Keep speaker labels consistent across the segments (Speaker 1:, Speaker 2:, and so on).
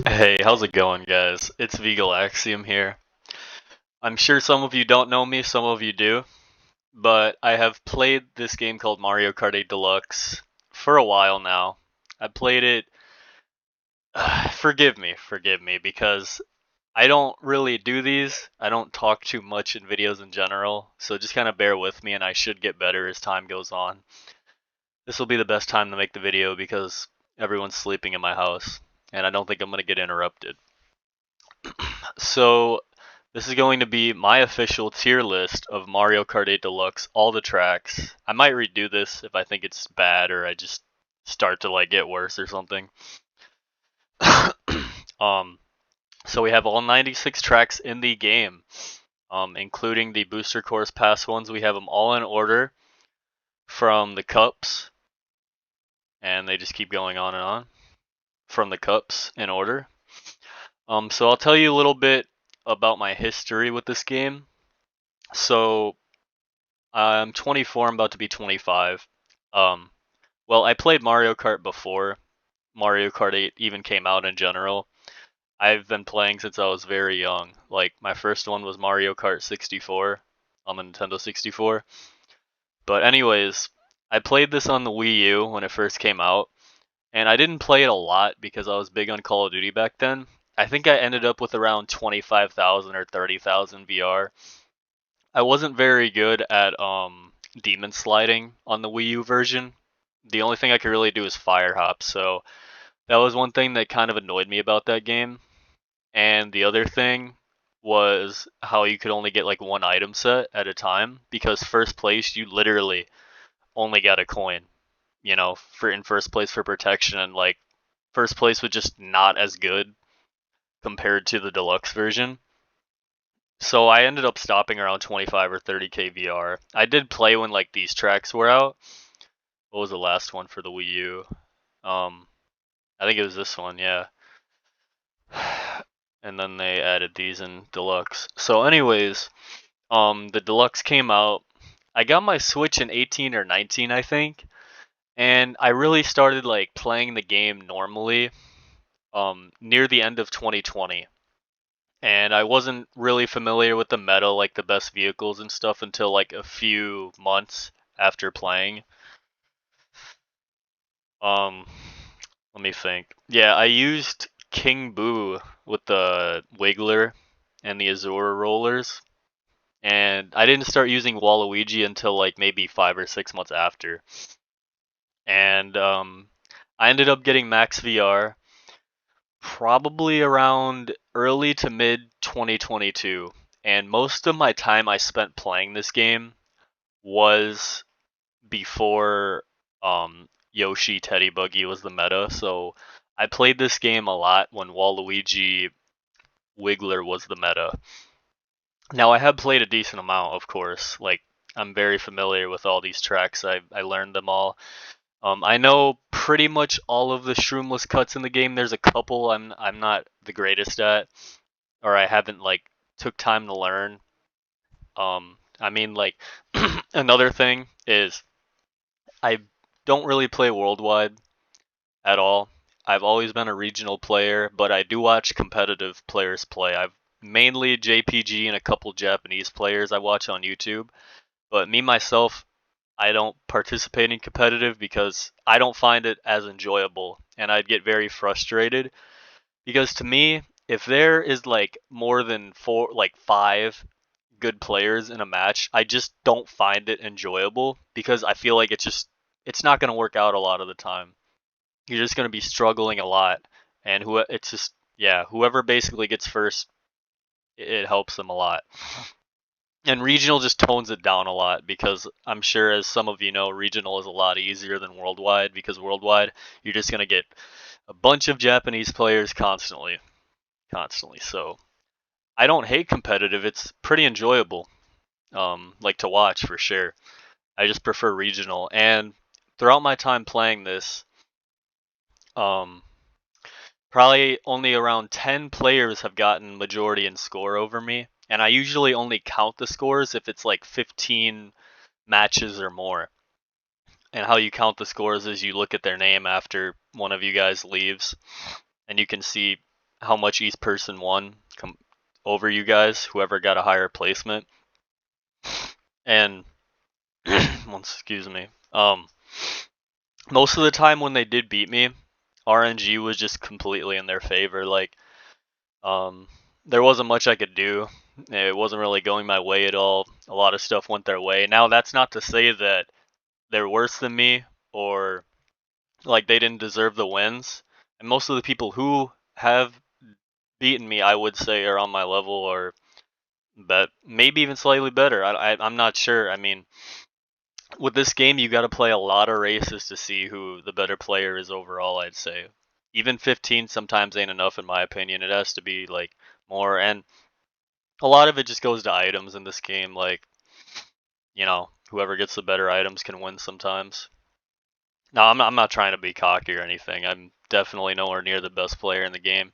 Speaker 1: Hey, how's it going, guys? It's vGalaxium here. I'm sure some of you don't know me, some of you do, but I have played this game called Mario Kart 8 Deluxe for a while now. I played it. Forgive me, because I don't really do these. I don't talk too much in videos in general, so just kind of bear with me, and I should get better as time goes on. This will be the best time to make the video because everyone's sleeping in my house, and I don't think I'm going to get interrupted. So, this is going to be my official tier list of Mario Kart 8 Deluxe, all the tracks. I might redo this if I think it's bad or I just start to like get worse or something. um, so we have all 96 tracks in the game, including the booster course pass ones. We have them all in order from the cups, and they just keep going on and on from the cups in order. So I'll tell you a little bit about my history with this game. So I'm 24. I'm about to be 25. Um, well, I played Mario Kart before Mario Kart 8 even came out in general. I've been playing since I was very young. Like my first one was Mario Kart 64 on the Nintendo 64. But anyways, I played this on the Wii U when it first came out, and I didn't play it a lot because I was big on Call of Duty back then. I think I ended up with around 25,000 or 30,000 VR. I wasn't very good at demon sliding on the Wii U version. The only thing I could really do is fire hop, so that was one thing that kind of annoyed me about that game. And the other thing was how you could only get like one item set at a time because first place you literally only got a coin, for in first place for protection, and like first place was just not as good compared to the deluxe version. So I ended up stopping around 25 or 30k VR. I did play when like these tracks were out. What was the last one for the Wii U? Um, I think it was this one, yeah. And then they added these in deluxe. So, anyways, the deluxe came out. I got my Switch in 18 or 19, I think, and I really started like playing the game normally near the end of 2020. And I wasn't really familiar with the meta, like the best vehicles and stuff, until like a few months after playing. Um, Let me think. Yeah, I used King Boo with the Wiggler and the Azure rollers, and I didn't start using Waluigi until like maybe 5 or 6 months after. And I ended up getting Max VR probably around early to mid 2022, and most of my time I spent playing this game was before Yoshi Teddy Buggy was the meta. So I played this game a lot when Waluigi Wiggler was the meta. Now I have played a decent amount, of course. Like I'm very familiar with all these tracks. I learned them all. I know pretty much all of the shroomless cuts in the game. There's a couple I'm not the greatest at, or I haven't like took time to learn. I mean like another thing is I don't really play worldwide at all. I've always been a regional player, but I do watch competitive players play. I've mainly JPG and a couple Japanese players I watch on YouTube. But me myself, I don't participate in competitive because I don't find it as enjoyable, and I'd get very frustrated because to me, if there is like more than four, like five good players in a match, I just don't find it enjoyable because I feel like it's not going to work out a lot of the time. You're just going to be struggling a lot, and it's just yeah, whoever basically gets first, it helps them a lot. And regional just tones it down a lot because I'm sure, as some of you know, regional is a lot easier than worldwide because worldwide you're just gonna get a bunch of Japanese players constantly, constantly. So I don't hate competitive; it's pretty enjoyable, like to watch for sure. I just prefer regional, and throughout my time playing this, um, probably only around 10 players have gotten majority in score over me, and I usually only count the scores if it's like 15 matches or more. And how you count the scores is you look at their name after one of you guys leaves, and you can see. how much each person won over you guys, whoever got a higher placement. And excuse me. Most of the time when they did beat me, RNG was just completely in their favor. Like, um, there wasn't much I could do. It wasn't really going my way at all. A lot of stuff went their way. Now, that's not to say that they're worse than me or like they didn't deserve the wins. And most of the people who have beaten me, I would say, are on my level or but maybe even slightly better. I'm not sure. I mean, with this game, you got to play a lot of races to see who the better player is overall, I'd say. Even 15 sometimes ain't enough, in my opinion. It has to be like more, and a lot of it just goes to items in this game. Like, whoever gets the better items can win sometimes. No, I'm not trying to be cocky or anything. I'm definitely nowhere near the best player in the game.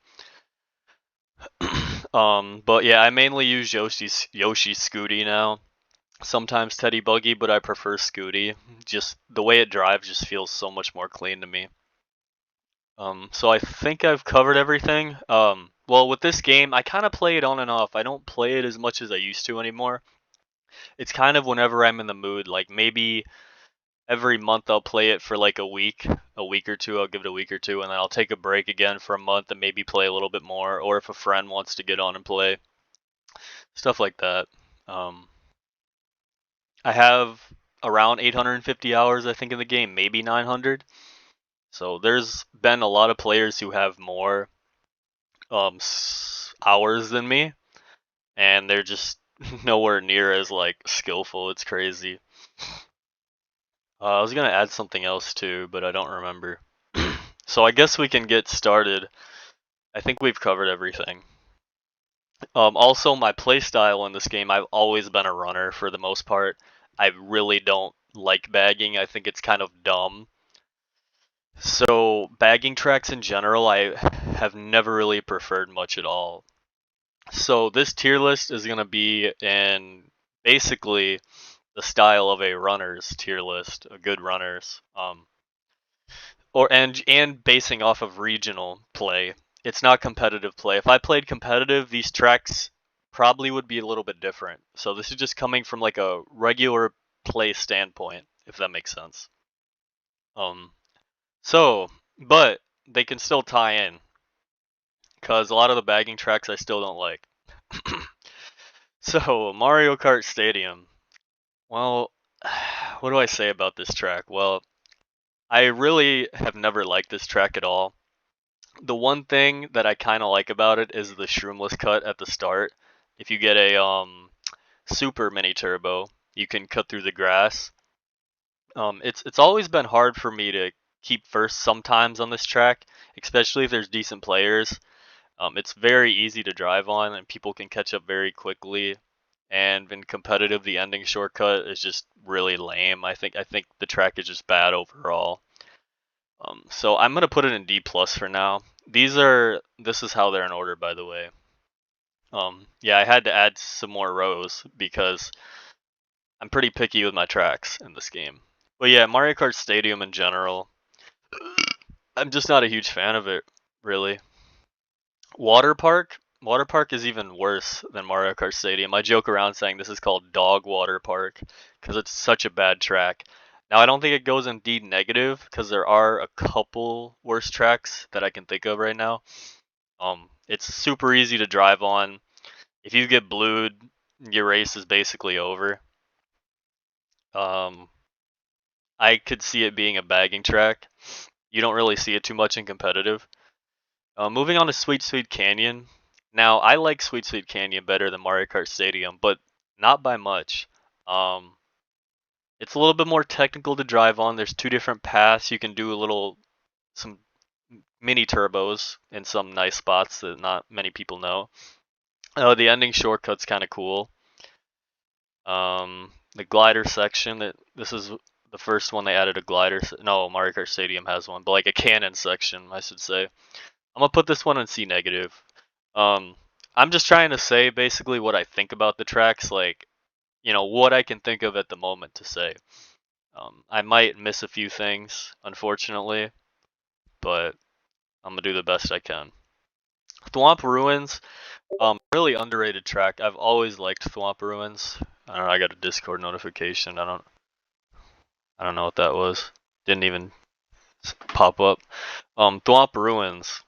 Speaker 1: But yeah, I mainly use Yoshi's Scooty now. Sometimes Teddy Buggy, but I prefer Scooty. Just the way it drives just feels so much more clean to me. So I think I've covered everything. Well, with this game, I kind of play it on and off. I don't play it as much as I used to anymore. It's kind of whenever I'm in the mood. Like maybe every month I'll play it for like a week or two. I'll give it a week or two, and then I'll take a break again for a month and maybe play a little bit more. Or if a friend wants to get on and play, stuff like that. Um, I have around 850 hours, I think, in the game, maybe 900. So there's been a lot of players who have more hours than me, and they're just nowhere near as like skillful. It's crazy. I was gonna add something else too, but I don't remember. So I guess we can get started. I think we've covered everything. Also, my playstyle in this game, I've always been a runner for the most part. I really don't like bagging. I think it's kind of dumb. So bagging tracks in general, I have never really preferred much at all. So this tier list is going to be in basically the style of a runner's tier list, a good runners, and basing off of regional play. It's not competitive play. If I played competitive, these tracks probably would be a little bit different. So this is just coming from like a regular play standpoint, if that makes sense. Um, but they can still tie in because a lot of the bagging tracks I still don't like. So Mario Kart Stadium. Well, what do I say about this track? Well, I really have never liked this track at all. The one thing that I kind of like about it is the shroomless cut at the start. If you get a super mini turbo, you can cut through the grass. It's always been hard for me to keep first sometimes on this track, especially if there's decent players. It's very easy to drive on, and people can catch up very quickly. And in competitive, the ending shortcut is just really lame. I think the track is just bad overall. So I'm gonna put it in D plus for now. This is how they're in order, by the way. Yeah, I had to add some more rows because I'm pretty picky with my tracks in this game. But yeah, Mario Kart Stadium in general, I'm just not a huge fan of it, really. Water Park is even worse than Mario Kart Stadium. I joke around saying this is called Dog Water Park because it's such a bad track. Now I don't think it goes in D negative because there are a couple worse tracks that I can think of right now. It's super easy to drive on. If you get blued, your race is basically over. Um, I could see it being a bagging track. You don't really see it too much in competitive. Moving on to Sweet Sweet Canyon. Now, I like Sweet Sweet Canyon better than Mario Kart Stadium, but not by much. Um, it's a little bit more technical to drive on. There's two different paths. You can do some mini turbos in some nice spots that not many people know. The ending shortcut's kind of cool. The glider section. This is the first one they added a glider. No, Mario Kart Stadium has one, but like a cannon section, I should say. I'm gonna put this one in C negative. Um, I'm just trying to say basically what I think about the tracks, like what I can think of at the moment to say. I might miss a few things, unfortunately, but I'm gonna do the best I can. Thwomp Ruins, really underrated track. I've always liked Thwomp Ruins. I don't know, I got a Discord notification. I don't know what that was. Didn't even pop up. Thwomp Ruins.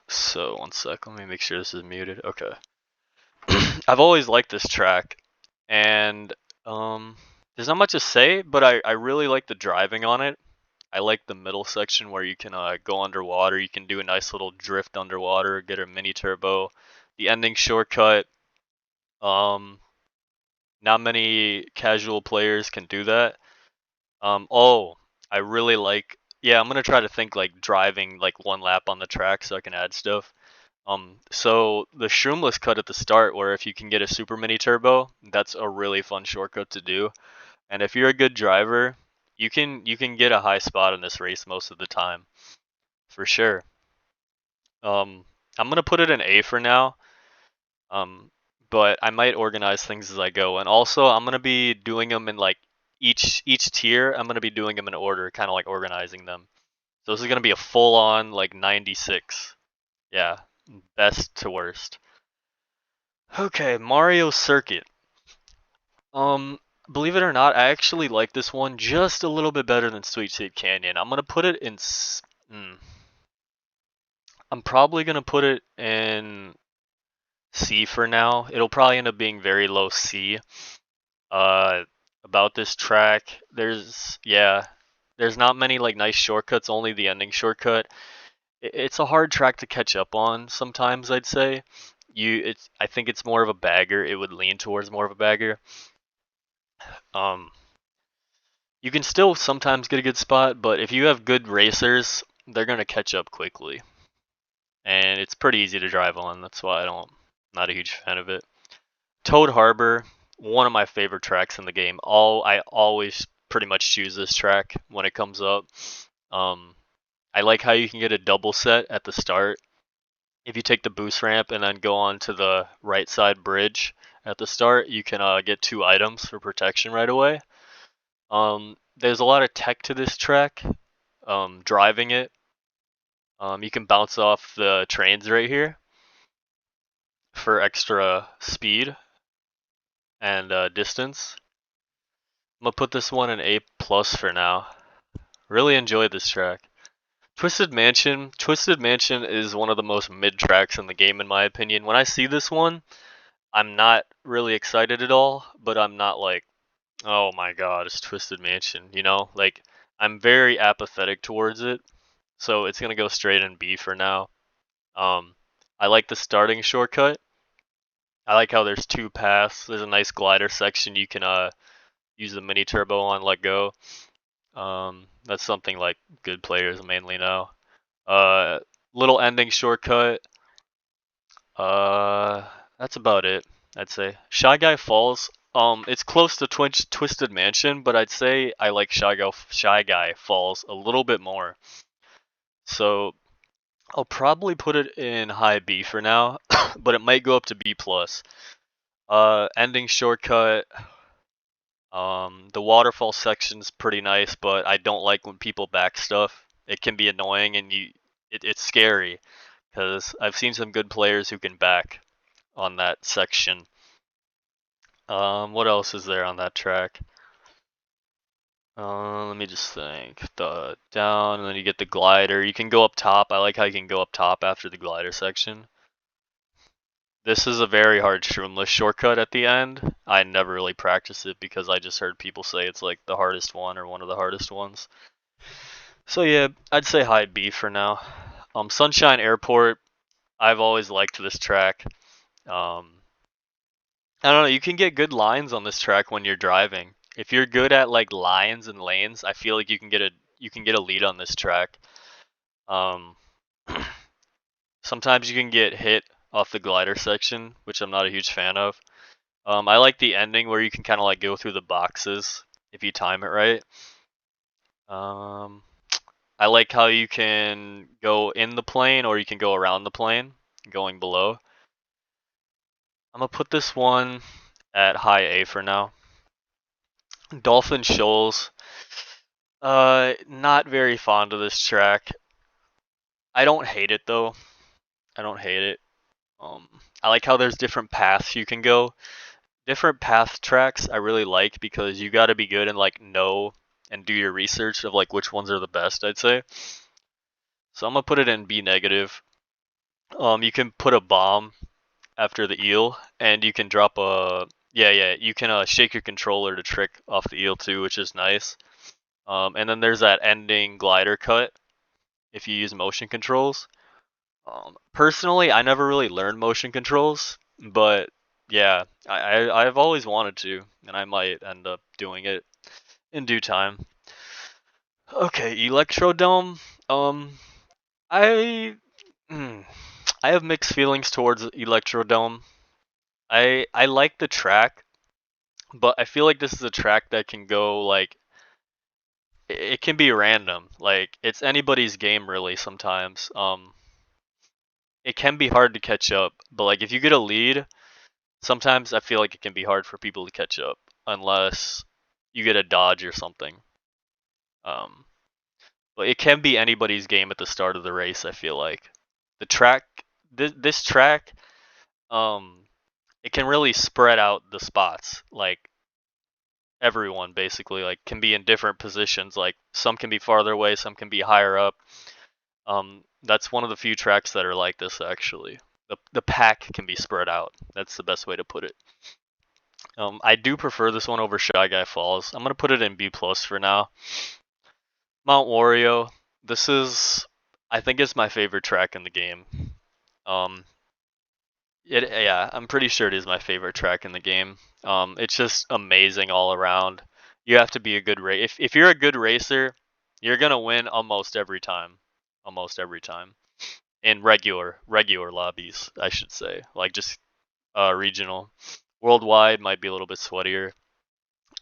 Speaker 1: So, one sec, let me make sure this is muted. Okay. I've always liked this track, and there's not much to say, but I really like the driving on it. I like the middle section where you can go underwater. You can do a nice little drift underwater, get a mini turbo. The ending shortcut, not many casual players can do that. Oh, I really like. Yeah, I'm gonna try to think like driving like one lap on the track so I can add stuff. So the shroomless cut at the start, where if you can get a super mini turbo, that's a really fun shortcut to do. And if you're a good driver, you can get a high spot in this race most of the time, for sure. I'm gonna put it in A for now. Um, but I might organize things as I go, and also I'm gonna be doing them in like each tier. I'm gonna be doing them in order, kind of like organizing them. So this is gonna be a full-on like 96. Yeah, best to worst. Okay, Mario Circuit. Um, Believe it or not, I actually like this one just a little bit better than Sweet Sweet Canyon. I'm gonna put it in. I'm probably gonna put it in C for now. It'll probably end up being very low C. Uh, about this track, there's not many like nice shortcuts. Only the ending shortcut. It's a hard track to catch up on sometimes. I'd say. I think it's more of a bagger. It would lean towards more of a bagger. Um, you can still sometimes get a good spot, but if you have good racers, they're gonna catch up quickly, and it's pretty easy to drive on. That's why not a huge fan of it. Toad Harbor, one of my favorite tracks in the game. I always pretty much choose this track when it comes up. Um, I like how you can get a double set at the start. If you take the boost ramp and then go on to the right side bridge at the start, you can get 2 items for protection right away. There's a lot of tech to this track. Driving it, you can bounce off the trains right here for extra speed and distance. I'm gonna put this one in A plus for now. Really enjoyed this track. Twisted Mansion. Twisted Mansion is one of the most mid tracks in the game in my opinion. When I see this one, I'm not really excited at all, but I'm not like, oh my god, it's Twisted Mansion, you know? Like, I'm very apathetic towards it, so it's gonna go straight in B for now. I like the starting shortcut. I like how there's 2 paths. There's a nice glider section you can use the mini turbo on, let go. That's something like good players mainly know. Little ending shortcut. That's about it, I'd say. Shy Guy Falls. It's close to Twisted Mansion, but I'd say I like Shy Guy Falls a little bit more. So I'll probably put it in high B for now, but it might go up to B plus. Ending shortcut. The waterfall section's pretty nice, but I don't like when people back stuff. It can be annoying and it's scary because I've seen some good players who can back on that section. What else is there on that track? Let me just think. The down, and then you get the glider. You can go up top. I like how you can go up top after the glider section. This is a very hard shroomless shortcut at the end. I never really practiced it because I just heard people say it's like the hardest one or one of the hardest ones. So yeah, I'd say high B for now. Sunshine Airport, I've always liked this track. I don't know, you can get good lines on this track when you're driving. If you're good at like lines and lanes, I feel like you can get a lead on this track. Um, Sometimes you can get hit off the glider section, which I'm not a huge fan of. I like the ending where you can kind of like go through the boxes if you time it right. I like how you can go in the plane or you can go around the plane, going below. I'm gonna put this one at high A for now. Dolphin Shoals. Not very fond of this track. I don't hate it though. I don't hate it. I like how there's different paths you can go. Different path tracks I really like because you got to be good and like know and do your research of like which ones are the best, I'd say. So I'm gonna put it in B negative. You can put a bomb after the eel, and you can drop a yeah. You can shake your controller to trick off the eel too, which is nice. And then there's that ending glider cut if you use motion controls. Personally, I never really learned motion controls, but yeah, I've always wanted to, and I might end up doing it in due time. Okay, Electrodome. Um, I hmm, I have mixed feelings towards Electrodome. I like the track, but I feel like this is a track that can go like it can be random. Like it's anybody's game really sometimes. It can be hard to catch up, but like if you get a lead, sometimes I feel like it can be hard for people to catch up unless you get a dodge or something. Um, but it can be anybody's game at the start of the race. I feel like the track, this track, um, it can really spread out the spots. Like everyone basically like can be in different positions. Like some can be farther away, some can be higher up. That's one of the few tracks that are like this actually. The pack can be spread out. That's the best way to put it. I do prefer this one over Shy Guy Falls. I'm gonna put it in B plus for now. Mount Wario. This is, I think, it's my favorite track in the game. Um, yeah, I'm pretty sure it is my favorite track in the game. It's just amazing all around. You have to be a good race. If you're a good racer, you're gonna win almost every time. Almost every time. In regular lobbies, I should say. Like just regional. Worldwide might be a little bit sweatier.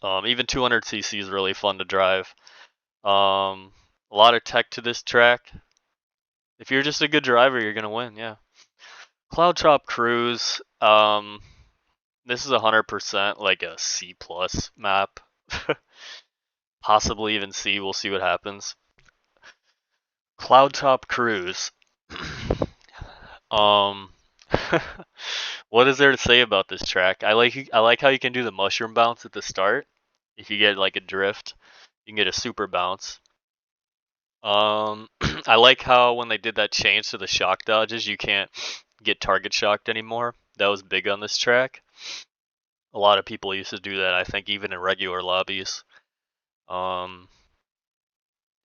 Speaker 1: Even 200cc is really fun to drive. A lot of tech to this track. If you're just a good driver, you're gonna win. Yeah. Cloud Top Cruise. This is 100% like a C plus map. Possibly even C. We'll see what happens. Cloud Top Cruise. um, what is there to say about this track? I like how you can do the mushroom bounce at the start. If you get like a drift, you can get a super bounce. I like how when they did that change to the shock dodges, you can't get target shocked anymore. That was big on this track. A lot of people used to do that, I think, even in regular lobbies. Um,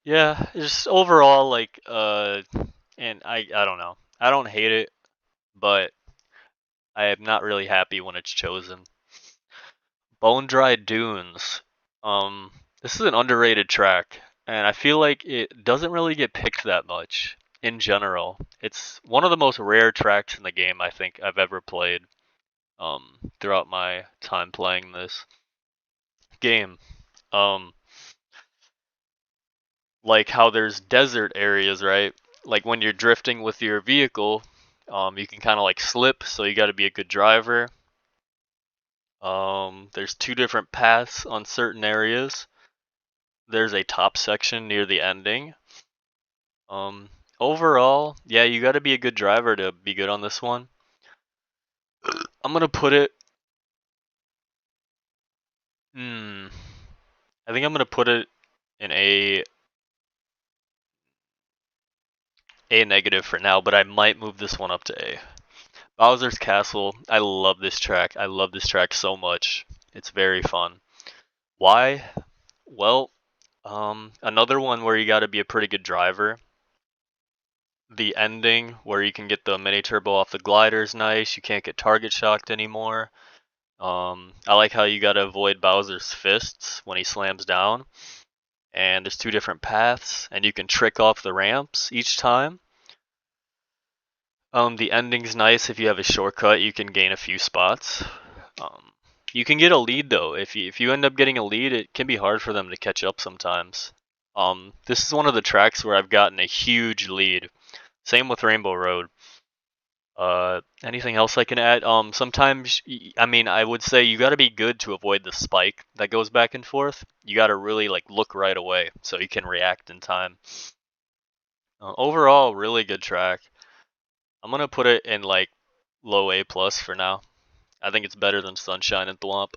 Speaker 1: yeah, just overall, like, and I don't know. I don't hate it, but I am not really happy when it's chosen. Bone Dry Dunes. This is an underrated track, and I feel like it doesn't really get picked that much in general. It's one of the most rare tracks in the game I think I've ever played. Throughout my time playing this game. Um, like how there's desert areas, right? Like when you're drifting with your vehicle, you can kind of like slip, so you got to be a good driver. There's two different paths on certain areas. There's a top section near the ending. Um, Overall, yeah, you got to be a good driver to be good on this one. I'm gonna put it. Hmm. I think I'm gonna put it in A negative for now, but I might move this one up to A. Bowser's Castle. I love this track. I love this track so much. It's very fun. Why? Well, another one where you got to be a pretty good driver. The ending where you can get the mini turbo off the glider is nice. You can't get target shocked anymore. I like how you got to avoid Bowser's fists when he slams down. And there's two different paths, and you can trick off the ramps each time. The ending's nice. If you have a shortcut, you can gain a few spots. Um, you can get a lead though. If you end up getting a lead, it can be hard for them to catch up sometimes. This is one of the tracks where I've gotten a huge lead. Same with Rainbow Road. Anything else I can add? Sometimes, I mean, I would say you got to be good to avoid the spike that goes back and forth. You got to really like look right away so you can react in time. Overall, really good track. I'm gonna put it in like low A plus for now. I think it's better than Sunshine and Thwomp.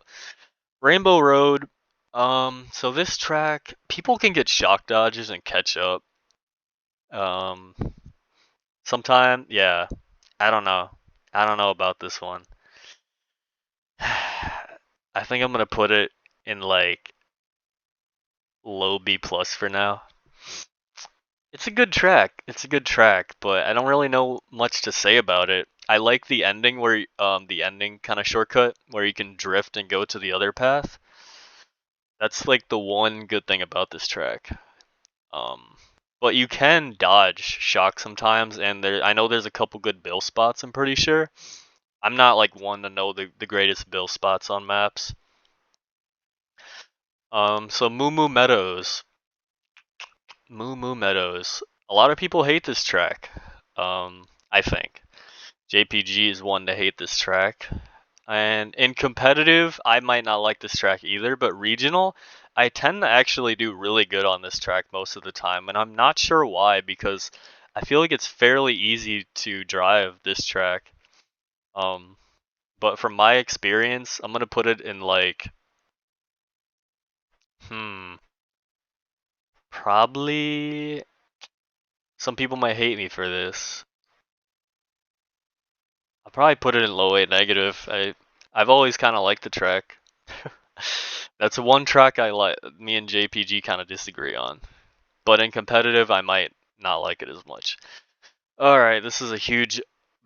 Speaker 1: Rainbow Road. So this track, people can get shock dodges and catch up. Um, sometime, yeah. I don't know. I don't know about this one. I think I'm gonna put it in like low B plus for now. It's a good track. It's a good track, but I don't really know much to say about it. I like the ending where the ending kind of shortcut where you can drift and go to the other path. That's like the one good thing about this track. Um, but you can dodge shock sometimes, and I know there's a couple good bill spots. I'm pretty sure. I'm not like one to know the greatest bill spots on maps. So Moo Moo Meadows. Moo Moo Meadows. A lot of people hate this track. I think JPG is one to hate this track. And in competitive, I might not like this track either, but regional, I tend to actually do really good on this track most of the time, and I'm not sure why because I feel like it's fairly easy to drive this track. Um, but from my experience, I'm gonna put it in like, hmm, probably. Some people might hate me for this. I'll probably put it in low A negative. I've always kind of liked the track. That's one track I like. Me and JPG kind of disagree on, but in competitive, I might not like it as much. All right, this is a huge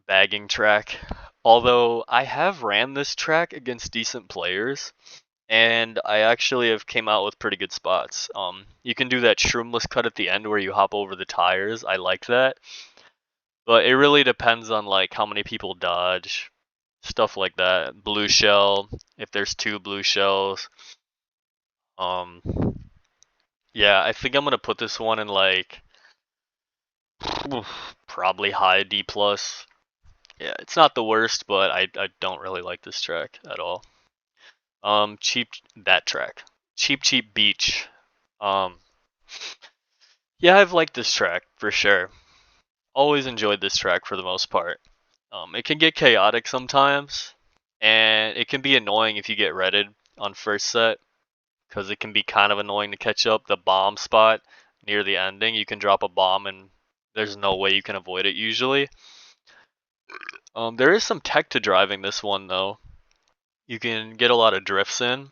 Speaker 1: bagging track. Although I have ran this track against decent players, and I actually have came out with pretty good spots. You can do that shroomless cut at the end where you hop over the tires. I like that, but it really depends on like how many people dodge, stuff like that. Blue shell, if there's two blue shells. Um, yeah, I think I'm gonna put this one in like probably high D plus. Yeah, it's not the worst, but I don't really like this track at all. Cheap that track. Cheap Beach. Um, yeah, I've liked this track for sure. Always enjoyed this track for the most part. It can get chaotic sometimes, and it can be annoying if you get redded on first set, because it can be kind of annoying to catch up. The bomb spot near the ending, you can drop a bomb and there's no way you can avoid it usually. There is some tech to driving this one though. You can get a lot of drifts in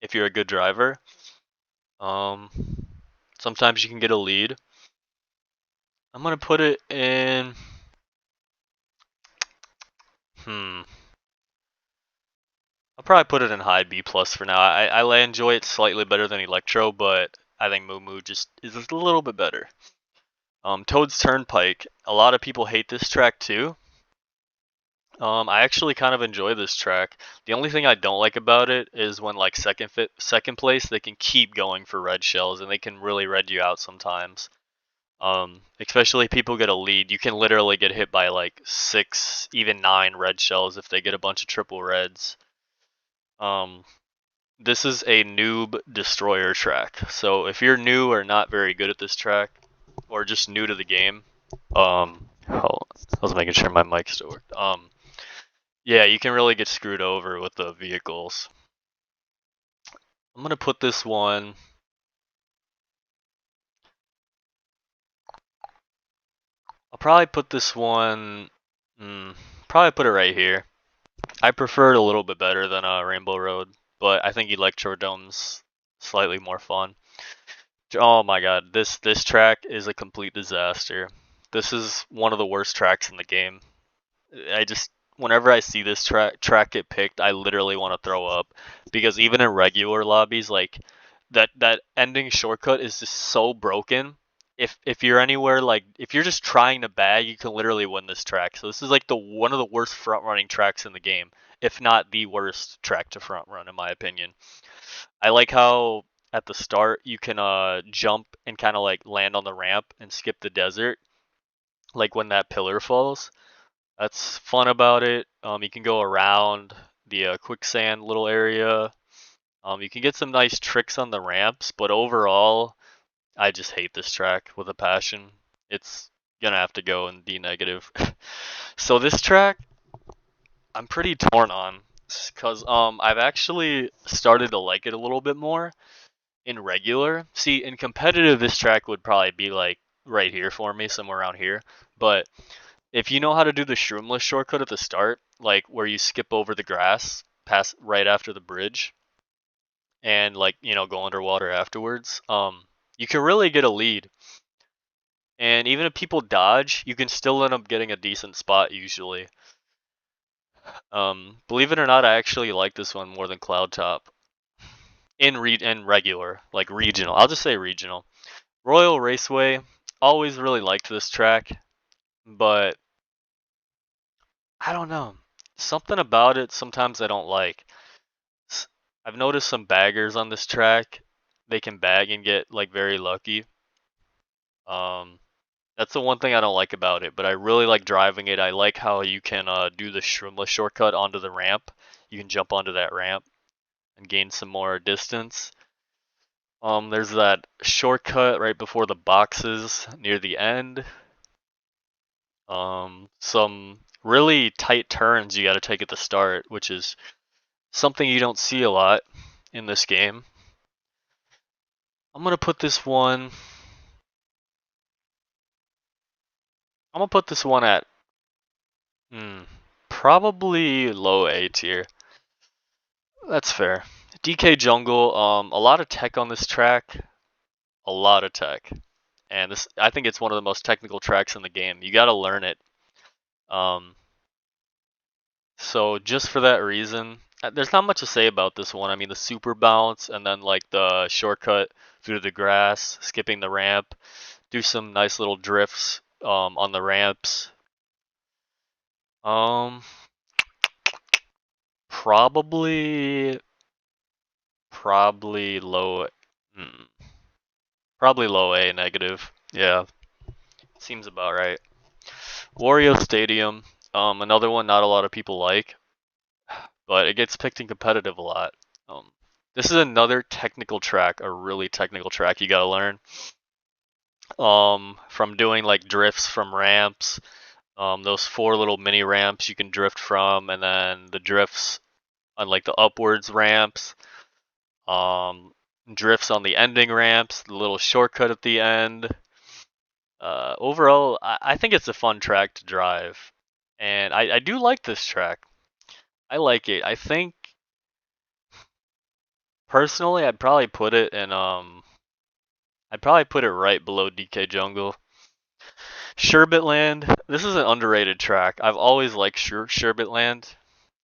Speaker 1: if you're a good driver. Um, Sometimes you can get a lead. I'm gonna put it in. Hmm. I'll probably put it in high B plus for now. I enjoy it slightly better than Electro, but I think Moo Moo just is a little bit better. Toad's Turnpike. A lot of people hate this track too. I actually kind of enjoy this track. The only thing I don't like about it is when like second place they can keep going for red shells and they can really red you out sometimes. Especially if people get a lead, you can literally get hit by like 6, even 9 red shells if they get a bunch of triple reds. Um, this is a noob destroyer track. So if you're new or not very good at this track, or just new to the game, hold on. I was making sure my mic still worked. Yeah, you can really get screwed over with the vehicles. I'm gonna put this one. I'll probably put this one. Probably put it right here. I prefer it a little bit better than Rainbow Road, but I think Electrodome's slightly more fun. Oh my god, this track is a complete disaster. This is one of the worst tracks in the game. I just whenever I see this track get picked, I literally want to throw up because even in regular lobbies, like that ending shortcut is just so broken. If you're anywhere like if you're just trying to bag, you can literally win this track. So this is like the one of the worst front running tracks in the game, if not the worst track to front run in my opinion. I like how at the start you can jump and kind of like land on the ramp and skip the desert, like when that pillar falls. That's fun about it. You can go around the quicksand little area. You can get some nice tricks on the ramps, but overall, I just hate this track with a passion. It's gonna have to go in D negative. So this track, I'm pretty torn on, cause I've actually started to like it a little bit more in regular. See, in competitive, this track would probably be like right here for me, somewhere around here. But if you know how to do the shroomless shortcut at the start, like where you skip over the grass, pass right after the bridge, and like go underwater afterwards, you can really get a lead. And even if people dodge, you can still end up getting a decent spot usually. Believe it or not, I actually like this one more than Cloud Top in regular, like regional. I'll just say regional. Royal Raceway, always really liked this track, but I don't know. Something about it sometimes I don't like. I've noticed some baggers on this track. They can bag and get like very lucky. Um, that's the one thing I don't like about it, but I really like driving it. I like how you can do the shroomless shortcut onto the ramp. You can jump onto that ramp and gain some more distance. There's that shortcut right before the boxes near the end. Some really tight turns you got to take at the start, which is something you don't see a lot in this game. I'm gonna put this one. I'm gonna put this one at probably low A tier. That's fair. DK Jungle, a lot of tech on this track, a lot of tech, and this I think it's one of the most technical tracks in the game. You got to learn it. Um, so just for that reason, there's not much to say about this one. I mean, the super bounce and then like the shortcut through the grass, skipping the ramp, do some nice little drifts on the ramps. Um, probably probably low, hmm, probably low A negative. Yeah, seems about right. Wario Stadium, another one not a lot of people like, but it gets picked in competitive a lot. Um, this is another technical track, a really technical track you gotta learn. From doing like drifts from ramps, those four little mini ramps you can drift from, and then the drifts on like the upwards ramps, um, drifts on the ending ramps, the little shortcut at the end. Overall, I think it's a fun track to drive, and I do like this track. I like it. I think personally, I'd probably put it right below DK Jungle. Sherbetland, this is an underrated track. I've always liked Sherbetland.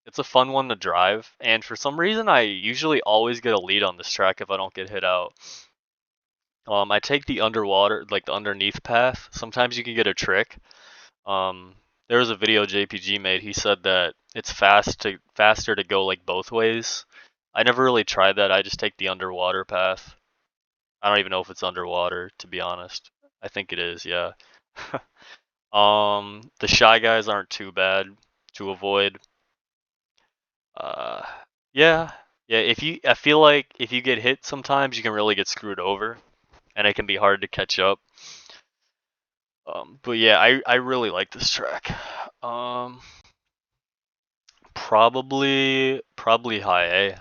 Speaker 1: It's a fun one to drive, and for some reason, I usually always get a lead on this track if I don't get hit out. I take the underwater, like the underneath path. Sometimes you can get a trick. Um, there was a video JPG made. He said that it's faster to go like both ways. I never really tried that. I just take the underwater path. I don't even know if it's underwater, to be honest. I think it is, yeah. The shy guys aren't too bad to avoid. Uh, yeah, yeah. I feel like if you get hit, sometimes you can really get screwed over, and it can be hard to catch up. But yeah, I really like this track. Probably high A.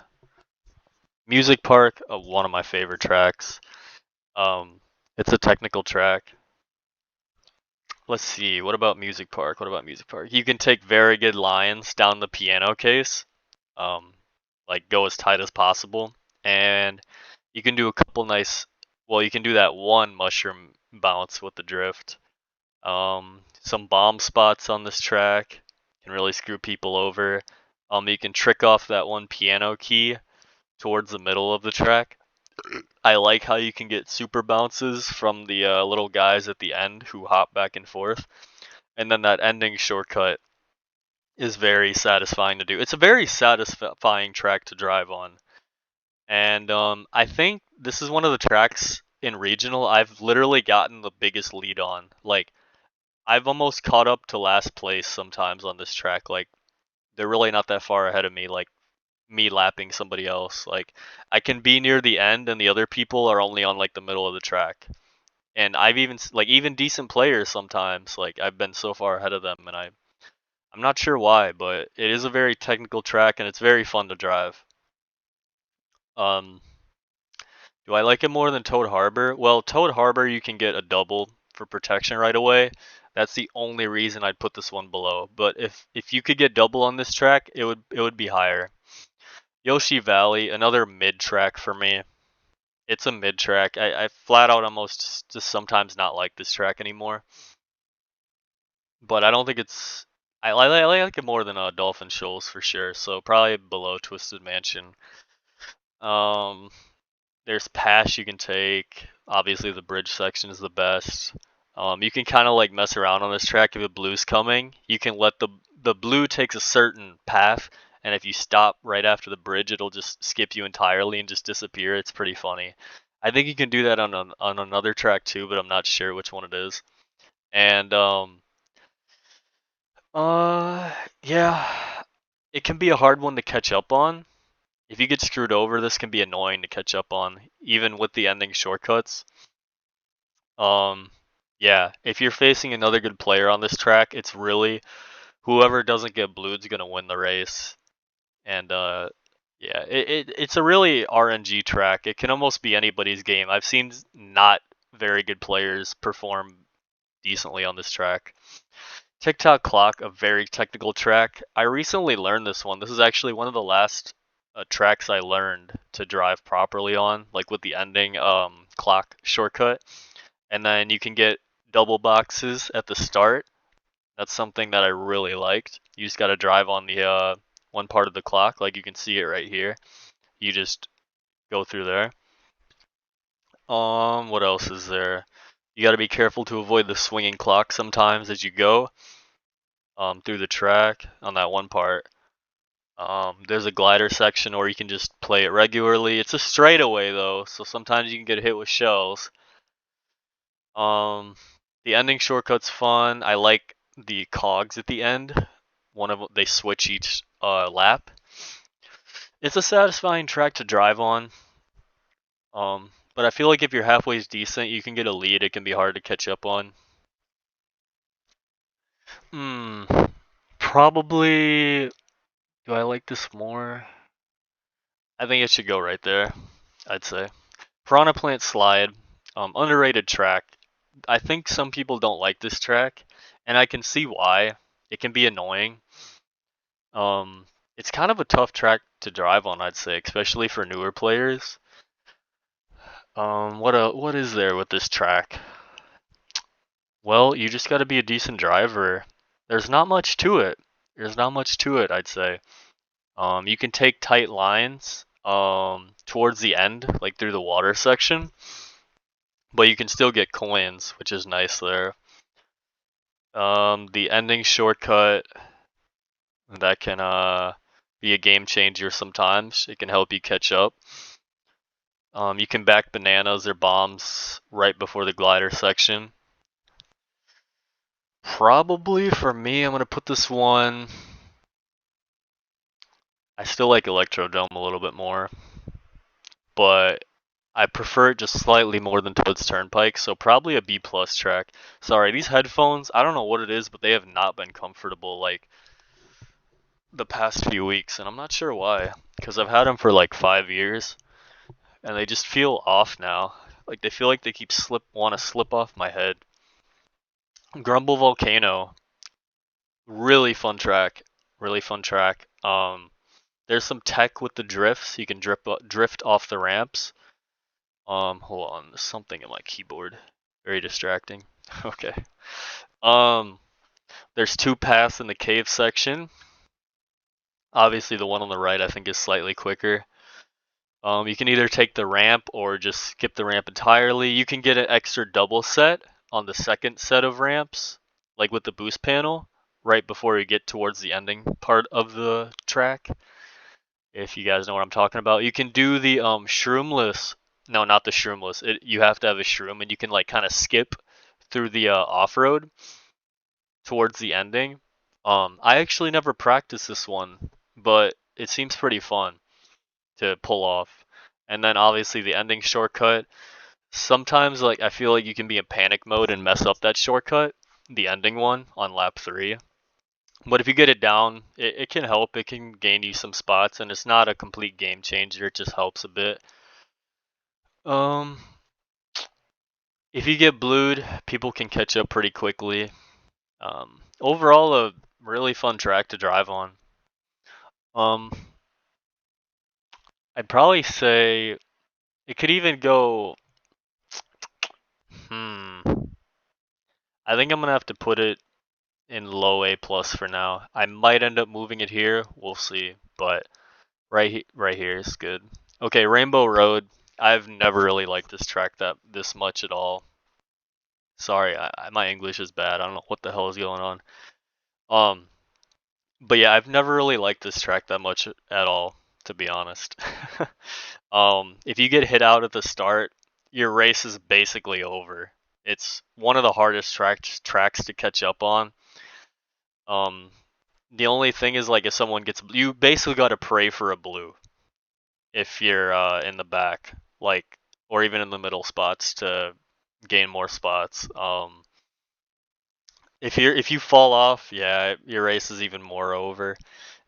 Speaker 1: Music Park, one of my favorite tracks. Um, it's a technical track. Let's see. What about Music Park? What about Music Park? You can take very good lines down the piano case. Um, like go as tight as possible, and you can do a couple nice. Well, you can do that one mushroom bounce with the drift. Some bomb spots on this track can really screw people over. You can trick off that one piano key towards the middle of the track. I like how you can get super bounces from the little guys at the end who hop back and forth. And then that ending shortcut is very satisfying to do. It's a very satisfying track to drive on. And I think this is one of the tracks in regional I've literally gotten the biggest lead on. Like, I've almost caught up to last place sometimes on this track. Like, they're really not that far ahead of me. Like, me lapping somebody else. Like, I can be near the end and the other people are only on like the middle of the track. And I've even like even decent players sometimes like I've been so far ahead of them, and I'm not sure why, but it is a very technical track and it's very fun to drive. Um, do I like it more than Toad Harbor? Well, Toad Harbor you can get a double for protection right away. That's the only reason I'd put this one below. But if you could get double on this track, it would be higher. Yoshi Valley, another mid track for me. It's a mid track. I flat out almost just sometimes not like this track anymore. But I don't think it's. I like it more than Dolphin Shoals for sure. So probably below Twisted Mansion. Um, there's pass you can take. Obviously, the bridge section is the best. You can kind of like mess around on this track if a blue's coming. You can let the blue takes a certain path, and if you stop right after the bridge, it'll just skip you entirely and just disappear. It's pretty funny. I think you can do that on another track too, but I'm not sure which one it is. And uh, yeah, it can be a hard one to catch up on. If you get screwed over, this can be annoying to catch up on, even with the ending shortcuts. Um, yeah, if you're facing another good player on this track, it's really whoever doesn't get blued's gonna win the race. And yeah, it's a really RNG track. It can almost be anybody's game. I've seen not very good players perform decently on this track. TikTok Clock, a very technical track. I recently learned this one. This is actually one of the last tracks I learned to drive properly on, like with the ending clock shortcut. And then you can get double boxes at the start. That's something that I really liked. You just got to drive on the one part of the clock, like you can see it right here. You just go through there. What else is there? You got to be careful to avoid the swinging clock sometimes as you go through the track on that one part. There's a glider section, or you can just play it regularly. It's a straightaway though, so sometimes you can get hit with shells. Um, the ending shortcut's fun. I like the cogs at the end. They switch each lap. It's a satisfying track to drive on. But I feel like if you're halfway decent, you can get a lead. It can be hard to catch up on. Hmm. Probably. Do I like this more? I think it should go right there. I'd say. Piranha Plant Slide. Underrated track. I think some people don't like this track, and I can see why. It can be annoying. It's kind of a tough track to drive on, I'd say, especially for newer players. What is there with this track? Well, you just got to be a decent driver. There's not much to it. There's not much to it, I'd say. You can take tight lines towards the end, like through the water section, but you can still get coins, which is nice there. The ending shortcut that can be a game changer sometimes. It can help you catch up. You can back bananas or bombs right before the glider section. Probably for me, I'm gonna put this one. I still like Electrodome a little bit more, but I prefer it just slightly more than Toad's Turnpike, so probably a B plus track. Sorry, these headphones, I don't know what it is, but they have not been comfortable like the past few weeks, and I'm not sure why, because I've had them for like 5 years, and they just feel off now. Like they feel like they want to slip off my head. Grumble Volcano, really fun track, really fun track. There's some tech with the drifts. You can drift off the ramps. Hold on, there's something in my keyboard. Very distracting. Okay. Um, there's two paths in the cave section. Obviously, the one on the right I think is slightly quicker. You can either take the ramp or just skip the ramp entirely. You can get an extra double set on the second set of ramps, like with the boost panel, right before you get towards the ending part of the track. If you guys know what I'm talking about, you can do the shroomless. No, not the shroomless. You have to have a shroom, and you can like kind of skip through the off-road towards the ending. I actually never practiced this one, but it seems pretty fun to pull off. And then obviously the ending shortcut. Sometimes like I feel like you can be in panic mode and mess up that shortcut, the ending one on lap 3. But if you get it down, it can help. It can gain you some spots, and it's not a complete game changer. It just helps a bit. Um, if you get blued, people can catch up pretty quickly. Overall, a really fun track to drive on. Um, I'd probably say it could even go. Hmm. I think I'm gonna have to put it in low A plus for now. I might end up moving it here. We'll see. But right here is good. Okay, Rainbow Road. I've never really liked this track this much at all. Sorry, my English is bad. I don't know what the hell is going on. Um, but yeah, I've never really liked this track that much at all, to be honest. If you get hit out at the start, your race is basically over. It's one of the hardest tracks to catch up on. Um, the only thing is like if someone gets, you basically got to pray for a blue if you're in the back, like, or even in the middle spots to gain more spots. If you fall off, yeah, your race is even more over.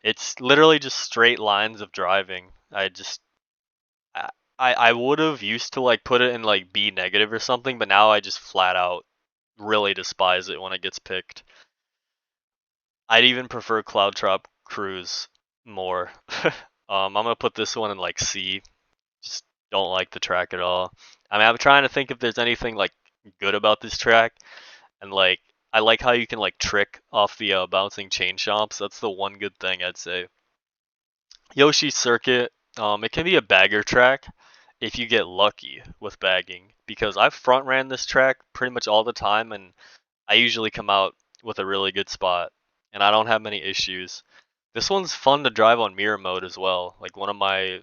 Speaker 1: It's literally just straight lines of driving. I would have used to like put it in like B negative or something, but now I just flat out really despise it when it gets picked. I'd even prefer Cloud Trop Cruise more. I'm gonna put this one in like C. Just don't like the track at all. I mean, I'm trying to think if there's anything like good about this track, and like I like how you can like trick off the bouncing chain chomps. That's the one good thing I'd say. Yoshi's Circuit, it can be a bagger track if you get lucky with bagging, because I've front ran this track pretty much all the time, and I usually come out with a really good spot, and I don't have many issues. This one's fun to drive on mirror mode as well. Like one of my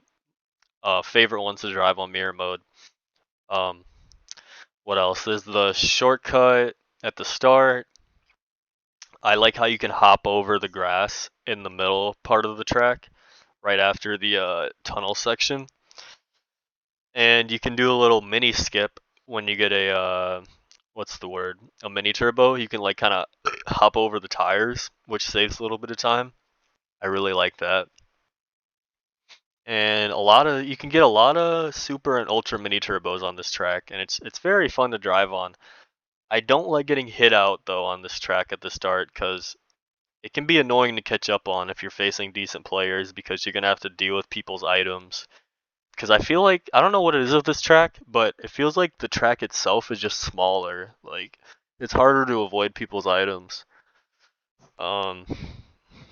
Speaker 1: favorite ones to drive on mirror mode. Um, what else? There's the shortcut at the start. I like how you can hop over the grass in the middle part of the track, right after the tunnel section, and you can do a little mini skip when you get a what's the word? A mini turbo. You can like kind of hop over the tires, which saves a little bit of time. I really like that. And you can get a lot of super and ultra mini turbos on this track, and it's very fun to drive on. I don't like getting hit out though on this track at the start because it can be annoying to catch up on if you're facing decent players because you're gonna have to deal with people's items. Because I feel like I don't know what it is with this track, but it feels like the track itself is just smaller. Like it's harder to avoid people's items. Um,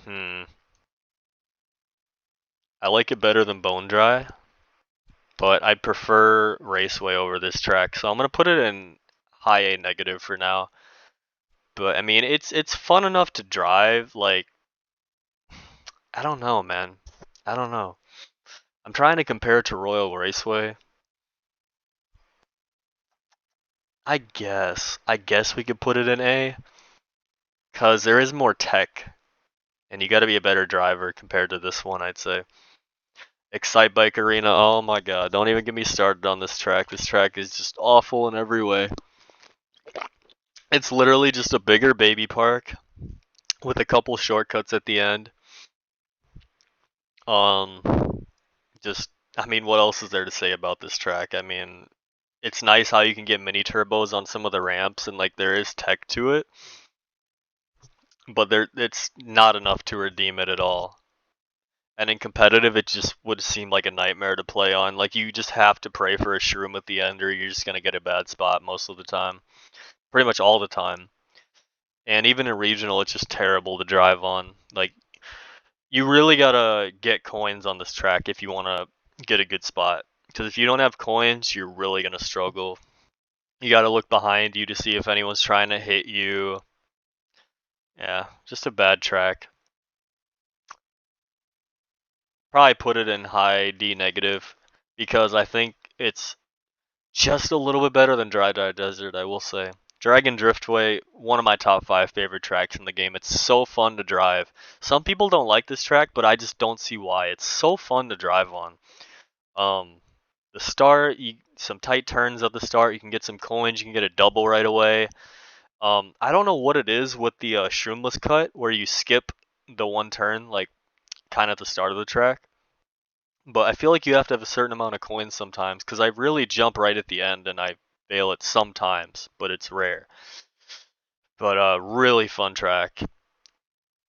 Speaker 1: hmm. I like it better than Bone Dry, but I prefer Raceway over this track, so I'm gonna put it in high A negative for now. But I mean, it's fun enough to drive. Like I don't know, man. I don't know. I'm trying to compare it to Royal Raceway. I guess we could put it in A, cause there is more tech, and you got to be a better driver compared to this one, I'd say. Excite Bike Arena. Oh my god, don't even get me started on this track. This track is just awful in every way. It's literally just a bigger baby park with a couple shortcuts at the end. Um, just, I mean, what else is there to say about this track? I mean, it's nice how you can get mini turbos on some of the ramps and like there is tech to it, but it's not enough to redeem it at all. And in competitive, it just would seem like a nightmare to play on. Like you just have to pray for a shroom at the end, or you're just gonna get a bad spot most of the time, pretty much all the time. And even in regional, it's just terrible to drive on. Like you really gotta get coins on this track if you wanna get a good spot. Because if you don't have coins, you're really gonna struggle. You gotta look behind you to see if anyone's trying to hit you. Yeah, just a bad track. Probably put it in high D negative because I think it's just a little bit better than Dry Dry Desert, I will say. Dragon Driftway, one of my top 5 favorite tracks in the game. It's so fun to drive. Some people don't like this track, but I just don't see why. It's so fun to drive on. The start, some tight turns at the start. You can get some coins. You can get a double right away. I don't know what it is with the shroomless cut where you skip the one turn, like kind of at the start of the track. But I feel like you have to have a certain amount of coins sometimes, because I really jump right at the end and I fail it sometimes, but it's rare. But really fun track.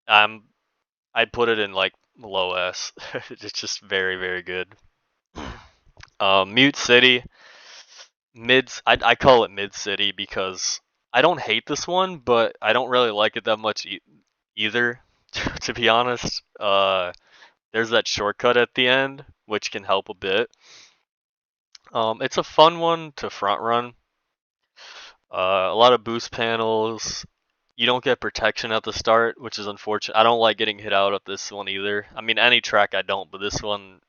Speaker 1: I'd put it in like low S. It's just very, very good. Mute City, I call it Mid City because I don't hate this one, but I don't really like it that much either. To be honest, there's that shortcut at the end, which can help a bit. It's a fun one to front run. A lot of boost panels. You don't get protection at the start, which is unfortunate. I don't like getting hit out at this one either. I mean, any track I don't, but this one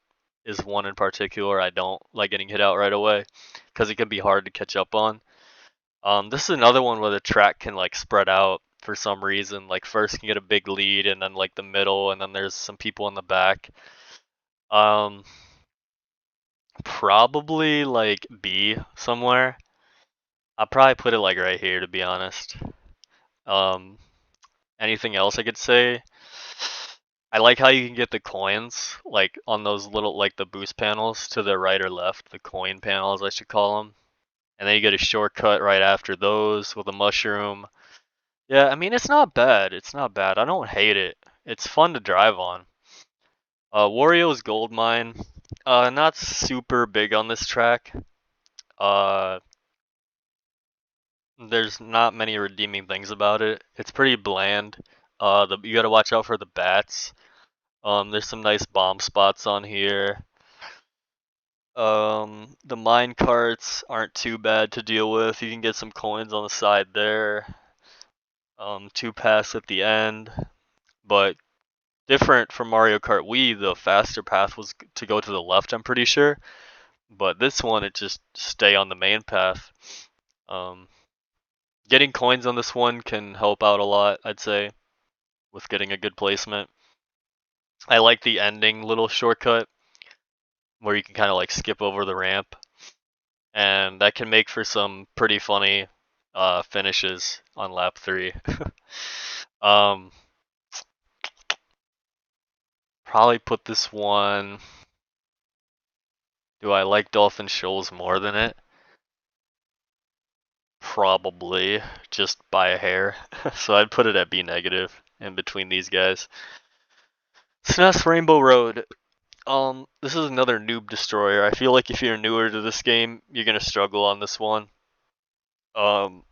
Speaker 1: is one in particular I don't like getting hit out right away because it can be hard to catch up on. This is another one where the track can like spread out for some reason. Like first can get a big lead, and then like the middle, and then there's some people in the back. Um, Probably like B somewhere. I'll probably put it like right here to be honest. Um, Anything else I could say? I like how you can get the coins like on those little like the boost panels to the right or left, the coin panels I should call them. And then you get a shortcut right after those with a mushroom. Yeah, I mean it's not bad. It's not bad. I don't hate it. It's fun to drive on. Wario's Gold Mine. Not super big on this track. Uh, there's not many redeeming things about it. It's pretty bland. You gotta watch out for the bats. There's some nice bomb spots on here. The mine carts aren't too bad to deal with. You can get some coins on the side there. Two paths at the end, but different from Mario Kart Wii, the faster path was to go to the left, I'm pretty sure. But this one, it just stay on the main path. Um, Getting coins on this one can help out a lot, I'd say, with getting a good placement. I like the ending little shortcut where you can kind of like skip over the ramp, and that can make for some pretty funny finishes on lap 3. um, Probably put this one. Do I like Dolphin Shoals more than it? Probably, just by a hair. So I'd put it at B negative in between these guys. SNES Rainbow Road. This is another noob destroyer. I feel like if you're newer to this game, you're gonna struggle on this one. Um,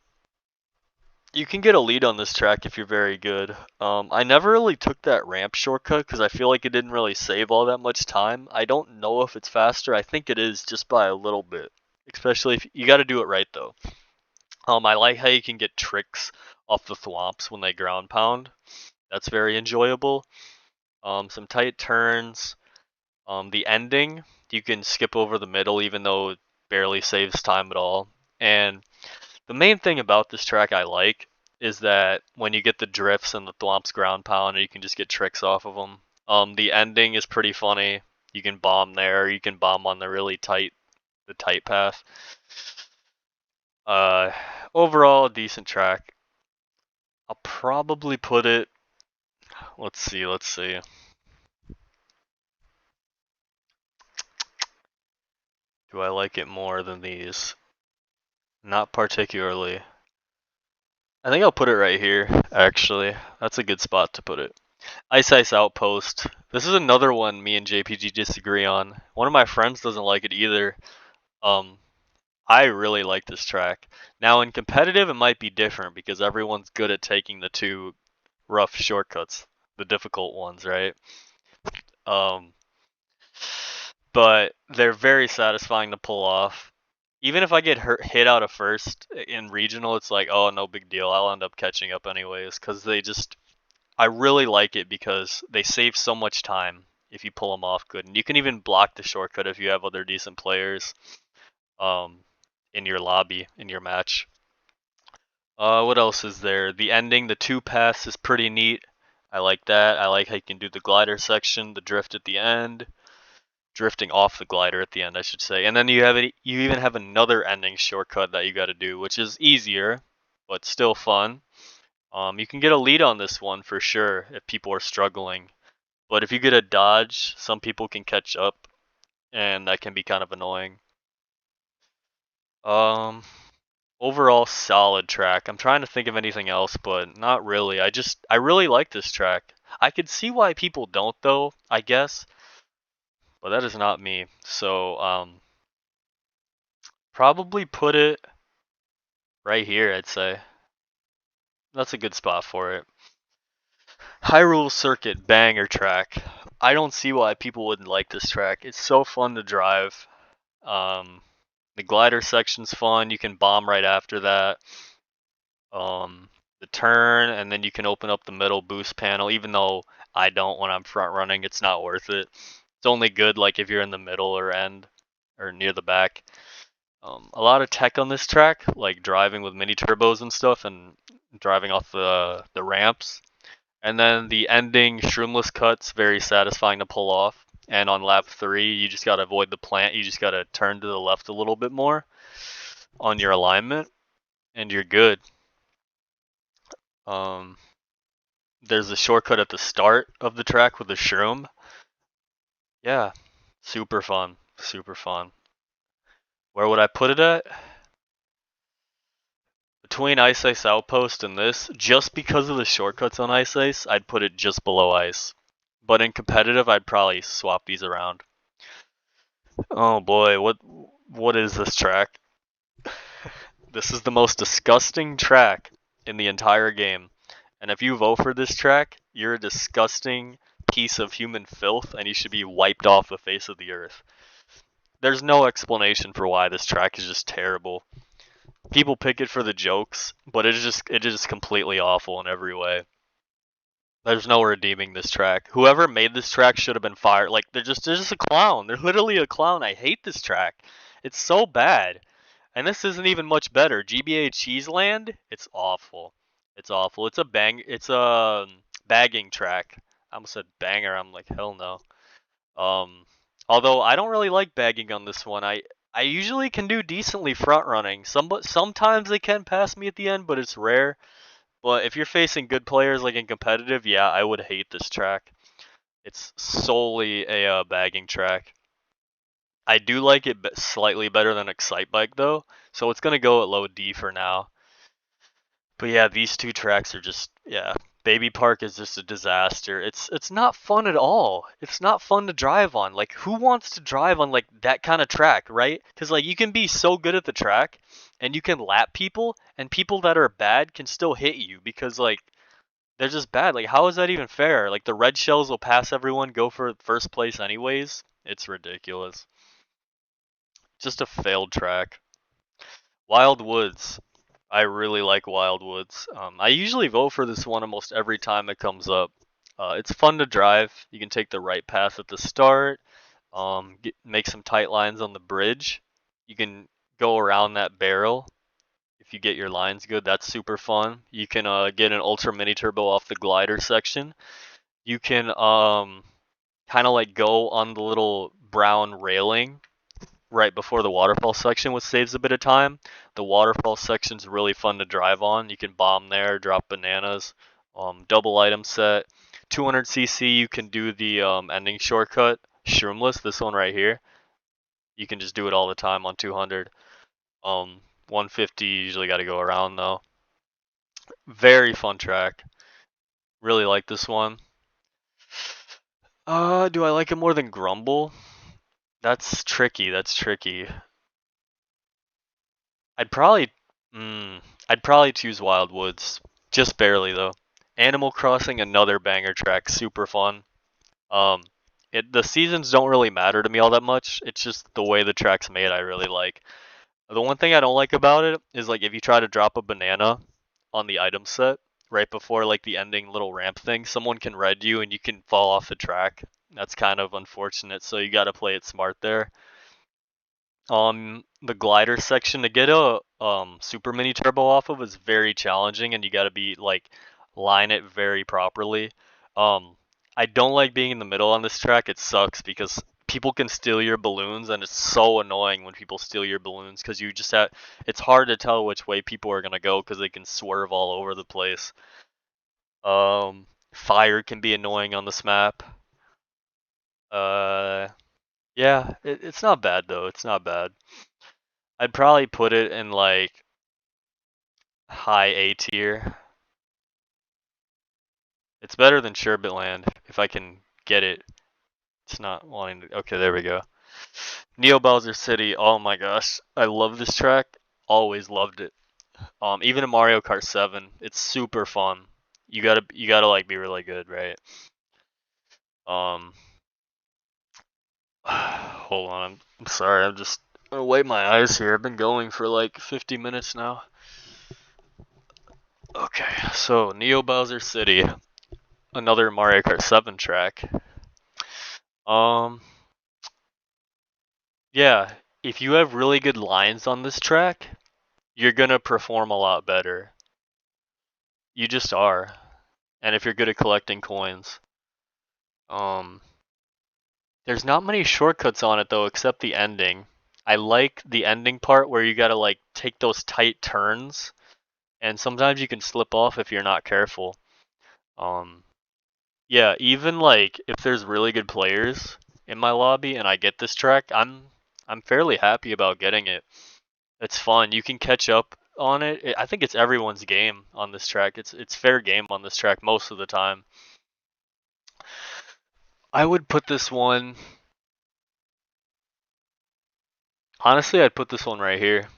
Speaker 1: you can get a lead on this track if you're very good. I never really took that ramp shortcut because I feel like it didn't really save all that much time. I don't know if it's faster. I think it is just by a little bit. Especially if you got to do it right though. I like how you can get tricks off the thwomps when they ground pound. That's very enjoyable. Some tight turns. The ending, you can skip over the middle even though it barely saves time at all. And the main thing about this track I like is that when you get the drifts and the thwomps ground pound, you can just get tricks off of them. The ending is pretty funny. You can bomb there. You can bomb on the really tight path. Uh, Overall, a decent track. I'll probably put it. Let's see. Let's see. Do I like it more than these? Not particularly. I think I'll put it right here, actually. That's a good spot to put it. Ice Ice Outpost. This is another one me and JPG disagree on. One of my friends doesn't like it either. Um, I really like this track. Now in competitive it might be different because everyone's good at taking the two rough shortcuts, the difficult ones, right? Um, but they're very satisfying to pull off. Even if I get hit out of first in regional, it's like, oh, no big deal. I'll end up catching up anyways because I really like it because they save so much time if you pull them off good. And you can even block the shortcut if you have other decent players um, in your lobby, in your match. What else is there? The ending, the two paths is pretty neat. I like that. I like how you can do the glider section, the drift at the end, drifting off the glider at the end, I should say. And then you even have another ending shortcut that you got to do, which is easier. but still fun. You can get a lead on this one for sure if people are struggling. But if you get a dodge, some people can catch up, and that can be kind of annoying. Um, Overall solid track. I'm trying to think of anything else, but not really. I really like this track. I could see why people don't though, I guess, but that is not me. So, probably put it right here, I'd say. That's a good spot for it. Hyrule Circuit banger track. I don't see why people wouldn't like this track. It's so fun to drive. Um, the glider section's fun. You can bomb right after that. The turn, and then you can open up the middle boost panel. Even though I don't when I'm front running, it's not worth it. It's only good like if you're in the middle or end or near the back. A lot of tech on this track, like driving with mini turbos and stuff, and driving off the ramps. And then the ending shroomless cut's very satisfying to pull off. And on lap 3, you just gotta avoid the plant. You just gotta turn to the left a little bit more on your alignment, and you're good. Um, there's a shortcut at the start of the track with the shroom. Yeah, super fun, super fun. Where would I put it at? Between Ice Ice Outpost and this, just because of the shortcuts on Ice Ice, I'd put it just below Ice. But in competitive, I'd probably swap these around. Oh boy, what is this track? This is the most disgusting track in the entire game. And if you vote for this track, you're a disgusting piece of human filth and you should be wiped off the face of the earth. There's no explanation for why this track is just terrible. People pick it for the jokes, but it is completely awful in every way. There's no redeeming this track. Whoever made this track should have been fired. Like they're just a clown. They're literally a clown. I hate this track. It's so bad. And this isn't even much better. GBA Cheeseland, it's awful. It's awful. It's a bagging track. I almost said banger. I'm like, hell no. Um Although I don't really like bagging on this one. I usually can do decently front running. Sometimes they can pass me at the end, but it's rare. But if you're facing good players like in competitive, yeah, I would hate this track. It's solely a bagging track. I do like it slightly better than Excite Bike though, so it's gonna go at low D for now. But yeah, these two tracks are just Baby Park is just a disaster. It's not fun at all. It's not fun to drive on. Like who wants to drive on like that kind of track, right? Cuz like you can be so good at the track and you can lap people and people that are bad can still hit you because like they're just bad. Like how is that even fair? Like the red shells will pass everyone, go for first place anyways. It's ridiculous. Just a failed track. Wild Woods. I really like Wild Woods. I usually vote for this one almost every time it comes up. It's fun to drive. You can take the right path at the start. Make some tight lines on the bridge. You can go around that barrel if you get your lines good. That's super fun. You can get an ultra mini turbo off the glider section. You can kind of like go on the little brown railing right before the waterfall section, which saves a bit of time. The waterfall section's really fun to drive on. You can bomb there, drop bananas, double item set. 200cc, you can do the ending shortcut, shroomless, this one right here. You can just do it all the time on 200. 150, you usually got to go around though. Very fun track. Really like this one. Do I like it more than Grumble? That's tricky. That's tricky. I'd probably, I'd probably choose Wild Woods, just barely though. Animal Crossing, another banger track, super fun. Um, the seasons don't really matter to me all that much. It's just the way the track's made I really like. The one thing I don't like about it is like if you try to drop a banana on the item set right before like the ending little ramp thing, someone can red you and you can fall off the track. That's kind of unfortunate, so you got to play it smart there. The glider section to get a super mini turbo off of is very challenging, and you got to be like line it very properly. Um, I don't like being in the middle on this track. It sucks because people can steal your balloons, and it's so annoying when people steal your balloons because you just have. It's hard to tell which way people are gonna go because they can swerve all over the place. Fire can be annoying on this map. Uh, yeah, it's not bad though. It's not bad. I'd probably put it in like high A tier. It's better than Sherbetland if I can get it. It's not wanting to. Okay, there we go. Neo Bowser City. Oh my gosh, I love this track. Always loved it. Even in Mario Kart 7, it's super fun. You gotta like be really good, right? Um, hold on. I'm sorry. I'm just gonna wipe my eyes here. I've been going for like 50 minutes now. Okay, so Neo Bowser City, another Mario Kart 7 track. Um, yeah, if you have really good lines on this track, you're gonna perform a lot better. You just are. And if you're good at collecting coins. Um, there's not many shortcuts on it though, except the ending. I like the ending part where you gotta like take those tight turns, and sometimes you can slip off if you're not careful. Um, yeah, even like if there's really good players in my lobby and I get this track, I'm fairly happy about getting it. It's fun. You can catch up on it. I think it's everyone's game on this track. It's fair game on this track most of the time. I would put this one. Honestly, I'd put this one right here.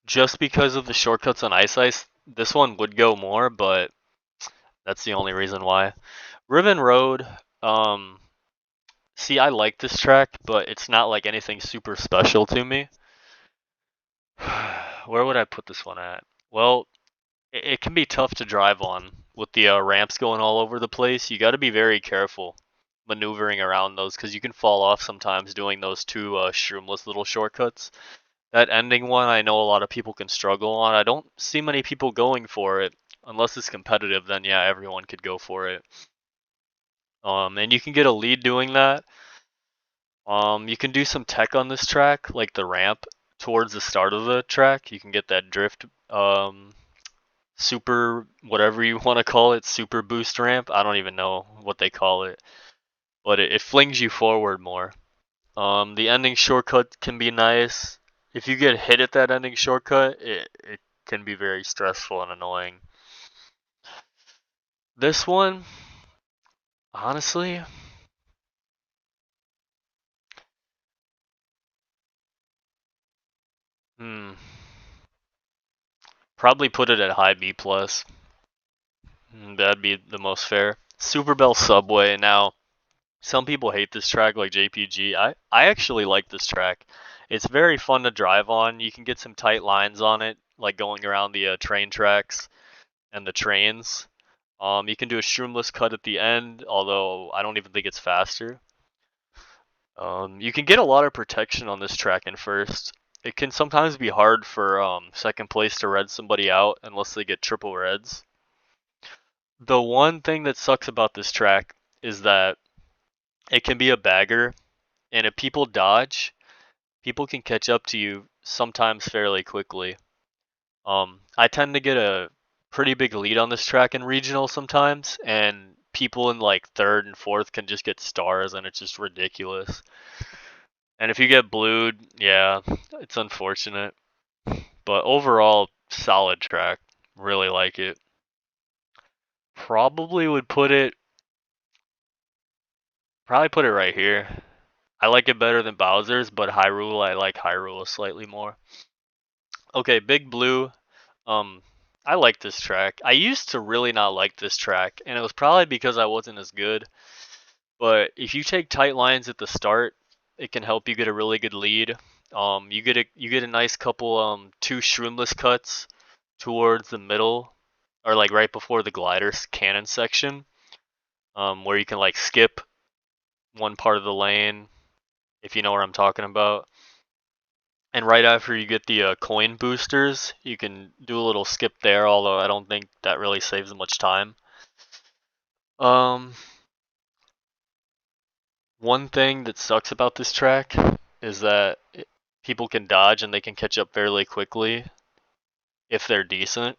Speaker 1: Just because of the shortcuts on Ice Ice, this one would go more, but that's the only reason why. Ribbon Road, um, see, I like this track, but it's not like anything super special to me. Where would I put this one at? Well, it can be tough to drive on with the ramps going all over the place. You got to be very careful maneuvering around those because you can fall off sometimes doing those two shroomless little shortcuts. That ending one, I know a lot of people can struggle on. I don't see many people going for it unless it's competitive. Then yeah, everyone could go for it. And you can get a lead doing that. You can do some tech on this track, like the ramp towards the start of the track. You can get that drift, super whatever you want to call it, super boost ramp. I don't even know what they call it, but it flings you forward more. The ending shortcut can be nice. If you get hit at that ending shortcut, it can be very stressful and annoying. This one, honestly, hmm, probably put it at high B plus. That'd be the most fair. Super Bell Subway. Now, some people hate this track like JPG. I actually like this track. It's very fun to drive on. You can get some tight lines on it, like going around the train tracks and the trains. You can do a shroomless cut at the end, although I don't even think it's faster. You can get a lot of protection on this track in first. It can sometimes be hard for second place to red somebody out unless they get triple reds. The one thing that sucks about this track is that it can be a bagger, and if people dodge, people can catch up to you sometimes fairly quickly. I tend to get a pretty big lead on this track in regional sometimes, and people in like third and fourth can just get stars, and it's just ridiculous. And if you get blued, yeah, it's unfortunate. But overall, solid track. Really like it. Probably would probably put it right here. I like it better than Bowser's, but Hyrule, I like Hyrule slightly more. Okay, Big Blue. Um, I like this track. I used to really not like this track, and it was probably because I wasn't as good. But if you take tight lines at the start, it can help you get a really good lead. You get a nice couple two shroomless cuts towards the middle, or like right before the glider cannon section, where you can like skip one part of the lane, if you know what I'm talking about. And right after you get the coin boosters, you can do a little skip there, although I don't think that really saves much time. Um, One thing that sucks about this track is that people can dodge and they can catch up fairly quickly if they're decent.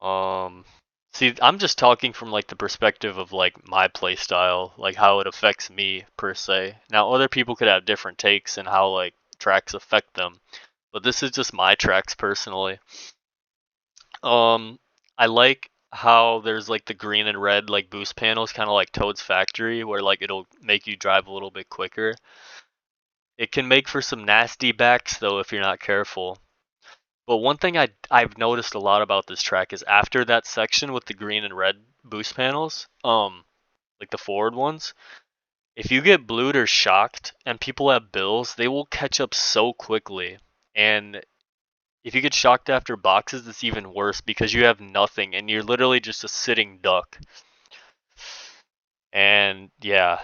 Speaker 1: Um, See, I'm just talking from like the perspective of like my playstyle, like how it affects me per se. Now, other people could have different takes and how like tracks affect them, but this is just my tracks personally. Um, I like how there's like the green and red like boost panels, kind of like Toad's Factory, where like it'll make you drive a little bit quicker. It can make for some nasty backs though if you're not careful. But one thing I've noticed a lot about this track is after that section with the green and red boost panels, like the forward ones, if you get blued or shocked and people have bills, they will catch up so quickly. And if you get shocked after boxes, it's even worse because you have nothing and you're literally just a sitting duck. And yeah,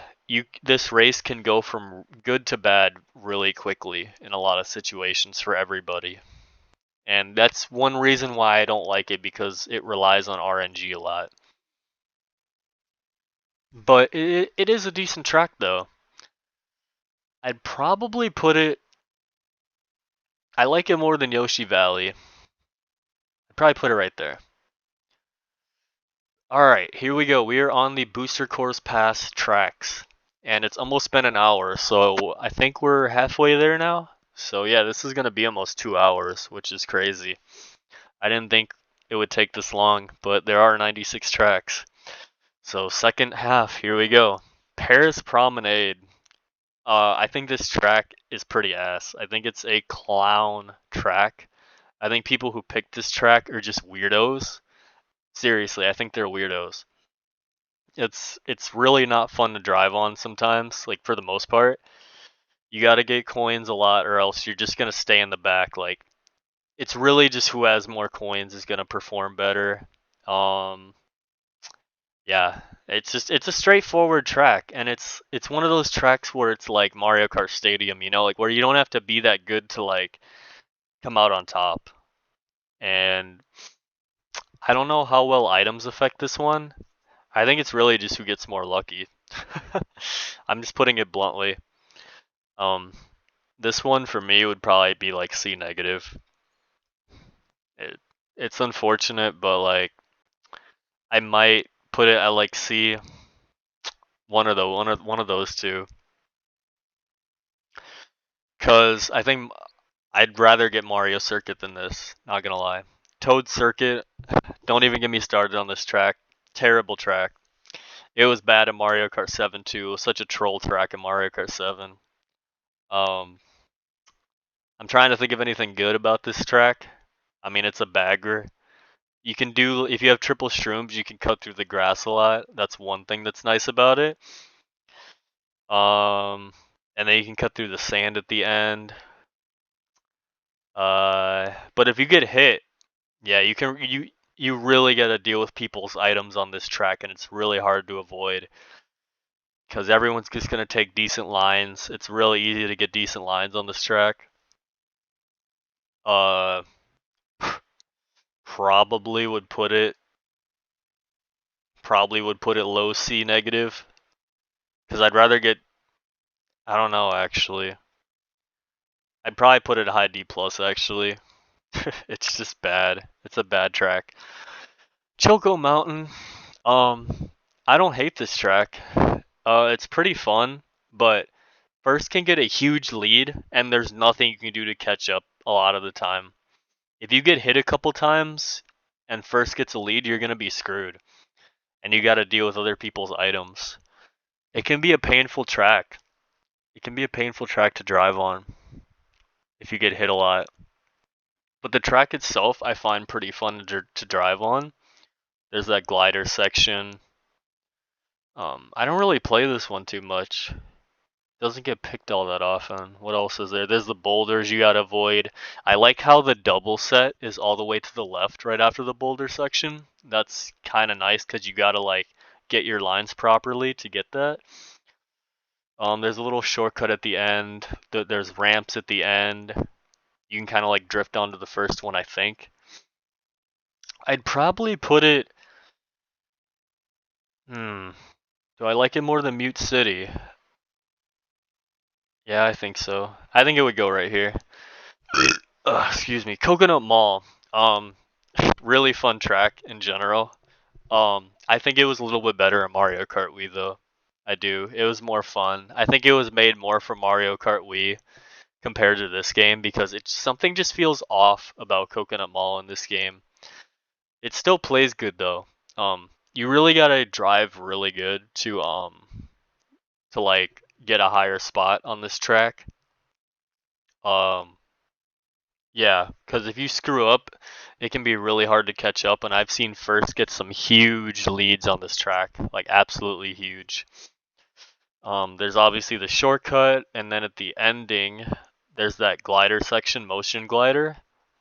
Speaker 1: this race can go from good to bad really quickly in a lot of situations for everybody. And that's one reason why I don't like it, because it relies on RNG a lot. But it is a decent track though. I'd probably put it, I like it more than Yoshi Valley. I'd probably put it right there. Alright, here we go. We are on the Booster Course Pass tracks. And it's almost been an hour, so I think we're halfway there now. So yeah, this is going to be almost 2 hours, which is crazy. I didn't think it would take this long, but there are 96 tracks. So second half, here we go. Paris Promenade. I think this track is pretty ass. I think it's a clown track. I think people who picked this track are just weirdos. Seriously, I think they're weirdos. It's really not fun to drive on sometimes, like for the most part. You gotta get coins a lot or else you're just gonna stay in the back. Like, it's really just who has more coins is gonna perform better. Um yeah, it's a straightforward track, and it's one of those tracks where it's like Mario Kart Stadium, you know, like where you don't have to be that good to like come out on top. And I don't know how well items affect this one. I think it's really just who gets more lucky. I'm just putting it bluntly. Um, this one for me would probably be like C negative. It, it's unfortunate, but like I might put it at like C. One of those two. Cause I think I'd rather get Mario Circuit than this. Not gonna lie. Toad Circuit. Don't even get me started on this track. Terrible track. It was bad in Mario Kart 7 too. It was such a troll track in Mario Kart 7. Um, I'm trying to think of anything good about this track. I mean, it's a bagger. You can do, if you have triple shrooms, you can cut through the grass a lot. That's one thing that's nice about it. Um, and then you can cut through the sand at the end. But if you get hit, yeah, you really got to deal with people's items on this track, and it's really hard to avoid because everyone's just gonna take decent lines. It's really easy to get decent lines on this track. Uh, probably would put it low C negative because I'd rather get. I don't know actually. I'd probably put it high D plus actually. It's just bad. It's a bad track. Choco Mountain. I don't hate this track. It's pretty fun, but first can get a huge lead, and there's nothing you can do to catch up a lot of the time. If you get hit a couple times and first gets a lead, you're gonna be screwed, and you got to deal with other people's items. It can be a painful track. It can be a painful track to drive on if you get hit a lot. But the track itself, I find pretty fun to drive on. There's that glider section. I don't really play this one too much. Doesn't get picked all that often. What else is there? There's the boulders you gotta avoid. I like how the double set is all the way to the left right after the boulder section. That's kind of nice because you gotta like get your lines properly to get that. There's a little shortcut at the end. There's ramps at the end. You can kind of like drift onto the first one, I think. I'd probably put it. Hmm. Do I like it more than Mute City? Yeah, I think so. I think it would go right here. Excuse me. Coconut Mall. Um, really fun track in general. I think it was a little bit better in Mario Kart Wii though. I do. It was more fun. I think it was made more for Mario Kart Wii compared to this game because it's something just feels off about Coconut Mall in this game. It still plays good though. You really gotta drive really good to like get a higher spot on this track. Um, yeah, because if you screw up, it can be really hard to catch up. And I've seen First get some huge leads on this track, like absolutely huge. There's obviously the shortcut, and then at the ending, there's that glider section, motion glider,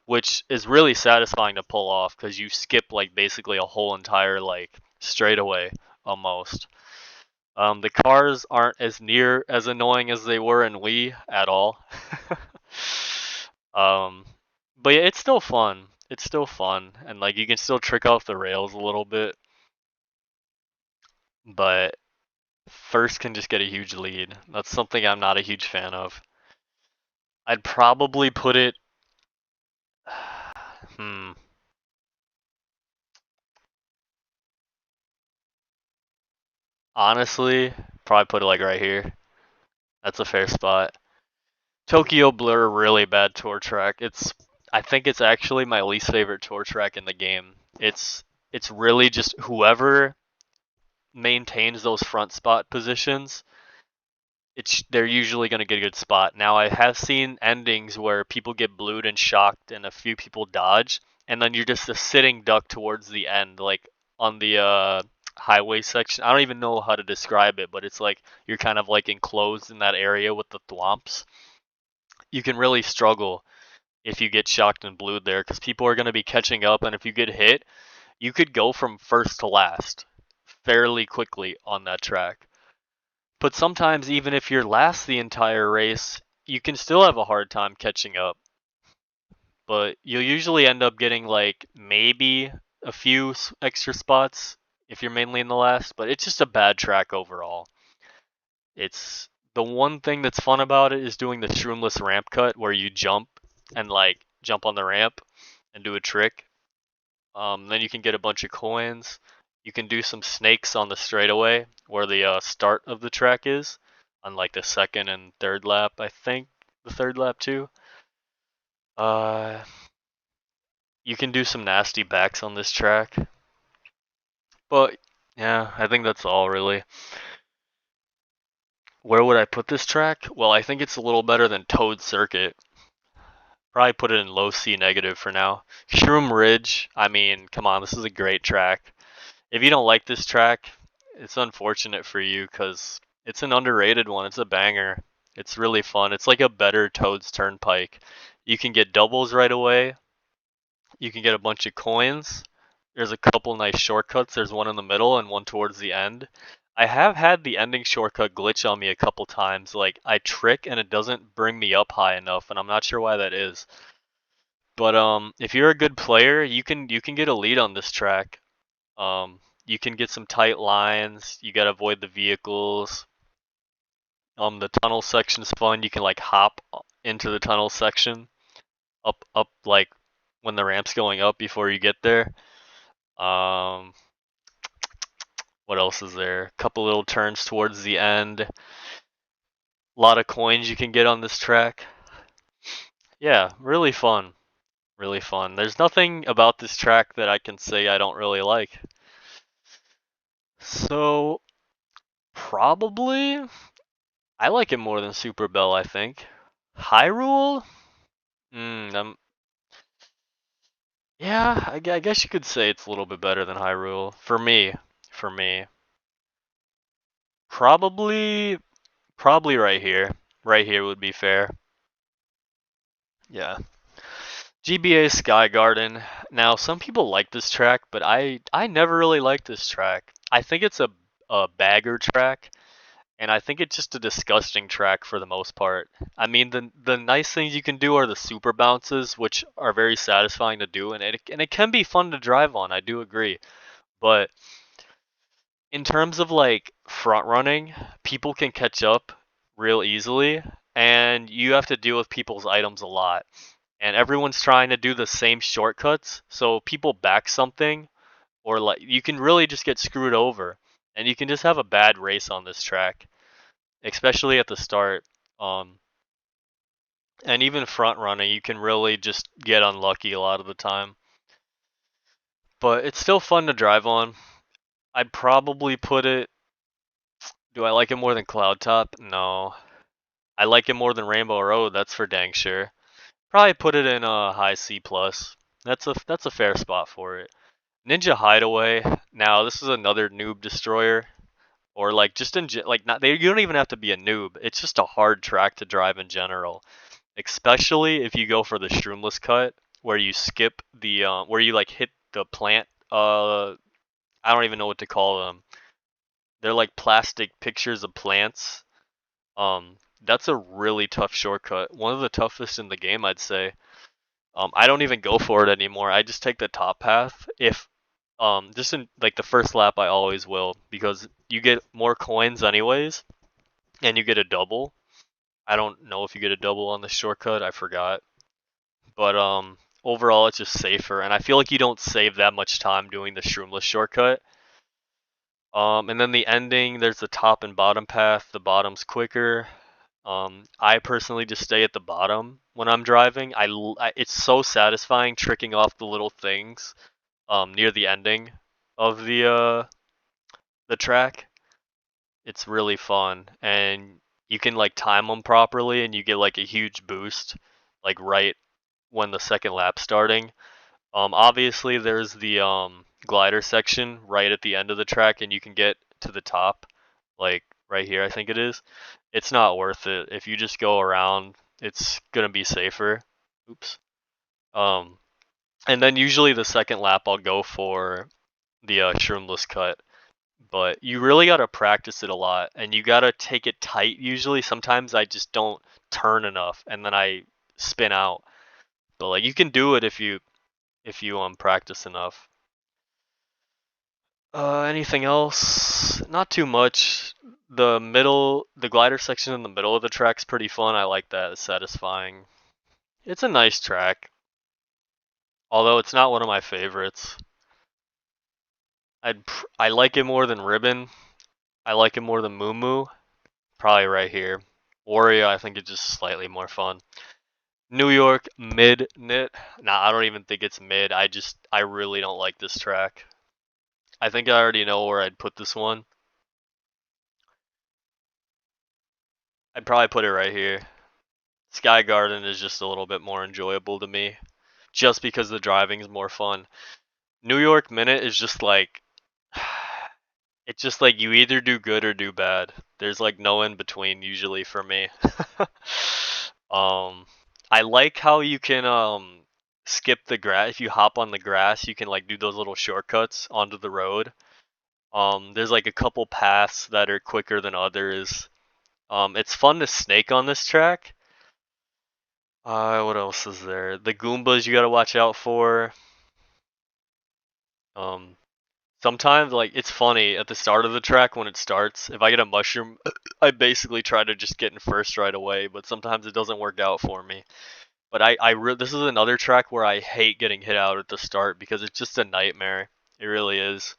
Speaker 1: which is really satisfying to pull off because you skip like basically a whole entire like straightaway almost. The cars aren't as near as annoying as they were in Wii at all. um, but yeah, it's still fun. It's still fun, and like you can still trick off the rails a little bit, but First can just get a huge lead. That's something I'm not a huge fan of. I'd probably put it. Hmm. Honestly, probably put it like right here. That's a fair spot. Tokyo Blur, really bad tour track. I think it's actually my least favorite tour track in the game. It's really just whoever maintains those front spot positions. They're usually going to get a good spot. Now I have seen endings where people get blued and shocked, and a few people dodge, and then you're just a sitting duck towards the end, like on the highway section. I don't even know how to describe it, but it's like you're kind of like enclosed in that area with the thwomps. You can really struggle if you get shocked and blued there because people are going to be catching up, and if you get hit, you could go from first to last fairly quickly on that track. But sometimes, even if you're last the entire race, you can still have a hard time catching up. But you'll usually end up getting like maybe a few extra spots if you're mainly in the last, but it's just a bad track overall. It's the one thing that's fun about it is doing the shroomless ramp cut where you jump and like jump on the ramp and do a trick. Then you can get a bunch of coins. You can do some snakes on the straightaway where the start of the track is, on like the second and third lap. I think the third lap too. Uh, you can do some nasty backs on this track, but yeah, I think that's all really. Where would I put this track? Well, I think it's a little better than Toad Circuit. Probably put it in low C negative for now. Shroom Ridge, I mean, come on, this is a great track. If you don't like this track, it's unfortunate for you because it's an underrated one. It's a banger. It's really fun. It's like a better Toad's Turnpike. You can get doubles right away. You can get a bunch of coins. There's a couple nice shortcuts. There's one in the middle and one towards the end. I have had the ending shortcut glitch on me a couple times. Like I trick and it doesn't bring me up high enough, and I'm not sure why that is. But if you're a good player, you can get a lead on this track. You can get some tight lines. You gotta avoid the vehicles. The tunnel section's fun. You can like hop into the tunnel section, up like when the ramp's going up before you get there. Um, what else is there? A couple little turns towards the end. A lot of coins you can get on this track. Yeah, really fun. Really fun. There's nothing about this track that I can say I don't really like. So, probably I like it more than Super Bell, I think. Hyrule? Yeah, I guess you could say it's a little bit better than Hyrule. For me. Probably, probably right here. Right here would be fair. Yeah. GBA Sky Garden. Now, some people like this track, but I never really liked this track. I think it's a bagger track, and I think it's just a disgusting track for the most part. I mean, the nice things you can do are the super bounces, which are very satisfying to do, and it can be fun to drive on. I do agree, but In terms of like front running, people can catch up real easily, and you have to deal with people's items a lot. And everyone's trying to do the same shortcuts, so people back something, or like you can really just get screwed over, and you can just have a bad race on this track, especially at the start. Um, and even front running, you can really just get unlucky a lot of the time. But it's still fun to drive on. I'd probably put it. Do I like it more than Cloud Top? No. I like it more than Rainbow Road. That's for dang sure. Probably put it in a high C plus. That's a fair spot for it. Ninja Hideaway. Now this is another noob destroyer, or like just like not they. You don't even have to be a noob. It's just a hard track to drive in general, especially if you go for the shroomless cut, where you skip the where you like hit the plant. I don't even know what to call them. They're like plastic pictures of plants. That's a really tough shortcut. One of the toughest in the game, I'd say. I don't even go for it anymore. I just take the top path. If just in like the first lap, I always will because you get more coins anyways, and you get a double. I don't know if you get a double on the shortcut. I forgot, but overall it's just safer, and I feel like you don't save that much time doing the shroomless shortcut. And then the ending, there's the top and bottom path. The bottom's quicker. I personally just stay at the bottom when I'm driving. It's so satisfying tricking off the little things near the ending of the track. It's really fun, and you can like time them properly, and you get like a huge boost, like right when the second lap's starting. Obviously there's the glider section right at the end of the track, and you can get to the top, like right here, I think it is. It's not worth it. If you just go around, it's gonna be safer. Oops. Um, and then usually the second lap I'll go for the shroomless cut, but you really gotta practice it a lot, and you gotta take it tight. Usually, sometimes I just don't turn enough, and then I spin out. But like you can do it if you practice enough. Anything else? Not too much. The glider section in the middle of the track's pretty fun. I like that. It's satisfying. It's a nice track, although it's not one of my favorites. I like it more than Ribbon. I like it more than Moo Moo. Probably right here. Warrior, I think it's just slightly more fun. New York, mid nit. Nah, I don't even think it's mid. I really don't like this track. I think I already know where I'd put this one. I'd probably put it right here. Sky Garden is just a little bit more enjoyable to me, just because the driving's more fun. New York Minute is just like, it's just like you either do good or do bad. There's like no in between usually for me. um, I like how you can skip the grass. If you hop on the grass, you can like do those little shortcuts onto the road. There's like a couple paths that are quicker than others. It's fun to snake on this track. What else is there? The Goombas you gotta watch out for. Um, Sometimes like it's funny at the start of the track when it starts. If I get a mushroom, I basically try to just get in first right away. But sometimes it doesn't work out for me. But this is another track where I hate getting hit out at the start because it's just a nightmare. It really is.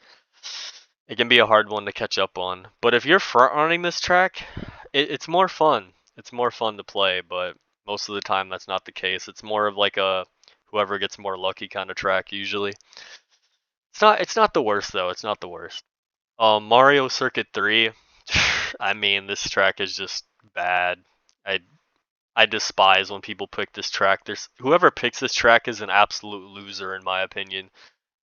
Speaker 1: It can be a hard one to catch up on. But if you're front running this track, it's more fun. It's more fun to play, but most of the time that's not the case. It's more of like a whoever gets more lucky kind of track usually. It's not the worst though. It's not the worst. Mario Circuit 3. I mean, this track is just bad. I I despise when people pick this track. Whoever picks this track is an absolute loser in my opinion.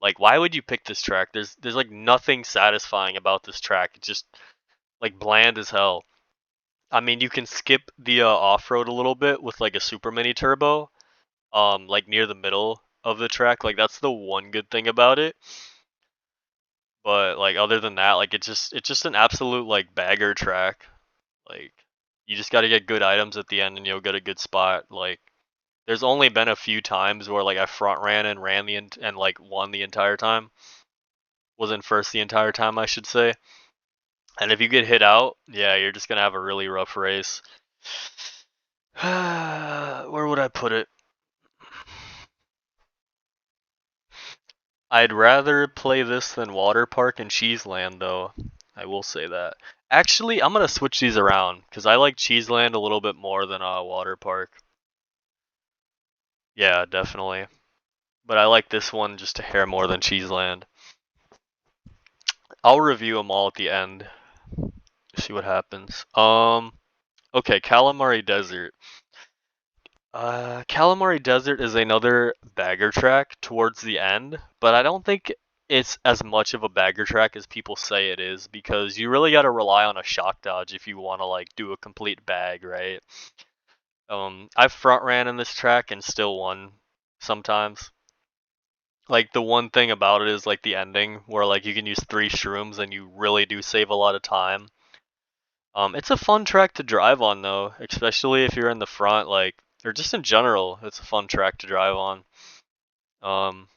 Speaker 1: Like, why would you pick this track? There's like nothing satisfying about this track. It's just like bland as hell. I mean, you can skip the off-road a little bit with like a super mini turbo, like near the middle of the track. Like that's the one good thing about it. But like other than that, like it's just an absolute like bagger track. Like you just got to get good items at the end and you'll get a good spot. Like there's only been a few times where like I front ran and ran and like won the entire time. was in first the entire time, I should say. And if you get hit out, yeah, you're just gonna have a really rough race. Where would I put it? I'd rather play this than Water Park and Cheeseland, though. I will say that. Actually, I'm gonna switch these around because I like Cheeseland a little bit more than Water Park. Yeah, definitely. But I like this one just a hair more than Cheeseland. I'll review them all at the end. See what happens. Okay, Calamari Desert. Calamari Desert is another bagger track towards the end, but I don't think it's as much of a bagger track as people say it is because you really got to rely on a shock dodge if you want to like do a complete bag, right? I've front ran in this track and still won sometimes. Like the one thing about it is like the ending where like you can use 3 shrooms and you really do save a lot of time. It's a fun track to drive on though, especially if you're in the front, like or just in general, it's a fun track to drive on. Um,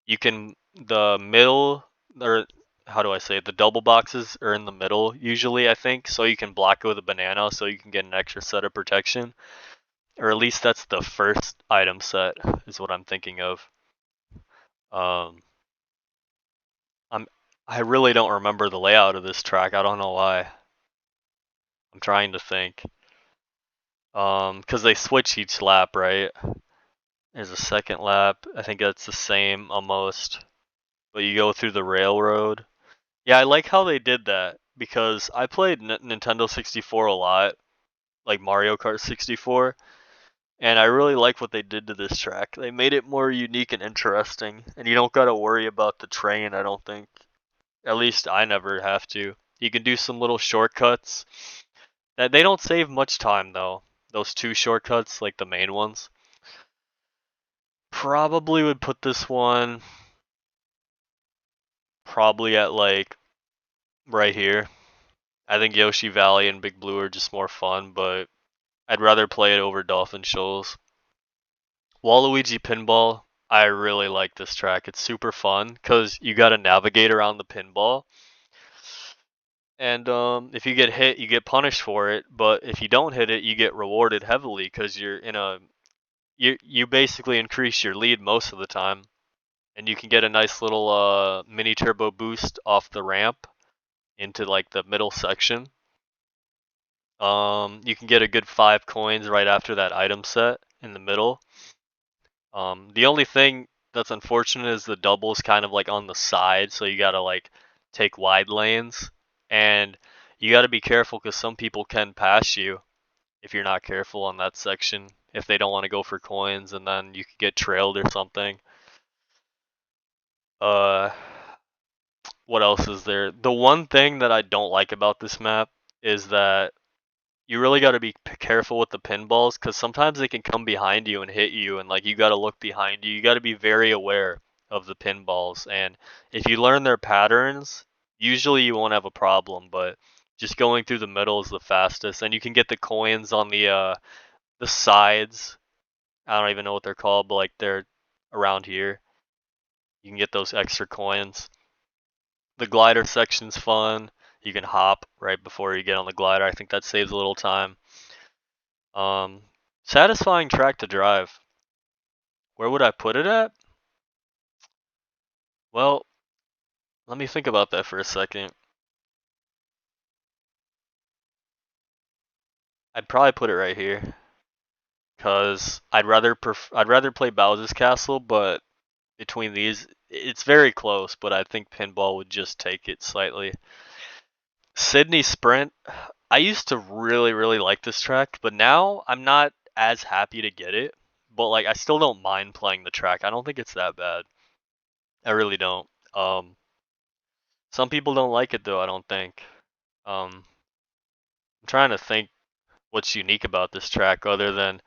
Speaker 1: you can the middle or how do I say it? The double boxes are in the middle usually, I think, so you can block it with a banana, so you can get an extra set of protection, or at least that's the first item set is what I'm thinking of. Um, I'm I really don't remember the layout of this track. I don't know why. I'm trying to think. Because they switch each lap, right? There's a second lap. I think that's the same almost. But you go through the railroad. Yeah, I like how they did that because I played Nintendo 64 a lot, like Mario Kart 64, and I really like what they did to this track. They made it more unique and interesting, and you don't got to worry about the train, I don't think. At least I never have to. You can do some little shortcuts. They don't save much time though. Those 2 shortcuts, like the main ones. Probably would put this one probably at like right here. I think Yoshi Valley and Big Blue are just more fun, but I'd rather play it over Dolphin Shoals. Waluigi Pinball, I really like this track. It's super fun because you got to navigate around the pinball. And if you get hit, you get punished for it. But if you don't hit it, you get rewarded heavily because you're in a you basically increase your lead most of the time, and you can get a nice little mini turbo boost off the ramp into like the middle section. You can get a good 5 coins right after that item set in the middle. The only thing that's unfortunate is the double's kind of like on the side, so you gotta like take wide lanes, and you gotta be careful because some people can pass you if you're not careful on that section. If they don't want to go for coins, and then you could get trailed or something. Uh, what else is there? The one thing that I don't like about this map is that you really got to be careful with the pinballs because sometimes they can come behind you and hit you, and like you got to look behind you. You got to be very aware of the pinballs, and if you learn their patterns, usually you won't have a problem. But just going through the middle is the fastest, and you can get the coins on the sides. I don't even know what they're called, but like they're around here. You can get those extra coins. The glider section's fun. You can hop right before you get on the glider. I think that saves a little time. Um, Satisfying track to drive. Where would I put it at? Well, let me think about that for a second. I'd probably put it right here, cause I'd rather play Bowser's Castle, but between these, it's very close. But I think Pinball would just take it slightly. Sydney Sprint. I used to really like this track, but now I'm not as happy to get it. But like, I still don't mind playing the track. I don't think it's that bad. I really don't. Some people don't like it though. I don't think. I'm trying to think what's unique about this track other than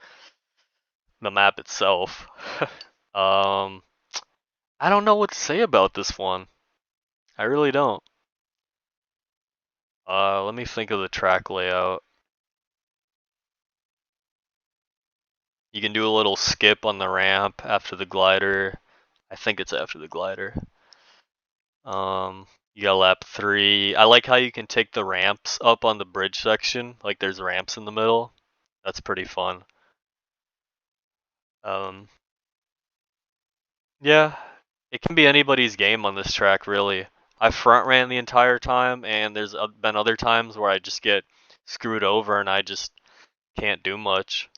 Speaker 1: the map itself. um, I don't know what to say about this one. I really don't. Let me think of the track layout. You can do a little skip on the ramp after the glider. I think it's after the glider. You got lap 3. I like how you can take the ramps up on the bridge section. Like there's ramps in the middle. That's pretty fun. Um, yeah, it can be anybody's game on this track, really. I front ran the entire time, and there's been other times where I just get screwed over and I just can't do much.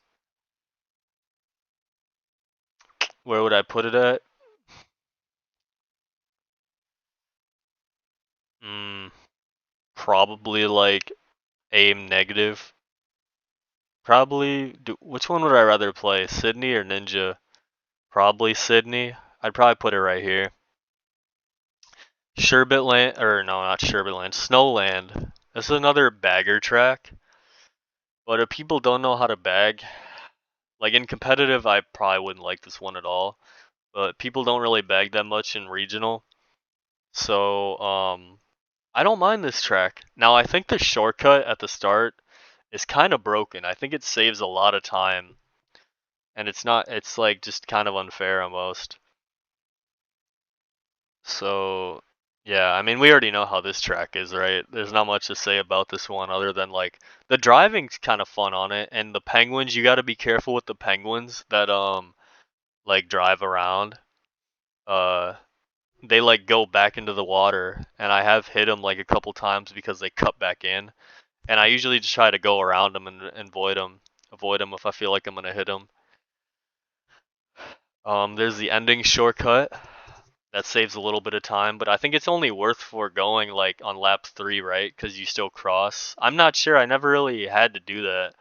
Speaker 1: Where would I put it at? Mm, probably like aim negative. Probably, which one would I rather play, Sydney or Ninja? Probably Sydney. I'd probably put it right here. Sherbet Land, or no, not Sherbet Land, Snowland. This is another bagger track, but if people don't know how to bag, like in competitive, I probably wouldn't like this one at all. But people don't really bag that much in regional, so I don't mind this track. Now I think the shortcut at the start is kind of broken. I think it saves a lot of time, and it's not. It's like just kind of unfair almost. So, yeah, I mean, we already know how this track is, right? There's not much to say about this one other than like the driving's kind of fun on it, and the penguins, you got to be careful with the penguins that like drive around. Uh, they like go back into the water, and I have hit them like a couple times because they cut back in, and I usually just try to go around them and avoid them if I feel like I'm gonna hit them. There's the ending shortcut. That saves a little bit of time, but I think it's only worth foregoing like on lap 3, right? Because you still cross. I'm not sure. I never really had to do that.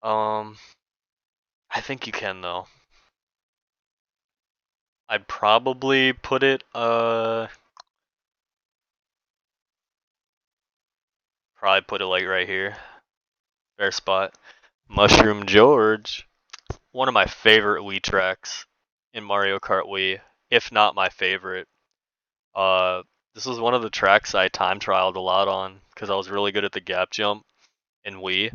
Speaker 1: Um, I think you can though. I'd probably put it probably put it like right here. Fair spot. Mushroom George. One of my favorite Wii tracks in Mario Kart Wii, if not my favorite. Uh, this was one of the tracks I time trialed a lot on because I was really good at the gap jump in Wii.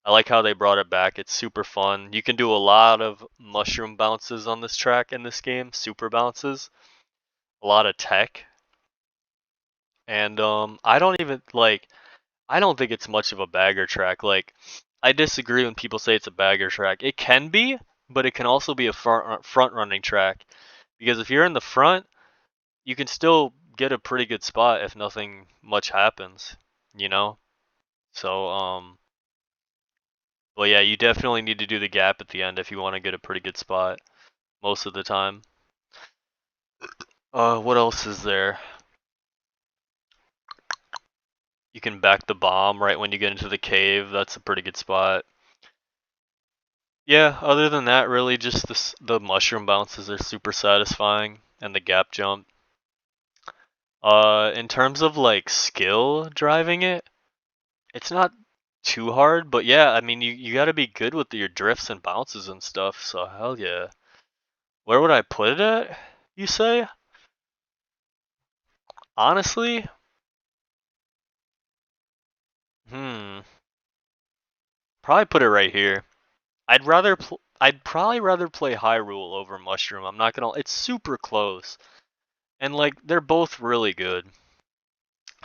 Speaker 1: I like how they brought it back. It's super fun. You can do a lot of mushroom bounces on this track in this game, super bounces, a lot of tech. And I don't even like I don't think it's much of a bagger track. Like I disagree when people say it's a bagger track. It can be, but it can also be a front running track because if you're in the front, you can still get a pretty good spot if nothing much happens, you know? So but yeah, you definitely need to do the gap at the end if you want to get a pretty good spot most of the time. What else is there? You can back the bomb right when you get into the cave. That's a pretty good spot. Yeah, other than that, really just the mushroom bounces are super satisfying and the gap jump. In terms of like skill driving it, it's not too hard, but yeah, I mean you got to be good with your drifts and bounces and stuff. So hell yeah. Where would I put it at? You say? Honestly, hmm, probably put it right here. I'd probably rather play Hyrule over Mushroom. I'm not gonna. It's super close, and like they're both really good.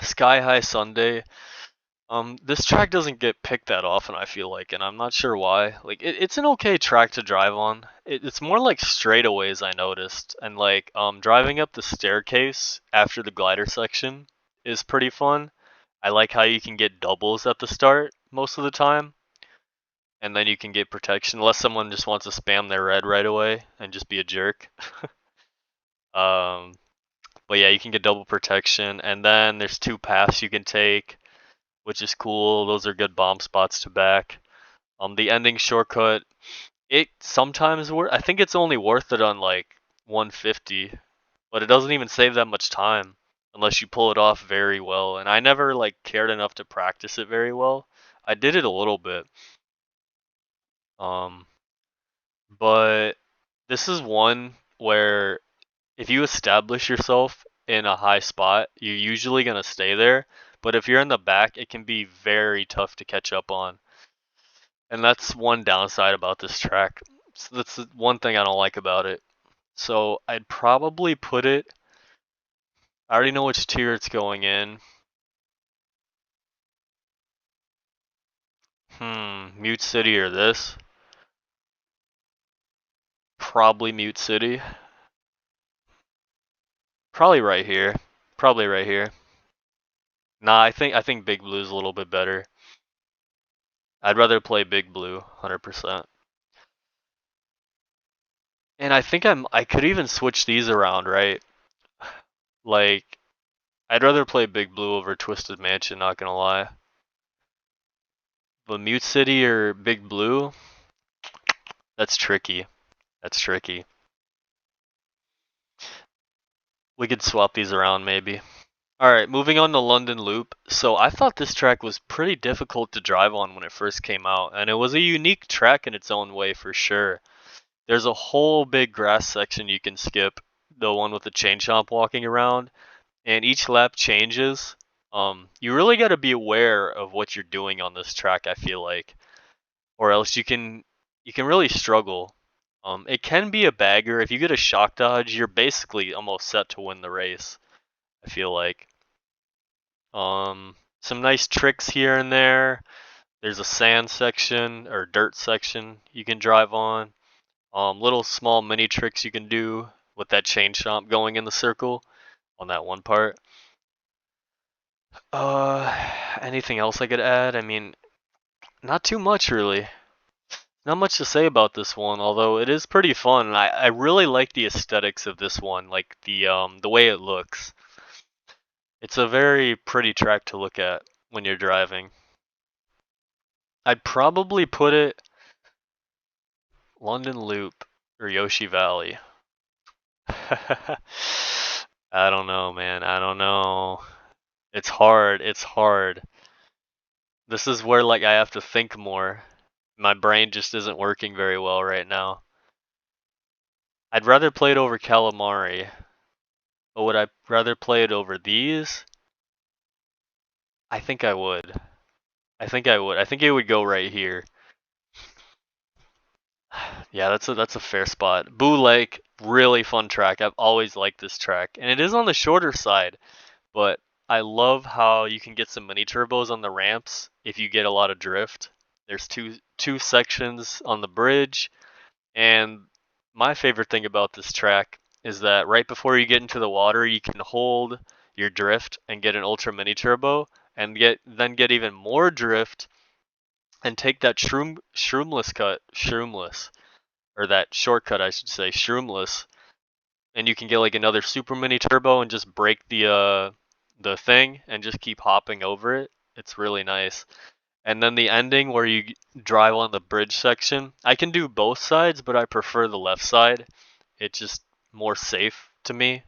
Speaker 1: Sky High Sunday. This track doesn't get picked that often. I feel like, and I'm not sure why. Like it's an okay track to drive on. It's more like straightaways I noticed, and like driving up the staircase after the glider section is pretty fun. I like how you can get doubles at the start most of the time. And then you can get protection unless someone just wants to spam their red right away and just be a jerk. um, but yeah, you can get double protection, and then there's 2 paths you can take, which is cool. Those are good bomb spots to back. The ending shortcut, it sometimes I think it's only worth it on like 150, but it doesn't even save that much time unless you pull it off very well. And I never like cared enough to practice it very well. I did it a little bit. Um, but this is one where if you establish yourself in a high spot, you're usually going to stay there. But if you're in the back, it can be very tough to catch up on. And that's one downside about this track. So that's one thing I don't like about it. So I'd probably put it I already know which tier it's going in. Mute City or this? Probably Mute City. Probably right here. Probably right here. Nah, I think Big Blue's a little bit better. I'd rather play Big Blue, 100%. And I think I could even switch these around, right? Like, I'd rather play Big Blue over Twisted Mansion, not gonna lie. But Mute City or Big Blue, that's tricky. That's tricky. We could swap these around maybe. Alright, moving on to London Loop. So I thought this track was pretty difficult to drive on when it first came out, and it was a unique track in its own way for sure. There's a whole big grass section you can skip, the one with the chain chomp walking around, and each lap changes. You really got to be aware of what you're doing on this track, I feel like, or else you can really struggle. It can be a bagger. If you get a shock dodge, you're basically almost set to win the race, I feel like. Some nice tricks here and there. There's a sand section or dirt section you can drive on. Little small mini tricks you can do with that chain chomp going in the circle on that one part. Anything else I could add? I mean, not too much really. Not much to say about this one, although it is pretty fun. And I really like the aesthetics of this one, like the way it looks. It's a very pretty track to look at when you're driving. I'd probably put it London Loop or Yoshi Valley. I don't know, man. I don't know. It's hard. It's hard. This is where like I have to think more. My brain just isn't working very well right now. I'd rather play it over Calamari. But would I rather play it over these? I think I would. I think I would. I think it would go right here. Yeah, that's a fair spot. Boo Lake, really fun track. I've always liked this track, and it is on the shorter side, but I love how you can get some mini turbos on the ramps if you get a lot of drift. There's two sections on the bridge, and my favorite thing about this track is that right before you get into the water, you can hold your drift and get an ultra mini turbo, and get even more drift and take that shroomless, or that shortcut I should say, shroomless, and you can get like another super mini turbo and just break the thing and just keep hopping over it. It's really nice. And then the ending where you drive on the bridge section, I can do both sides, but I prefer the left side. It's just more safe to me.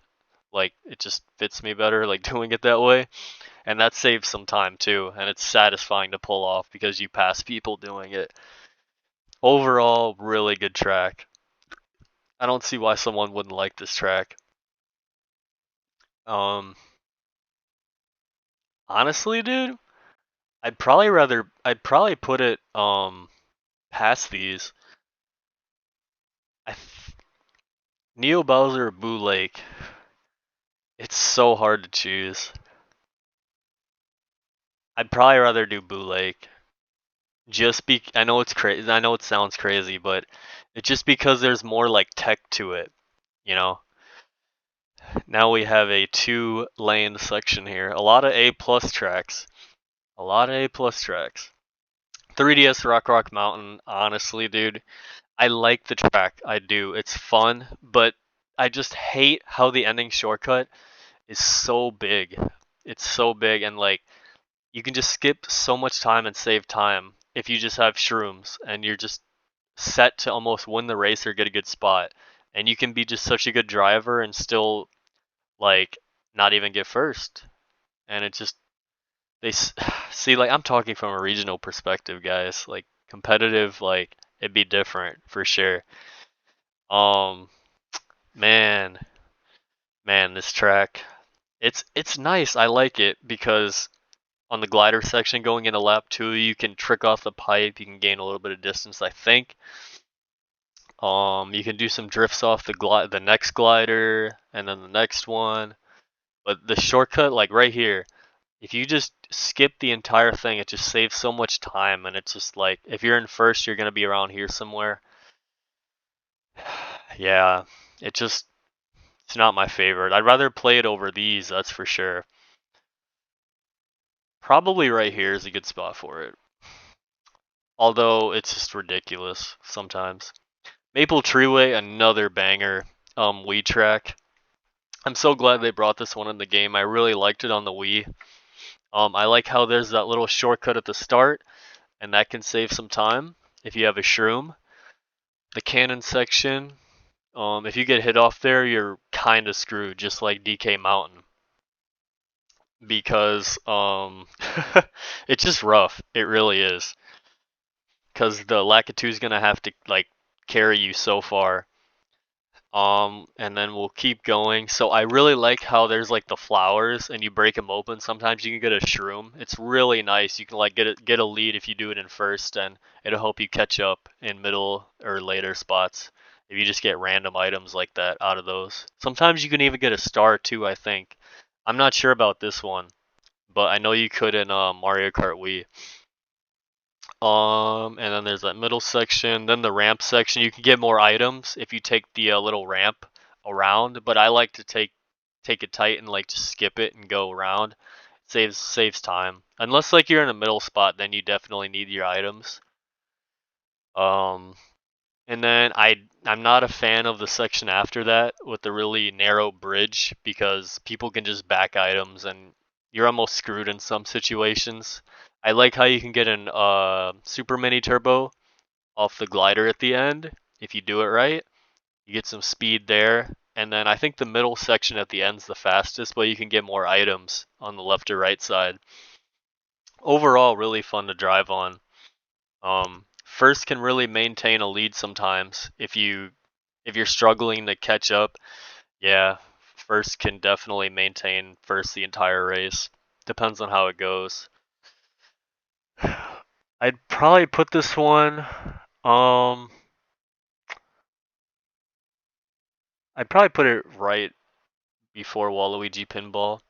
Speaker 1: Like it just fits me better like doing it that way. And that saves some time too, and it's satisfying to pull off because you pass people doing it. Overall, really good track. I don't see why someone wouldn't like this track. Um, Honestly, dude, I'd probably put it past these. I th- Neo Bowser or Boo Lake. It's so hard to choose. I'd probably rather do Boo Lake. I know it's crazy. I know it sounds crazy, but it's just because there's more like tech to it, you know. Now we have a 2-lane section here. A lot of A plus tracks. A lot of A plus tracks. 3DS Rock Mountain, honestly, dude, I like the track. I do. It's fun, but I just hate how the ending shortcut is so big. It's so big, and like you can just skip so much time and save time if you just have shrooms and you're just set to almost win the race or get a good spot. And you can be just such a good driver and still like not even get first. And it just see, like I'm talking from a regional perspective, guys. Like competitive, like it'd be different for sure. Um, man, man, this track, it's nice. I like it because on the glider section going into lap 2, you can trick off the pipe. You can gain a little bit of distance, I think. You can do some drifts off the next glider and then the next one. But the shortcut, like right here, if you just skip the entire thing, it just saves so much time, and it's just like if you're in first, you're gonna be around here somewhere. Yeah, it just it's not my favorite. I'd rather play it over these, that's for sure. Probably right here is a good spot for it. Although it's just ridiculous sometimes. Maple Treeway, another banger Wii track. I'm so glad they brought this one in the game. I really liked it on the Wii. I like how there's that little shortcut at the start, and that can save some time if you have a shroom. The cannon section, if you get hit off there, you're kind of screwed, just like DK Mountain, because it's just rough. It really is, because the Lakitu is gonna have to like carry you so far. And then we'll keep going. So I really like how there's like the flowers, and you break them open. Sometimes you can get a shroom. It's really nice. You can like get a lead if you do it in first, and it'll help you catch up in middle or later spots if you just get random items like that out of those. Sometimes you can even get a star too, I think. I'm not sure about this one, but I know you could in Mario Kart Wii. And then there's that middle section, then the ramp section. You can get more items if you take the little ramp around, but I like to take it tight and like just skip it and go around. Saves time. Unless like you're in a middle spot, then you definitely need your items. Um, and then I'm not a fan of the section after that with the really narrow bridge because people can just back items and you're almost screwed in some situations. I like how you can get an super mini turbo off the glider at the end if you do it right. You get some speed there. And then I think the middle section at the end's the fastest, but you can get more items on the left or right side. Overall, really fun to drive on. First can really maintain a lead sometimes if you're struggling to catch up. Yeah, first can definitely maintain first the entire race. Depends on how it goes. I'd probably put this one. Um, I'd probably put it right before Waluigi Pinball.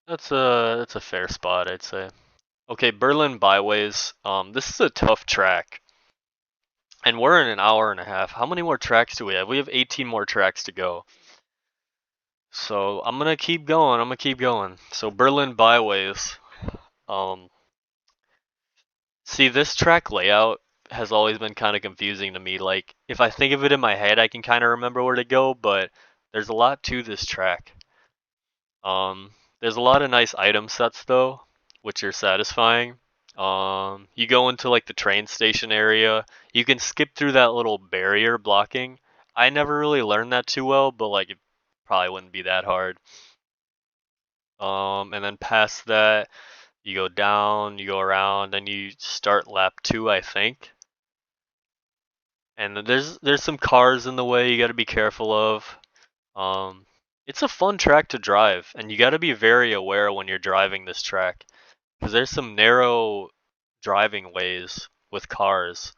Speaker 1: That's a fair spot, I'd say. Okay, Berlin Byways. This is a tough track, and we're in an hour and a half. How many more tracks do we have? We have 18 more tracks to go. So I'm gonna keep going. I'm gonna keep going. So Berlin Byways. Um, See, this track layout has always been kind of confusing to me. Like, if I think of it in my head, I can kind of remember where to go, but there's a lot to this track. There's a lot of nice item sets though, which are satisfying. You go into like the train station area. You can skip through that little barrier blocking. I never really learned that too well, but like it probably wouldn't be that hard. And then past that, you go down, you go around, and you start lap 2, I think. And there's some cars in the way you got to be careful of. It's a fun track to drive, and you got to be very aware when you're driving this track because there's some narrow driving ways with cars.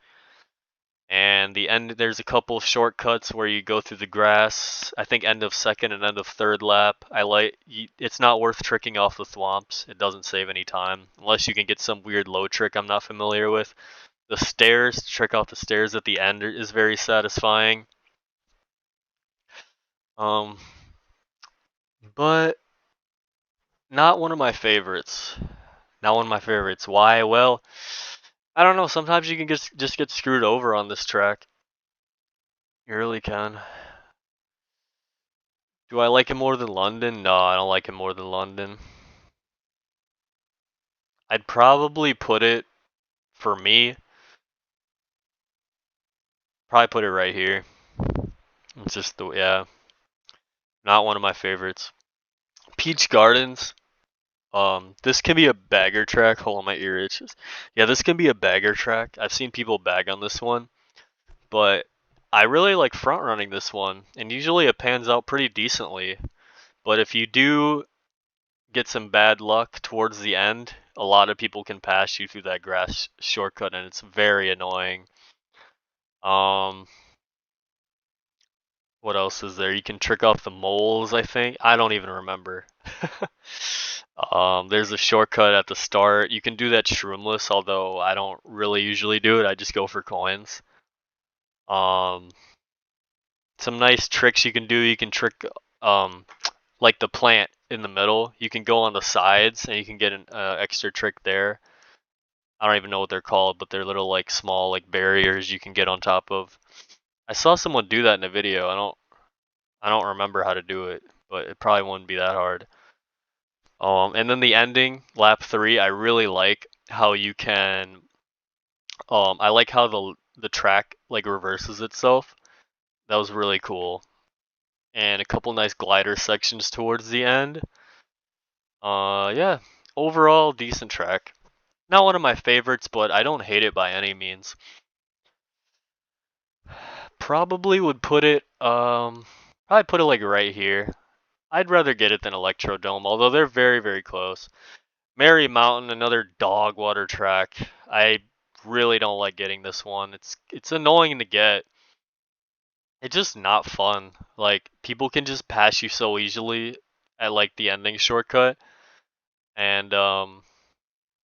Speaker 1: And the end, there's a couple of shortcuts where you go through the grass. I think end of second and end of third lap. It's not worth tricking off the thwomps. It doesn't save any time unless you can get some weird low trick I'm not familiar with. The stairs, trick off the stairs at the end is very satisfying. Um, but not one of my favorites. Not one of my favorites. Why? Well, I don't know. Sometimes you can just get screwed over on this track. You really can. Do I like it more than London? No, I don't like it more than London. I'd probably put it, for me, probably put it right here. It's just yeah, not one of my favorites. Peach Gardens. This can be a bagger track. Hold on, my ear itches. Yeah, this can be a bagger track. I've seen people bag on this one, but I really like front running this one, and usually it pans out pretty decently. But if you do get some bad luck towards the end, a lot of people can pass you through that grass shortcut, and it's very annoying. Um, What else is there? You can trick off the moles, I think. I don't even remember. There's a shortcut at the start. You can do that shroomless, although I don't really usually do it. I just go for coins. Um, some nice tricks you can do. You can trick um, like the plant in the middle. You can go on the sides and you can get an extra trick there. I don't even know what they're called, but they're little like small like barriers you can get on top of. I saw someone do that in a video. I don't remember how to do it, but it probably wouldn't be that hard. And then the ending, lap 3, I really like how you can I like how the track like reverses itself. That was really cool. And a couple nice glider sections towards the end. Yeah, overall decent track. Not one of my favorites, but I don't hate it by any means. Probably would put it probably put it like right here. I'd rather get it than Electrodome, although they're very, very close. Mary Mountain, another dog water track. I really don't like getting this one. It's annoying to get. It's just not fun. Like people can just pass you so easily at like the ending shortcut, and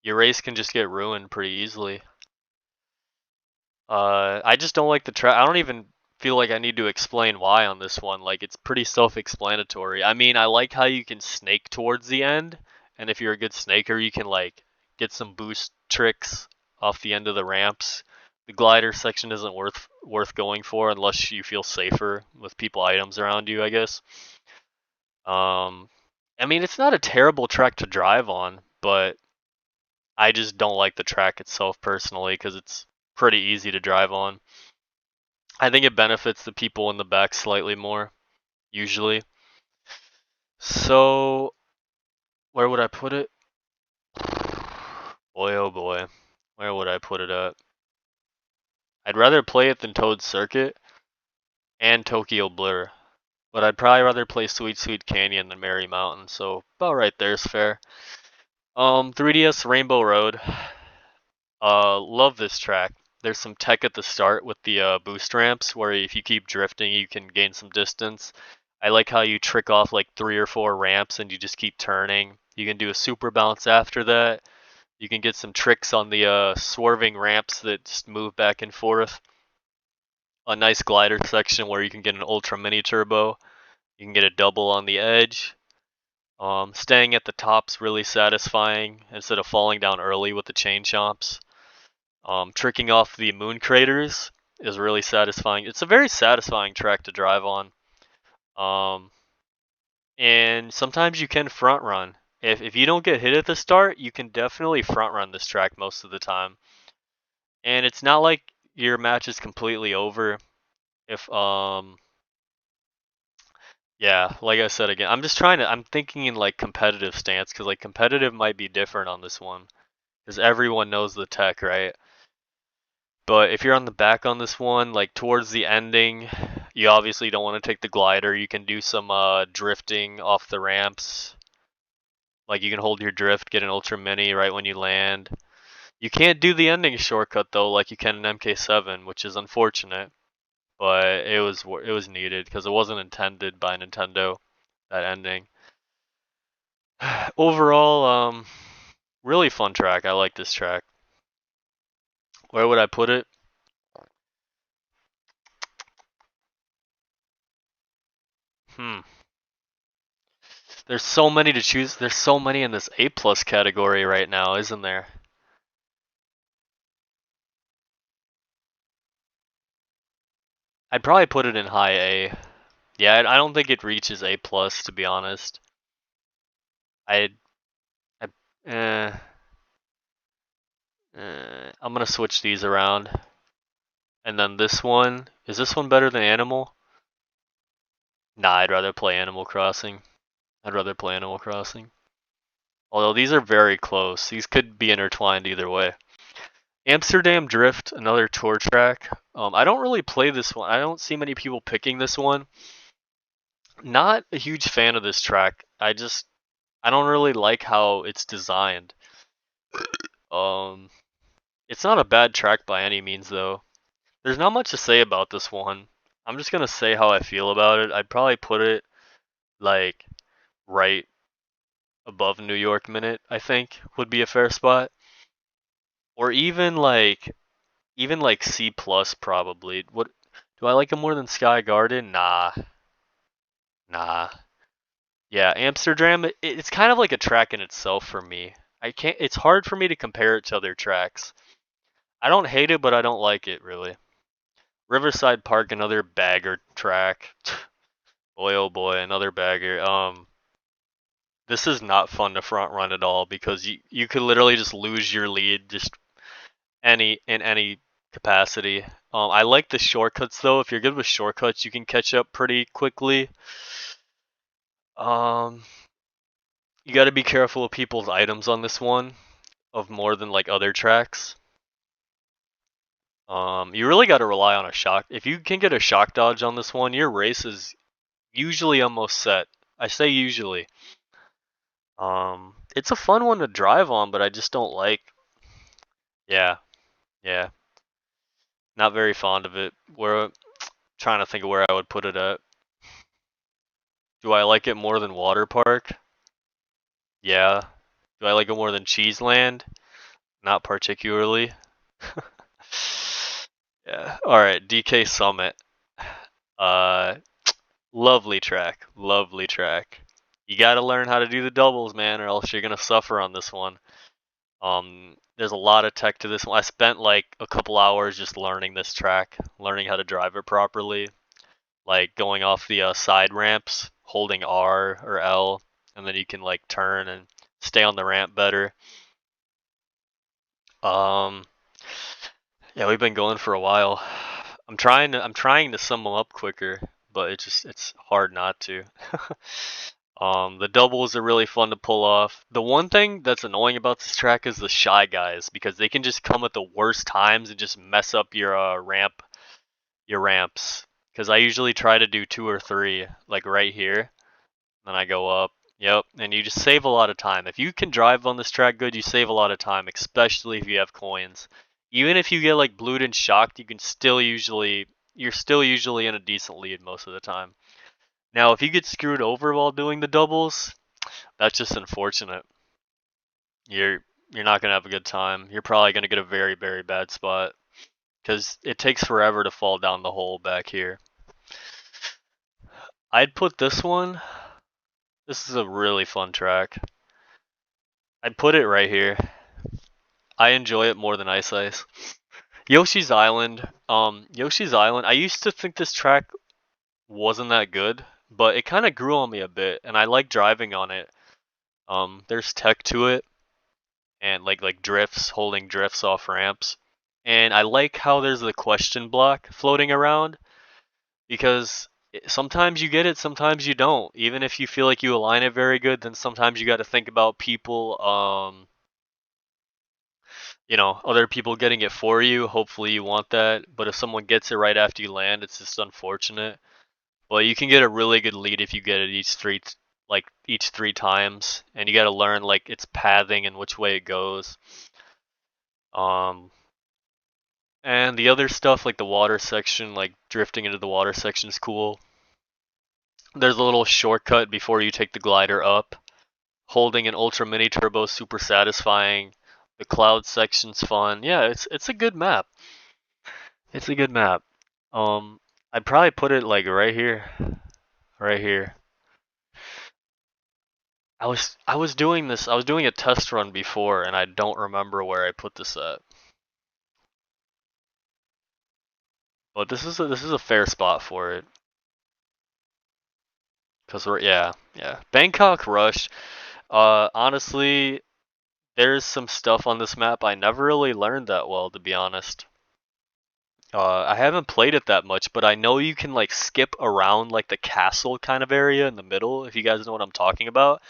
Speaker 1: your race can just get ruined pretty easily. I just don't like the track. I don't even feel like I need to explain why on this one. Like it's pretty self-explanatory. I mean, I like how you can snake towards the end, and if you're a good snaker, you can like get some boost tricks off the end of the ramps. The glider section isn't worth going for unless you feel safer with people items around you, I guess. Um, I mean, it's not a terrible track to drive on, but I just don't like the track itself personally because it's pretty easy to drive on. I think it benefits the people in the back slightly more, usually. So, where would I put it? Boy, oh boy. Where would I put it at? I'd rather play it than Toad Circuit and Tokyo Blur. But I'd probably rather play Sweet Sweet Canyon than Merry Mountain, so about right there's fair. 3DS Rainbow Road. Love this track. There's some tech at the start with the boost ramps where if you keep drifting, you can gain some distance. I like how you trick off like 3 or 4 ramps and you just keep turning. You can do a super bounce after that. You can get some tricks on the swerving ramps that just move back and forth. A nice glider section where you can get an ultra mini turbo. You can get a double on the edge. Staying at the top's really satisfying instead of falling down early with the chain chomps. Tricking off the moon craters is really satisfying. It's a very satisfying track to drive on. Um, and sometimes you can front run. If you don't get hit at the start, you can definitely front run this track most of the time. And it's not like your match is completely over. If yeah, like I said again, I'm thinking in like competitive stance because like competitive might be different on this one because everyone knows the tech, right? But if you're on the back on this one, like towards the ending, you obviously don't want to take the glider. You can do some drifting off the ramps. Like you can hold your drift, get an ultra mini right when you land. You can't do the ending shortcut though, like you can in MK7, which is unfortunate. But it was needed because it wasn't intended by Nintendo. That ending. Overall, really fun track. I like this track. Where would I put it? Hmm. There's so many to choose. There's so many in this A plus category right now, isn't there? I'd probably put it in high A. Yeah, I don't think it reaches A plus to be honest. I, I I'm gonna switch these around. And then this one, is this one better than Animal? Nah, I'd rather play Animal Crossing. I'd rather play Animal Crossing. Although these are very close. These could be intertwined either way. Amsterdam Drift, another tour track. I don't really play this one. I don't see many people picking this one. Not a huge fan of this track. I don't really like how it's designed. It's not a bad track by any means though. There's not much to say about this one. I'm just gonna say how I feel about it. I'd probably put it like right above New York Minute, I think would be a fair spot. Or even like C plus probably. What do I like it more than Sky Garden? Nah. Nah. Yeah, Amsterdam it's kind of like a track in itself for me. I can't it's hard for me to compare it to other tracks. I don't hate it, but I don't like it really. Riverside Park, another bagger track. Boy oh boy, another bagger. This is not fun to front run at all because you could literally just lose your lead just any capacity. I like the shortcuts though. If you're good with shortcuts, you can catch up pretty quickly. Um, you got to be careful of people's items on this one, of more than like other tracks. You really got to rely on a shock. If you can get a shock dodge on this one, your race is usually almost set. I say usually. It's a fun one to drive on, but I just don't like. Yeah, yeah, not very fond of it. We're trying to think of where I would put it at. Do I like it more than Water Park? Yeah. Do I like it more than Cheeseland? Not particularly. Yeah. All right, DK Summit. Uh, lovely track. Lovely track. You got to learn how to do the doubles, man, or else you're gonna suffer on this one. There's a lot of tech to this one. I spent like a couple hours just learning this track, learning how to drive it properly, like going off the side ramps, holding R or L, and then you can like turn and stay on the ramp better. Um, yeah, we've been going for a while. I'm trying to sum them up quicker, but it's hard not to. The doubles are really fun to pull off. The one thing that's annoying about this track is the shy guys because they can just come at the worst times and just mess up your ramps. Because I usually try to do two or three, like right here, then I go up. Yep, and you just save a lot of time. If you can drive on this track good, you save a lot of time, especially if you have coins. Even if you get like blued and shocked, you're still usually in a decent lead most of the time. Now, if you get screwed over while doing the doubles, that's just unfortunate. You're not gonna have a good time. You're probably gonna get a very very bad spot because it takes forever to fall down the hole back here. I'd put this one. This is a really fun track. I'd put it right here. I enjoy it more than Ice Ice. Yoshi's Island. Yoshi's Island. I used to think this track wasn't that good, but it kind of grew on me a bit, and I like driving on it. There's tech to it, and like drifts, holding drifts off ramps, and I like how there's the question block floating around because sometimes you get it, sometimes you don't. Even if you feel like you align it very good, then sometimes you got to think about people. Other people getting it for you. Hopefully you want that. But if someone gets it right after you land, it's just unfortunate. But you can get a really good lead if you get it each three times, and you got to learn like its pathing and which way it goes. Um, and the other stuff like the water section, like drifting into the water section is cool. There's a little shortcut before you take the glider up. Holding an ultra mini turbo is super satisfying. The cloud section's fun. Yeah, it's a good map. It's a good map. I'd probably put it like right here. Right here. I was doing this. I was doing a test run before, and I don't remember where I put this at. But this is a fair spot for it. Cause yeah. Bangkok Rush. Honestly, there's some stuff on this map I never really learned that well, to be honest. I haven't played it that much, but I know you can like skip around like the castle kind of area in the middle, if you guys know what I'm talking about.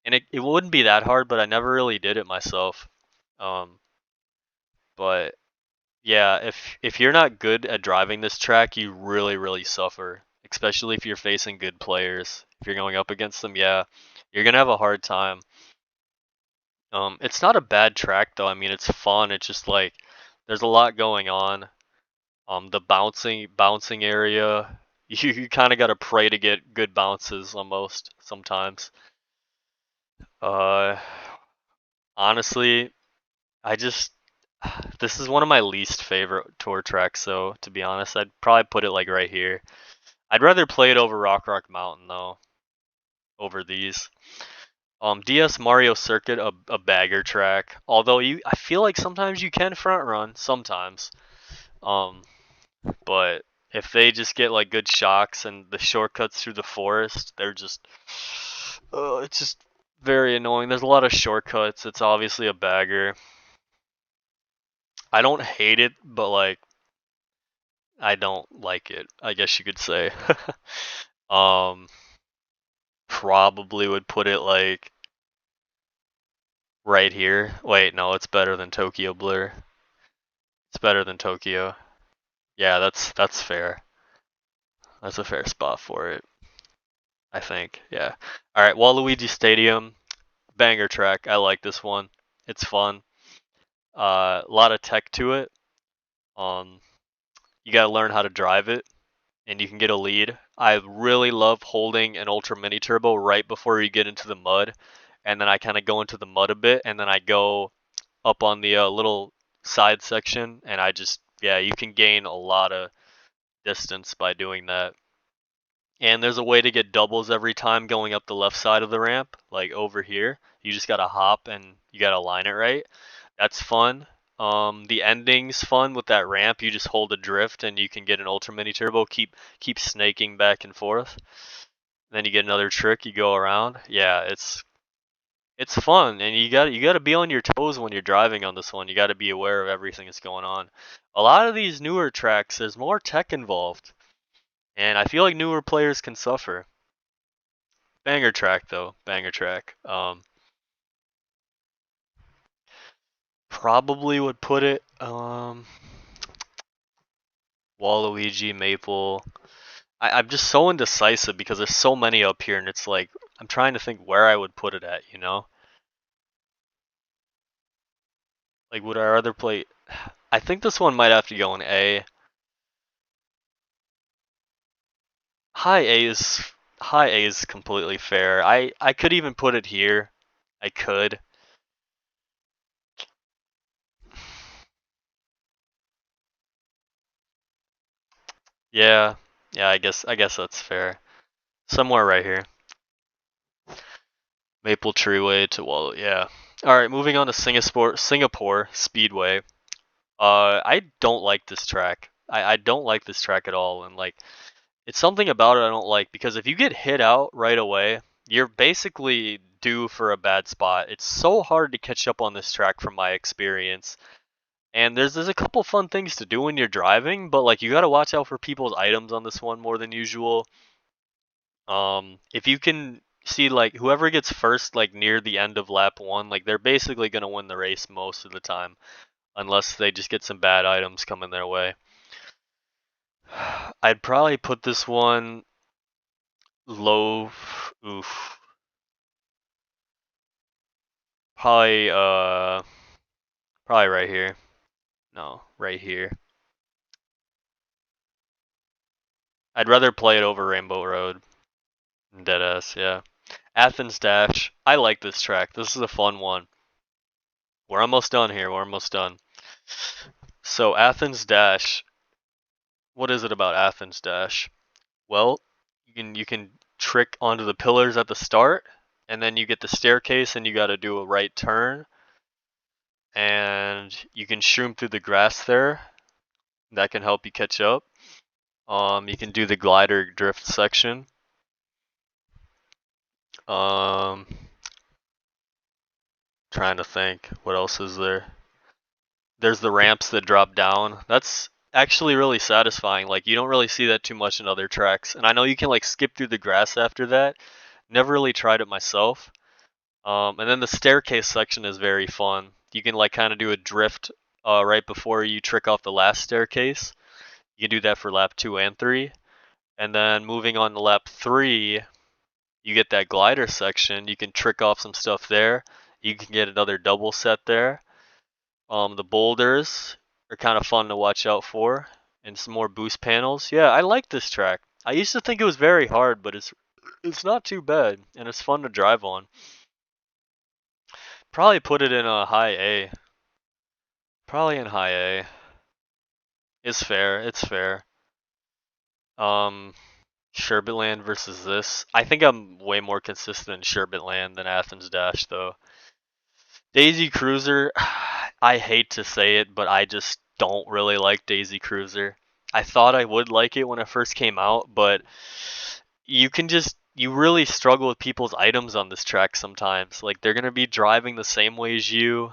Speaker 1: And it wouldn't be that hard, but I never really did it myself. Um, but yeah, if you're not good at driving this track, you really really suffer, especially if you're facing good players. If you're going up against them, yeah, you're gonna have a hard time. It's not a bad track though. I mean, it's fun. It's just like there's a lot going on. The bouncing area, you kind of got to pray to get good bounces almost sometimes. Uh, Honestly, I just this is one of my least favorite tour tracks. So to be honest, I'd probably put it like right here. I'd rather play it over Rock Mountain though, over these. DS Mario Circuit, a bagger track. Although I feel like sometimes you can front run, sometimes. Um, but if they just get like good shocks and the shortcuts through the forest, they're just, it's just very annoying. There's a lot of shortcuts. It's obviously a bagger. I don't hate it, but like I don't like it, I guess you could say. um, Probably would put it like right here. Wait, no, it's better than Tokyo Blur. It's better than Tokyo. Yeah, that's fair. That's a fair spot for it, I think. Yeah. All right, Waluigi Stadium, banger track. I like this one. It's fun. A lot of tech to it. Um, you gotta learn how to drive it, and you can get a lead. I really love holding an Ultra Mini Turbo right before you get into the mud, and then I kind of go into the mud a bit, and then I go up on the little side section, and I just yeah, you can gain a lot of distance by doing that. And there's a way to get doubles every time going up the left side of the ramp, like over here. You just gotta hop and you gotta line it right. That's fun. The ending's fun with that ramp. You just hold a drift and you can get an Ultra Mini Turbo. Keep snaking back and forth. Then you get another trick. You go around. Yeah, it's fun, and you gotta be on your toes when you're driving on this one. You gotta be aware of everything that's going on. A lot of these newer tracks, there's more tech involved, and I feel like newer players can suffer. Banger track though, banger track. Probably would put it Waluigi, Maple. I'm just so indecisive because there's so many up here, and it's like I'm trying to think where I would put it at. Like would I rather play? I think this one might have to go in A. High A is high A is completely fair. I could even put it here. I could. Yeah. Yeah, I guess that's fair. Somewhere right here. Maple Treeway to Wall. Yeah. All right, moving on to Singapore Speedway. I don't like this track. I don't like this track at all, and like it's something about it I don't like because if you get hit out right away, you're basically due for a bad spot. It's so hard to catch up on this track from my experience. And there's a couple fun things to do when you're driving, but like you got to watch out for people's items on this one more than usual. If you can see like whoever gets first like near the end of lap 1, like they're basically going to win the race most of the time unless they just get some bad items coming their way. I'd probably put this one low. Oof. Probably probably right here. No, right here. I'd rather play it over Rainbow Road. Deadass, yeah. Athens Dash. I like this track. This is a fun one. We're almost done here. We're almost done. So Athens Dash. What is it about Athens Dash? Well, you can trick onto the pillars at the start, and then you get the staircase, and you got to do a right turn, and you can shroom through the grass there. That can help you catch up. You can do the glider drift section. Um, Trying to think. What else is there? There's the ramps that drop down. That's actually really satisfying. Like you don't really see that too much in other tracks. And I know you can like skip through the grass after that. Never really tried it myself. And then the staircase section is very fun. You can like kind of do a drift right before you trick off the last staircase. You can do that for lap 2 and 3. And then moving on to lap 3, you get that glider section. You can trick off some stuff there. You can get another double set there. The boulders are kind of fun to watch out for. and some more boost panels. Yeah, I like this track. I used to think it was very hard, but it's not too bad, and it's fun to drive on. Probably put it in a high A. Probably in high A. It's fair. It's fair. Um, Sherbetland versus this. I think I'm way more consistent in Sherbetland than Athens Dash, though. Daisy Cruiser, I hate to say it, but I just don't really like Daisy Cruiser. I thought I would like it when it first came out, but you really struggle with people's items on this track sometimes. Like they're gonna be driving the same way as you,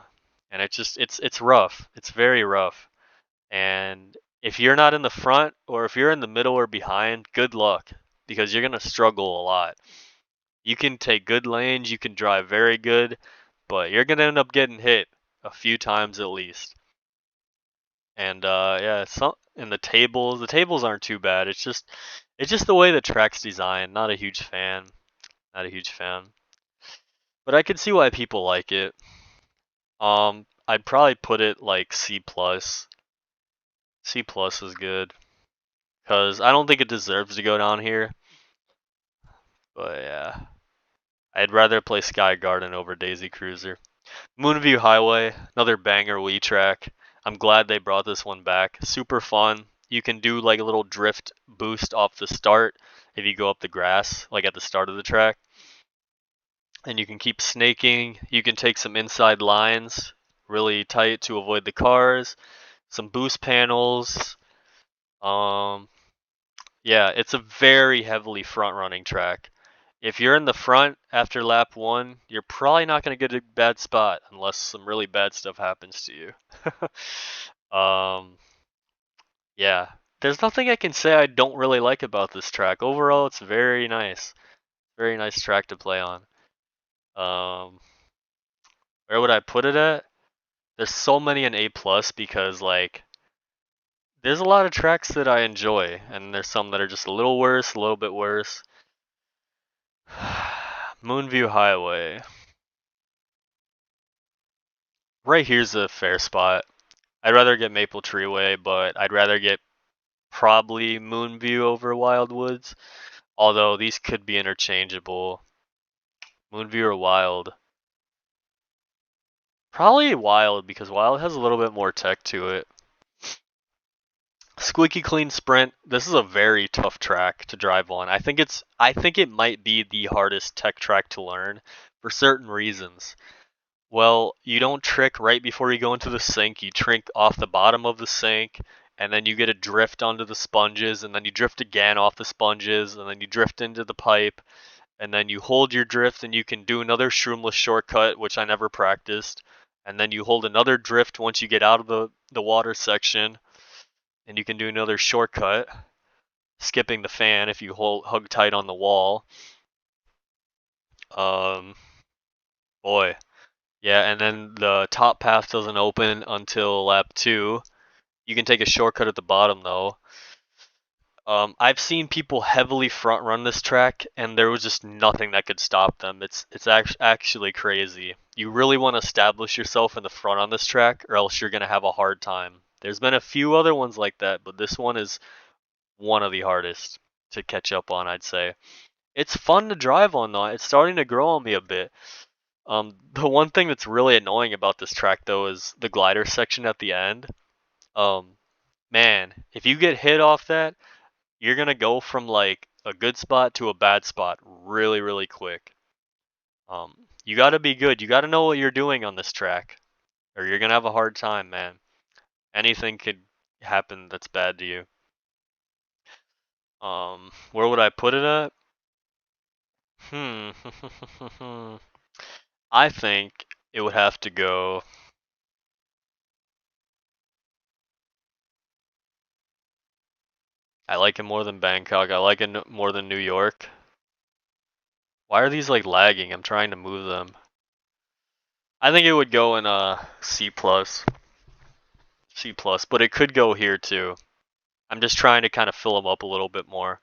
Speaker 1: and it's rough. It's very rough. And if you're not in the front or if you're in the middle or behind, good luck because you're gonna struggle a lot. You can take good lanes, you can drive very good, but you're gonna end up getting hit a few times at least. And yeah, some in the tables aren't too bad. It's just the way the track's designed. Not a huge fan. Not a huge fan. But I can see why people like it. I'd probably put it like C plus. C plus is good. Cause I don't think it deserves to go down here. But yeah. I'd rather play Sky Garden over Daisy Cruiser. Moonview Highway, another banger Wii track. I'm glad they brought this one back. Super fun. You can do like a little drift boost off the start if you go up the grass, like at the start of the track. And you can keep snaking. You can take some inside lines really tight to avoid the cars. Some boost panels. Um, yeah, it's a very heavily front running track. If you're in the front after lap 1, you're probably not going to get a bad spot unless some really bad stuff happens to you. Yeah. There's nothing I can say I don't really like about this track. Overall, it's very nice. Very nice track to play on. Um, where would I put it at? There's so many in A plus because like there's a lot of tracks that I enjoy, and there's some that are just a little worse, a little bit worse. Moonview Highway. Right here's a fair spot. I'd rather get Maple Treeway, but I'd rather get probably Moonview over Wildwoods. Although these could be interchangeable. Moonview or Wild. Probably Wild because Wild has a little bit more tech to it. Squeaky Clean Sprint. This is a very tough track to drive on. I think it might be the hardest tech track to learn for certain reasons. Well, you don't trick right before you go into the sink. You trick off the bottom of the sink, and then you get a drift onto the sponges, and then you drift again off the sponges, and then you drift into the pipe, and then you hold your drift, and you can do another shroomless shortcut, which I never practiced, and then you hold another drift once you get out of the water section, and you can do another shortcut, skipping the fan if you hug tight on the wall. Um, boy. Yeah, and then the top path doesn't open until lap 2. You can take a shortcut at the bottom though. I've seen people heavily front run this track, and there was just nothing that could stop them. It's actually crazy. You really want to establish yourself in the front on this track, or else you're gonna have a hard time. There's been a few other ones like that, but this one is one of the hardest to catch up on, I'd say. It's fun to drive on though. It's starting to grow on me a bit. The one thing that's really annoying about this track though is the glider section at the end. Um, man, if you get hit off that, you're gonna go from like a good spot to a bad spot really, really quick. You gotta be good. You gotta know what you're doing on this track, or you're gonna have a hard time, man. Anything could happen that's bad to you. Where would I put it at? Hmm. I think it would have to go. I like it more than Bangkok. I like it more than New York. Why are these like lagging? I'm trying to move them. I think it would go in a C plus. C plus, but it could go here too. I'm just trying to kind of fill them up a little bit more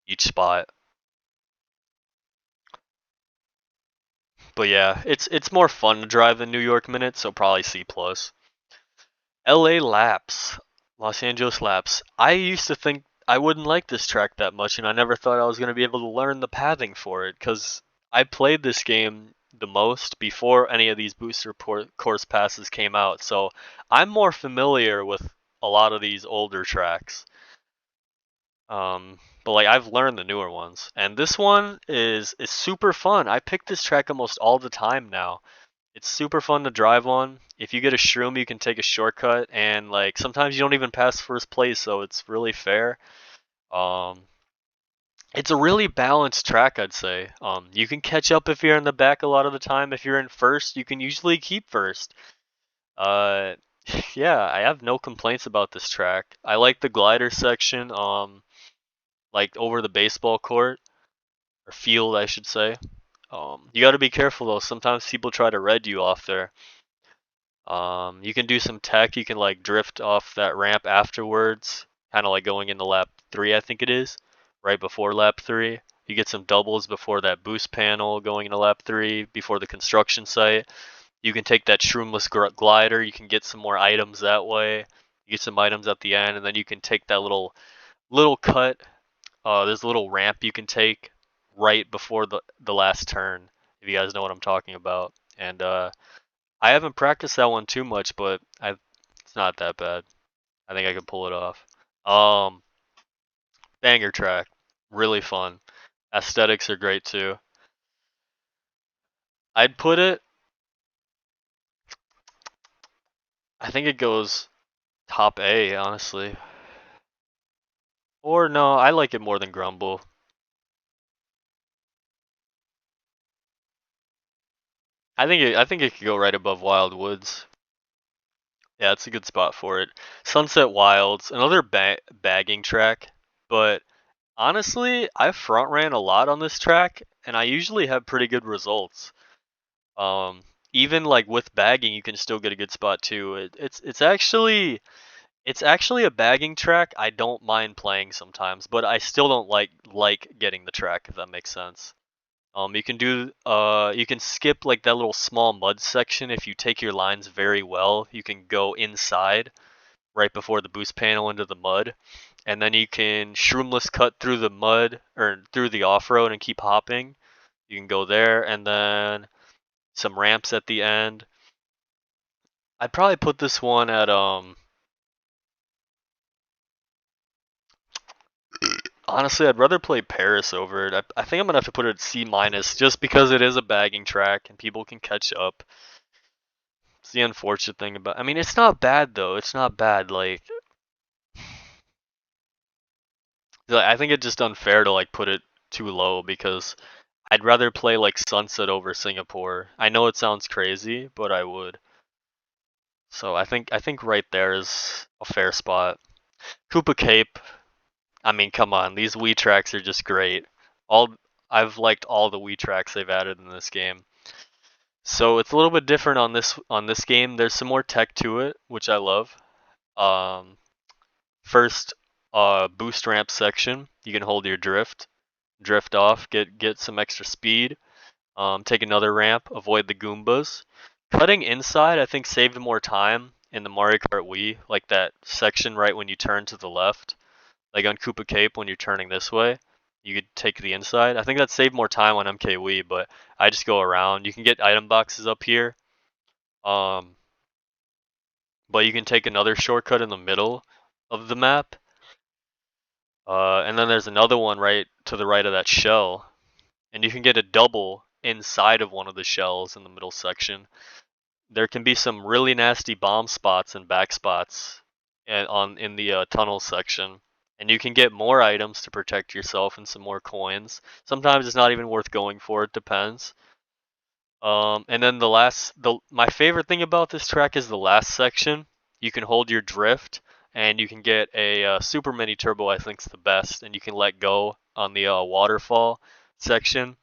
Speaker 1: each spot. But yeah, it's more fun to drive than New York minutes, so probably C plus. LA laps. Los Angeles laps. I used to think I wouldn't like this track that much, and I never thought I was going to be able to learn the pathing for it, because I played this game the most before any of these course passes came out, so I'm more familiar with a lot of these older tracks. But like I've learned the newer ones, and this one is super fun. I pick this track almost all the time now. It's super fun to drive on. If you get a shroom, you can take a shortcut, and like sometimes you don't even pass first place, so it's really fair. Um, it's a really balanced track, I'd say. You can catch up if you're in the back a lot of the time. If you're in first, you can usually keep first. Uh, yeah, I have no complaints about this track. I like the glider section. Like over the baseball court or field, I should say. You got to be careful though. Sometimes people try to red you off there. You can do some tech. You can like drift off that ramp afterwards, kind of like going into lap 3, I think it is, right before lap 3. You get some doubles before that boost panel going into lap 3, before the construction site. You can take that shroomless glider. You can get some more items that way. You get some items at the end, and then you can take that little cut. There's a little ramp you can take right before the last turn, if you guys know what I'm talking about. And I haven't practiced that one too much, but it's not that bad. I think I can pull it off. Um, Banger track, really fun. Aesthetics are great too. I'd put it. I think it goes top A, honestly. Or no, I like it more than Grumble. I think it could go right above Wild Woods. Yeah, it's a good spot for it. Sunset Wilds, another bagging track, but honestly, I front ran a lot on this track, and I usually have pretty good results. Um, Even like with bagging, you can still get a good spot too. It's actually a bagging track I don't mind playing sometimes, but I still don't like getting the track, if that makes sense. You can skip like that little small mud section if you take your lines very well. You can go inside right before the boost panel into the mud, and then you can shroomless cut through the mud or through the off-road and keep hopping. You can go there, and then some ramps at the end. I'd probably put this one at honestly, I'd rather play Paris over it. I think I'm gonna have to put it at C minus just because it is a bagging track and people can catch up. It's the unfortunate thing about. I mean, it's not bad though. It's not bad. Like I think it's just unfair to like put it too low because I'd rather play like Sunset over Singapore. I know it sounds crazy, but I would. So I think right there is a fair spot. Koopa Cape. I mean, come on, these Wii tracks are just great. All I've liked all the Wii tracks they've added in this game. So it's a little bit different on this game. There's some more tech to it, which I love. Um, First, boost ramp section. You can hold your drift off, get some extra speed. Take another ramp, avoid the Goombas. Cutting inside, I think, saved more time in the Mario Kart Wii, like that section right when you turn to the left. Like on Koopa Cape when you're turning this way, you could take the inside. I think that saved more time on MK Wii, but I just go around. You can get item boxes up here, um, but you can take another shortcut in the middle of the map. And then there's another one right to the right of that shell, and you can get a double inside of one of the shells in the middle section. There can be some really nasty bomb spots and back spots in the tunnel section, and you can get more items to protect yourself and some more coins. Sometimes it's not even worth going for. It depends. And then my favorite thing about this track is the last section. You can hold your drift, and you can get a super mini turbo. I think's the best, and you can let go on the waterfall section,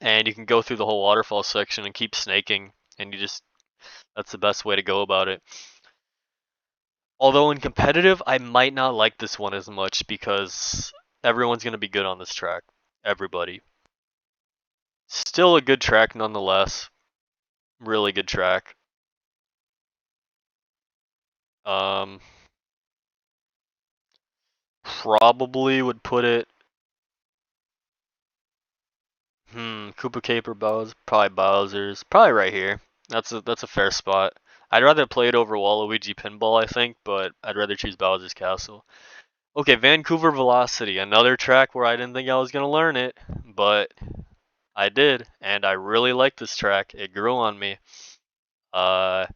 Speaker 1: and you can go through the whole waterfall section and keep snaking, and that's the best way to go about it. Although in competitive, I might not like this one as much because everyone's going to be good on this track. Everybody. Still a good track nonetheless. Really good track. Um, probably would put it. Koopa Caper Bowser, probably Bowser's, probably right here. That's a fair spot. I'd rather play it over Waluigi Pinball, I think, but I'd rather choose Bowser's Castle. Okay, Vancouver Velocity, another track where I didn't think I was gonna learn it, but I did, and I really like this track. It grew on me. Uh,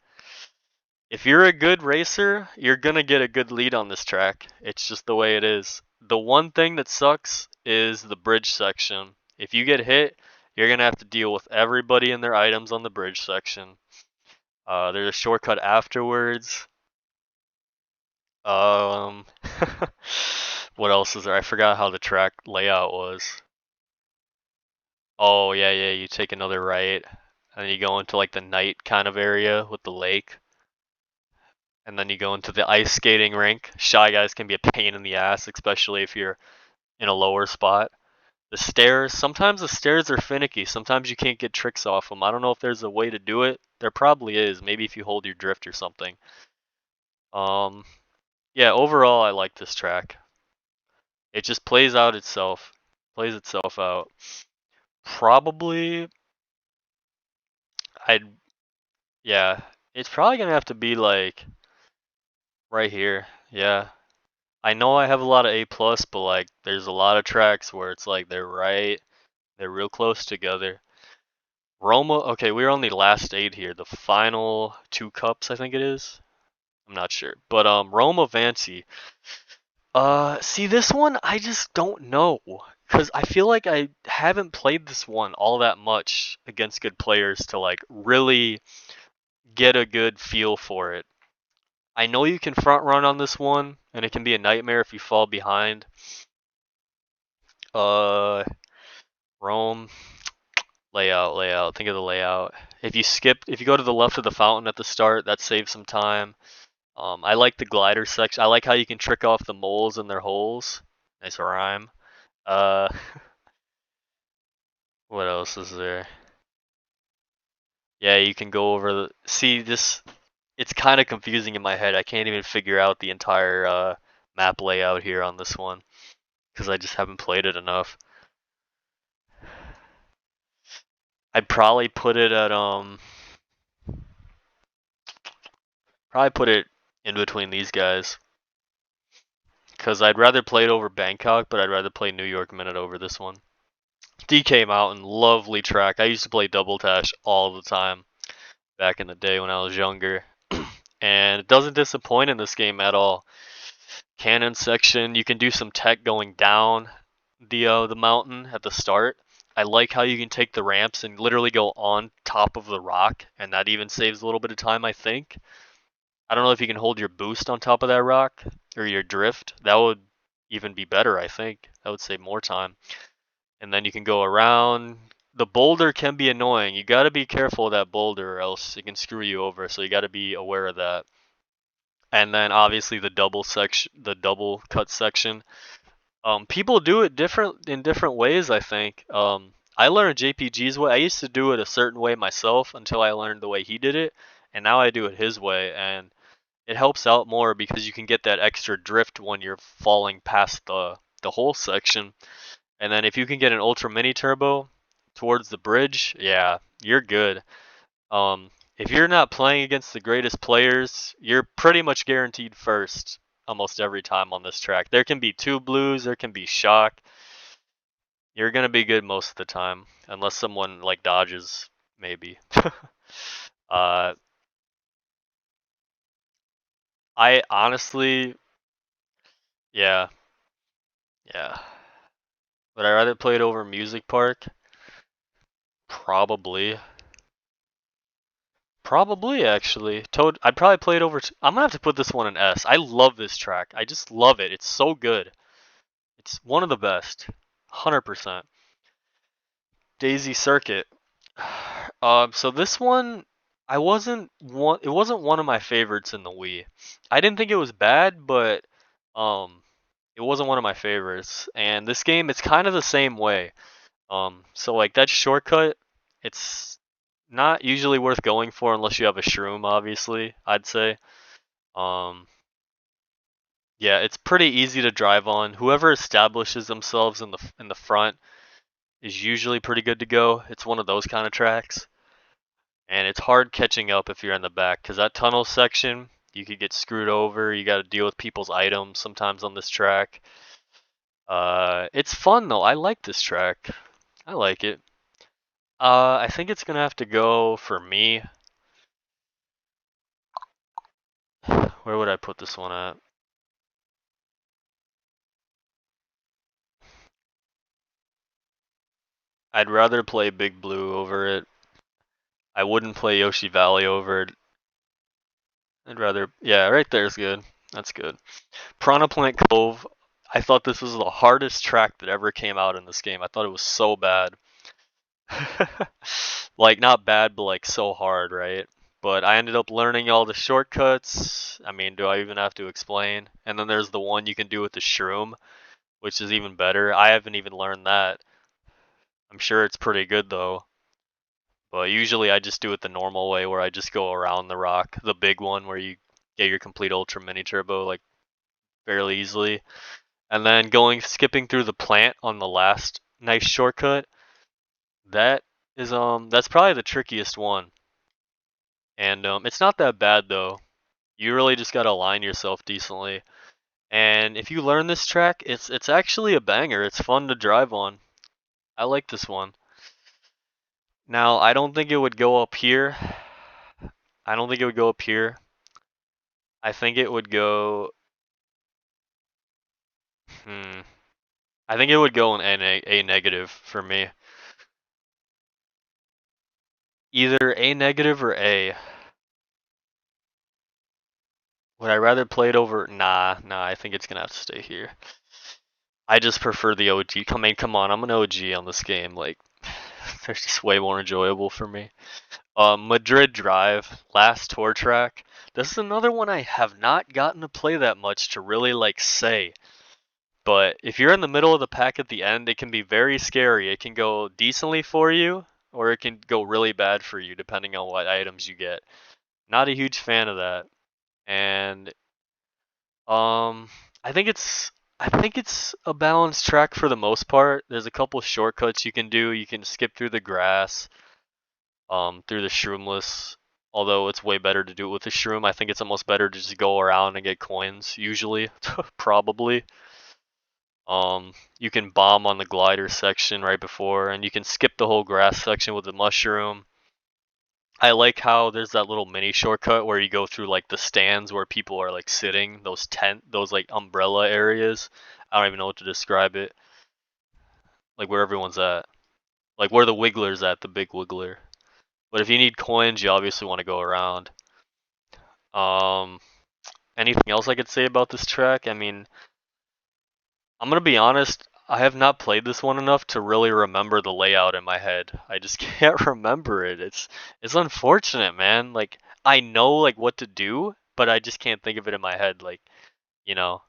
Speaker 1: if you're a good racer, you're gonna get a good lead on this track. It's just the way it is. The one thing that sucks is the bridge section. If you get hit, you're gonna have to deal with everybody and their items on the bridge section. There's a shortcut afterwards. Um, what else is there? I forgot how the track layout was. Oh yeah, yeah. You take another right, and then you go into like the night kind of area with the lake. And then you go into the ice skating rink. Shy Guys can be a pain in the ass, especially if you're in a lower spot. The stairs, sometimes the stairs are finicky. Sometimes you can't get tricks off them. I don't know if there's a way to do it. There probably is. Maybe if you hold your drift or something. Um, yeah, overall I like this track. It just plays out itself. Plays itself out. Probably I'd yeah, it's probably gonna have to be like right here. Yeah. I know I have a lot of A plus, but like there's a lot of tracks where it's like they're real close together. Roma, okay, we're on the last 8 here, the final 2 cups I think it is. I'm not sure. But Roma Vancy. See this one I just don't know cuz I feel like I haven't played this one all that much against good players to like really get a good feel for it. I know you can front run on this one and it can be a nightmare if you fall behind. Uh Rome layout. Think of the layout. If you go to the left of the fountain at the start, that saves some time. I like the glider section. I like how you can trick off the moles in their holes. Nice rhyme. Uh, what else is there? Yeah, you can go over the. See this. It's kind of confusing in my head. I can't even figure out the entire map layout here on this one because I just haven't played it enough. I'd probably put it at probably put it in between these guys. Because I'd rather play it over Bangkok, but I'd rather play New York Minute over this one. DK Mountain, lovely track. I used to play Double Dash all the time back in the day when I was younger. And it doesn't disappoint in this game at all. Cannon section, you can do some tech going down the mountain at the start. I like how you can take the ramps and literally go on top of the rock, and that even saves a little bit of time, I think. I don't know if you can hold your boost on top of that rock or your drift. That would even be better, I think. That would save more time. And then you can go around. The boulder can be annoying. You got to be careful of that boulder or else it can screw you over. So you got to be aware of that. And then obviously the double cut section. People do it different in different ways, I think. I learned JPG's way. I used to do it a certain way myself until I learned the way he did it, and now I do it his way, and it helps out more because you can get that extra drift when you're falling past the whole section. And then if you can get an ultra mini turbo towards the bridge, yeah, you're good. If you're not playing against the greatest players, you're pretty much guaranteed first almost every time on this track. There can be two blues, there can be shock. You're gonna be good most of the time, unless someone like dodges, maybe. uh, I honestly, yeah, yeah. Would I rather play it over Music Park? Probably. Probably actually. Toad I'd probably play it over I'm gonna have to put this one in S. I love this track. I just love it. It's so good. It's one of the best. 100%. Daisy Circuit. So this one it wasn't one of my favorites in the Wii. I didn't think it was bad, but um it wasn't one of my favorites. And this game it's kind of the same way. So like that shortcut, it's not usually worth going for unless you have a shroom, obviously, I'd say. Um, Yeah, it's pretty easy to drive on. Whoever establishes themselves in the front is usually pretty good to go. It's one of those kind of tracks. And it's hard catching up if you're in the back because that tunnel section, you could get screwed over. You got to deal with people's items sometimes on this track. It's fun though. I like this track. I like it. I think it's gonna have to go for me. Where would I put this one at? I'd rather play Big Blue over it. I wouldn't play Yoshi Valley over it. I'd rather, yeah, right there's good. That's good. Piranha Plant Cove. I thought this was the hardest track that ever came out in this game. I thought it was so bad. Like, not bad, but like so hard, right? But I ended up learning all the shortcuts. I mean, do I even have to explain? And then there's the one you can do with the shroom, which is even better. I haven't even learned that. I'm sure it's pretty good though. But usually I just do it the normal way where I just go around the rock, the big one where you get your complete ultra mini turbo like fairly easily. And then skipping through the plant on the last nice shortcut. That is that's probably the trickiest one. And it's not that bad though. You really just gotta align yourself decently. And if you learn this track, it's actually a banger. It's fun to drive on. I like this one. Now, I don't think it would go up here. I don't think it would go up here. I think it would go. Hmm. I think it would go in A negative for me. Either A negative or A. Would I rather play it over? Nah. I think it's gonna have to stay here. I just prefer the OG. Come on. I'm an OG on this game. Like, they're just way more enjoyable for me. Madrid Drive, last tour track. This is another one I have not gotten to play that much to really like say. But if you're in the middle of the pack at the end, it can be very scary. It can go decently for you, or it can go really bad for you, depending on what items you get. Not a huge fan of that. And um, I think it's a balanced track for the most part. There's a couple shortcuts you can do. You can skip through the grass, through the shroomless. Although it's way better to do it with the shroom. I think it's almost better to just go around and get coins, usually, probably. You can bomb on the glider section right before, and you can skip the whole grass section with the mushroom. I like how there's that little mini shortcut where you go through like the stands where people are like sitting, those like umbrella areas. I don't even know what to describe it. Like where everyone's at. Like where the Wiggler's at, the big Wiggler. But if you need coins, you obviously want to go around. Um, Anything else I could say about this track? I mean, I'm gonna be honest, I have not played this one enough to really remember the layout in my head. I just can't remember it. It's unfortunate, man. Like I know like what to do, but I just can't think of it in my head like, you know,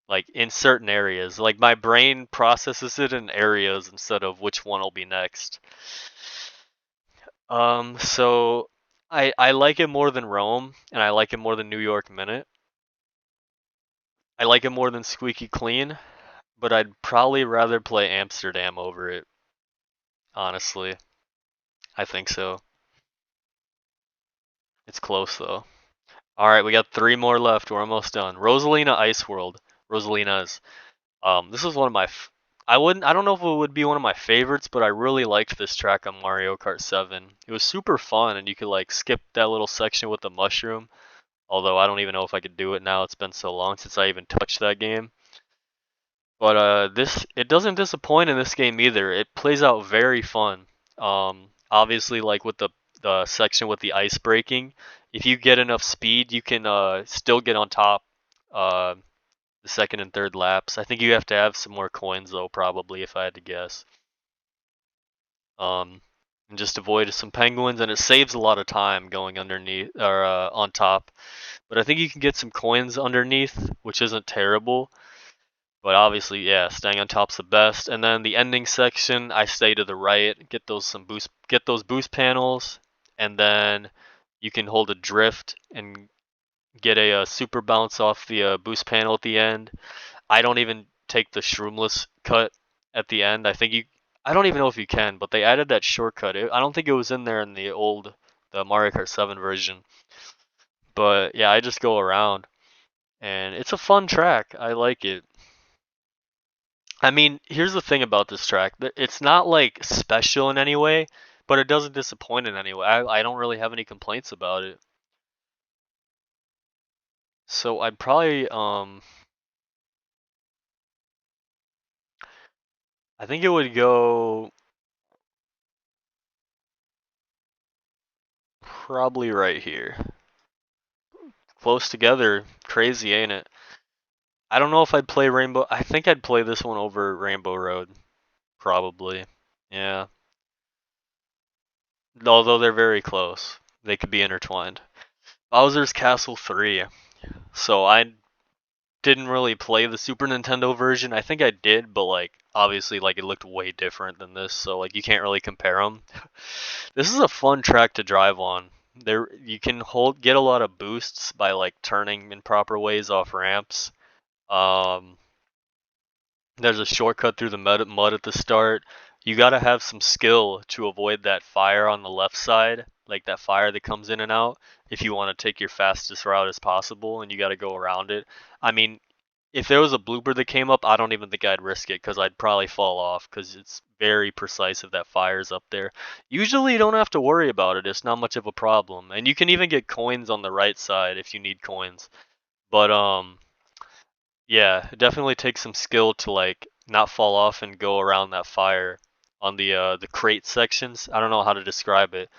Speaker 1: like in certain areas. Like my brain processes it in areas instead of which one will be next. So I like it more than Rome, and I like it more than New York Minute. I like it more than Squeaky Clean, but I'd probably rather play Amsterdam over it, honestly. I think so. It's close though. Alright, we got 3 more left. We're almost done. Rosalina Ice World. Rosalina's. This is one of my I don't know if it would be one of my favorites, but I really liked this track on Mario Kart 7. It was super fun and you could like skip that little section with the mushroom. Although I don't even know if I could do it now. It's been so long since I even touched that game. But this it doesn't disappoint in this game either. It plays out very fun. Obviously, like with the section with the ice breaking, if you get enough speed, you can still get on top uh, the second and third laps. I think you have to have some more coins though, probably if I had to guess. Um, and just avoid some penguins, and it saves a lot of time going underneath or on top. But I think you can get some coins underneath, which isn't terrible. But obviously, yeah, staying on top's the best. And then the ending section, I stay to the right, get those boost panels, and then you can hold a drift and get a super bounce off the boost panel at the end. I don't even take the shroomless cut at the end. I don't even know if you can, but they added that shortcut. I don't think it was in there in the Mario Kart 7 version. But yeah, I just go around, and it's a fun track. I like it. I mean, here's the thing about this track. It's not like special in any way, but it doesn't disappoint in any way. I don't really have any complaints about it. So I'd probably I think it would go probably right here. Close together. Crazy, ain't it? I don't know if I'd play Rainbow. I think I'd play this one over Rainbow Road. Probably. Yeah. Although they're very close. They could be intertwined. Bowser's Castle 3. So I didn't really play the Super Nintendo version. I think I did, but like obviously like it looked way different than this, so like you can't really compare them. This is a fun track to drive on. There you can get a lot of boosts by like turning in proper ways off ramps. Um, there's a shortcut through the mud at the start. You gotta have some skill to avoid that fire on the left side, like that fire that comes in and out, if you want to take your fastest route as possible, and you gotta go around it. I mean, if there was a blooper that came up, I don't even think I'd risk it because I'd probably fall off because it's very precise if that fire's up there. Usually you don't have to worry about it. It's not much of a problem. And you can even get coins on the right side if you need coins. But yeah, it definitely takes some skill to like not fall off and go around that fire on the crate sections. I don't know how to describe it.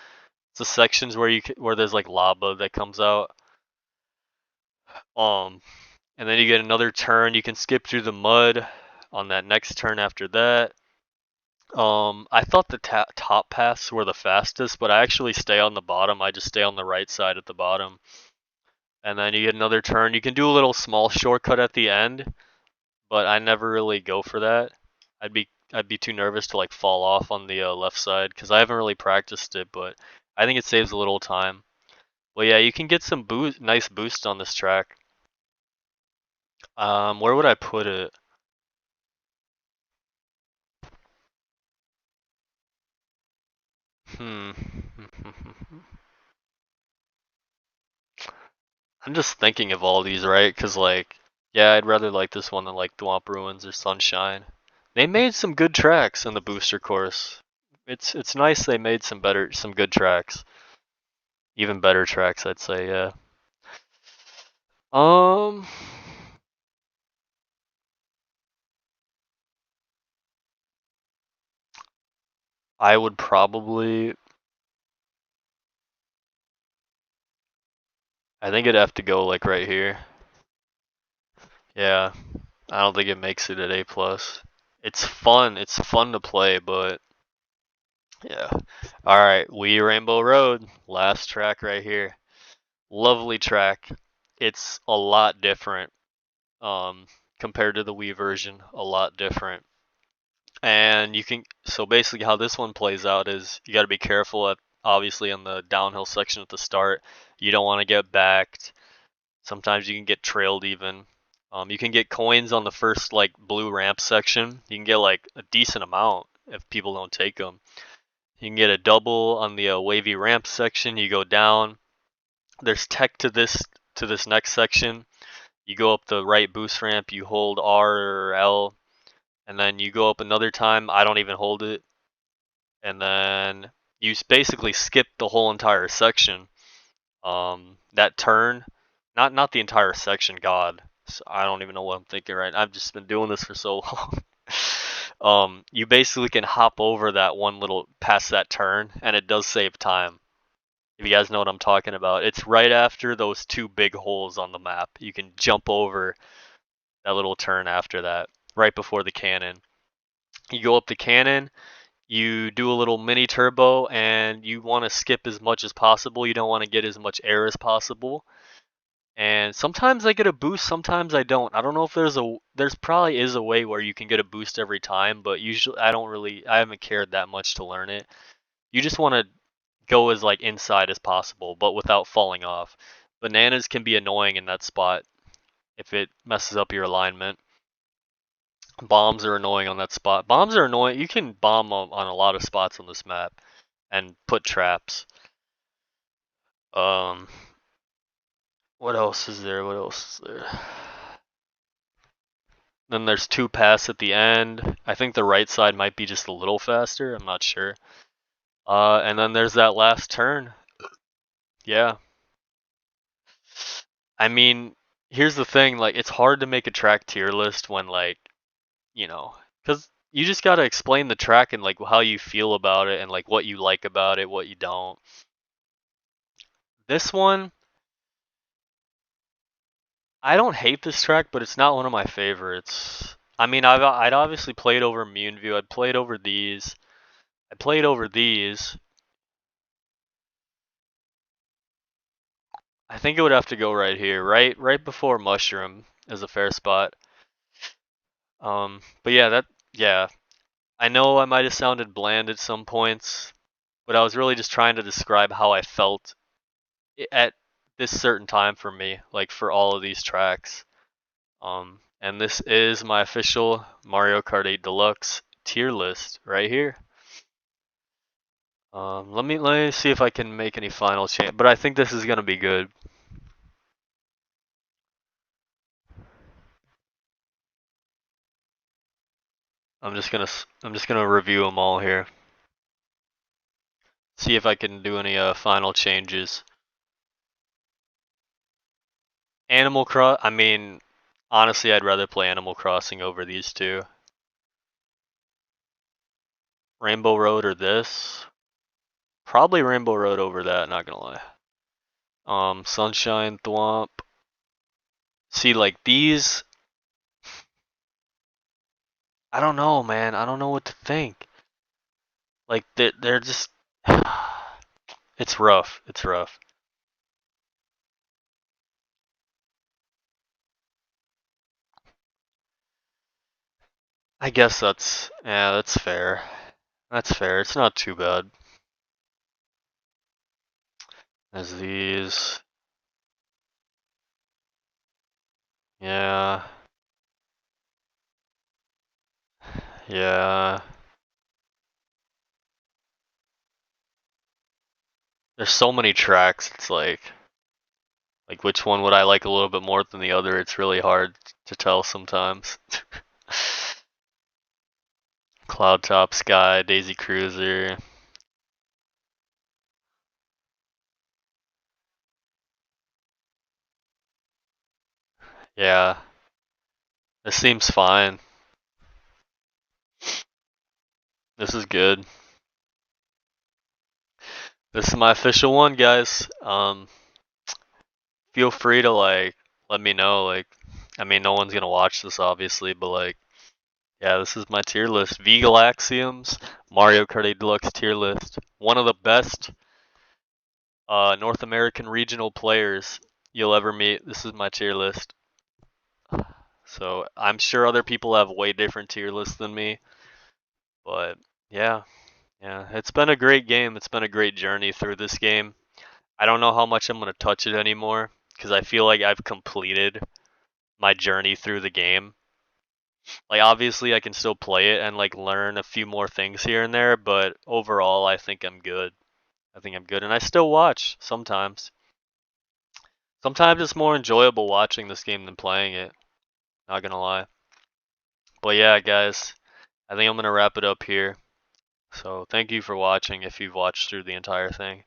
Speaker 1: It's the sections where where there's like lava that comes out. Um and then you get another turn. You can skip through the mud on that next turn after that. I thought the top paths were the fastest, but I actually stay on the bottom. I just stay on the right side at the bottom. And then you get another turn. You can do a little small shortcut at the end, but I never really go for that. I'd be too nervous to like fall off on the left side because I haven't really practiced it, but I think it saves a little time. Well, yeah, you can get some nice boost on this track. Where would I put it? Hmm. I'm just thinking of all these, right? Cause like, yeah, I'd rather like this one than like Thwomp Ruins or Sunshine. They made some good tracks in the booster course. It's nice they made some good tracks. Even better tracks, I'd say, yeah. Um, I would probably, I think it'd have to go like right here. Yeah, I don't think it makes it at A plus. It's fun. It's fun to play, but yeah. All right, Wii Rainbow Road, last track right here. Lovely track. It's a lot different compared to the Wii version, a lot different. And you can so basically how this one plays out is you got to be careful at obviously on the downhill section at the start. You don't want to get backed. Sometimes you can get trailed even. You can get coins on the first like blue ramp section. You can get like a decent amount if people don't take them. You can get a double on the wavy ramp section. You go down. There's tech to this next section. You go up the right boost ramp. You hold R or L, and then you go up another time. I don't even hold it, and then you basically skip the whole entire section. That turn, not the entire section. God, I don't even know what I'm thinking right. I've just been doing this for so long. You basically can hop over that one little past that turn, and it does save time. If you guys know what I'm talking about, it's right after those two big holes on the map. You can jump over that little turn after that, right before the cannon. You go up the cannon, you do a little mini turbo, and you want to skip as much as possible. You don't want to get as much air as possible. And sometimes I get a boost, sometimes I don't. I don't know if there's probably is a way where you can get a boost every time, but usually I haven't cared that much to learn it. You just want to go as like inside as possible, but without falling off. Bananas can be annoying in that spot if it messes up your alignment. Bombs are annoying on that spot. Bombs are annoying. You can bomb on a lot of spots on this map and put traps. Um, what else is there? What else is there? Then there's 2 paths at the end. I think the right side might be just a little faster. I'm not sure. And then there's that last turn. Yeah. I mean, here's the thing. Like, it's hard to make a track tier list when, like, you know, because you just gotta explain the track and like how you feel about it and like what you like about it, what you don't. This one, I don't hate this track, but it's not one of my favorites. I mean, I'd obviously played over Moonview. I'd played over these. I played over these. I think it would have to go right here, right before Mushroom is a fair spot. But yeah. I know I might have sounded bland at some points, but I was really just trying to describe how I felt at this certain time for me, like for all of these tracks. And this is my official Mario Kart 8 Deluxe tier list right here. Let me see if I can make any final change, but I think this is gonna be good. I'm just gonna review them all here. See if I can do any final changes. I mean, honestly, I'd rather play Animal Crossing over these two. Rainbow Road or this? Probably Rainbow Road over that, not gonna lie. Sunshine Thwomp. See, like these, I don't know, man. I don't know what to think. Like they're just, it's rough. It's rough. I guess that's fair. That's fair. It's not too bad. As these, yeah, yeah. There's so many tracks. It's like which one would I like a little bit more than the other? It's really hard to tell sometimes. Cloud Top Sky, Daisy Cruiser. Yeah, this seems fine. This is good. This is my official one, guys. Feel free to like let me know. Like, I mean, no one's gonna watch this obviously, but like, yeah, this is my tier list. vGalaxium's Mario Kart 8 Deluxe tier list. One of the best North American regional players you'll ever meet. This is my tier list. So I'm sure other people have way different tier lists than me, but yeah, it's been a great game. It's been a great journey through this game. I don't know how much I'm gonna touch it anymore because I feel like I've completed my journey through the game. Like obviously I can still play it and like learn a few more things here and there, but overall I think I'm good. I think I'm good and I still watch sometimes. Sometimes it's more enjoyable watching this game than playing it, not gonna lie. But yeah, guys, I think I'm gonna wrap it up here. So thank you for watching if you've watched through the entire thing.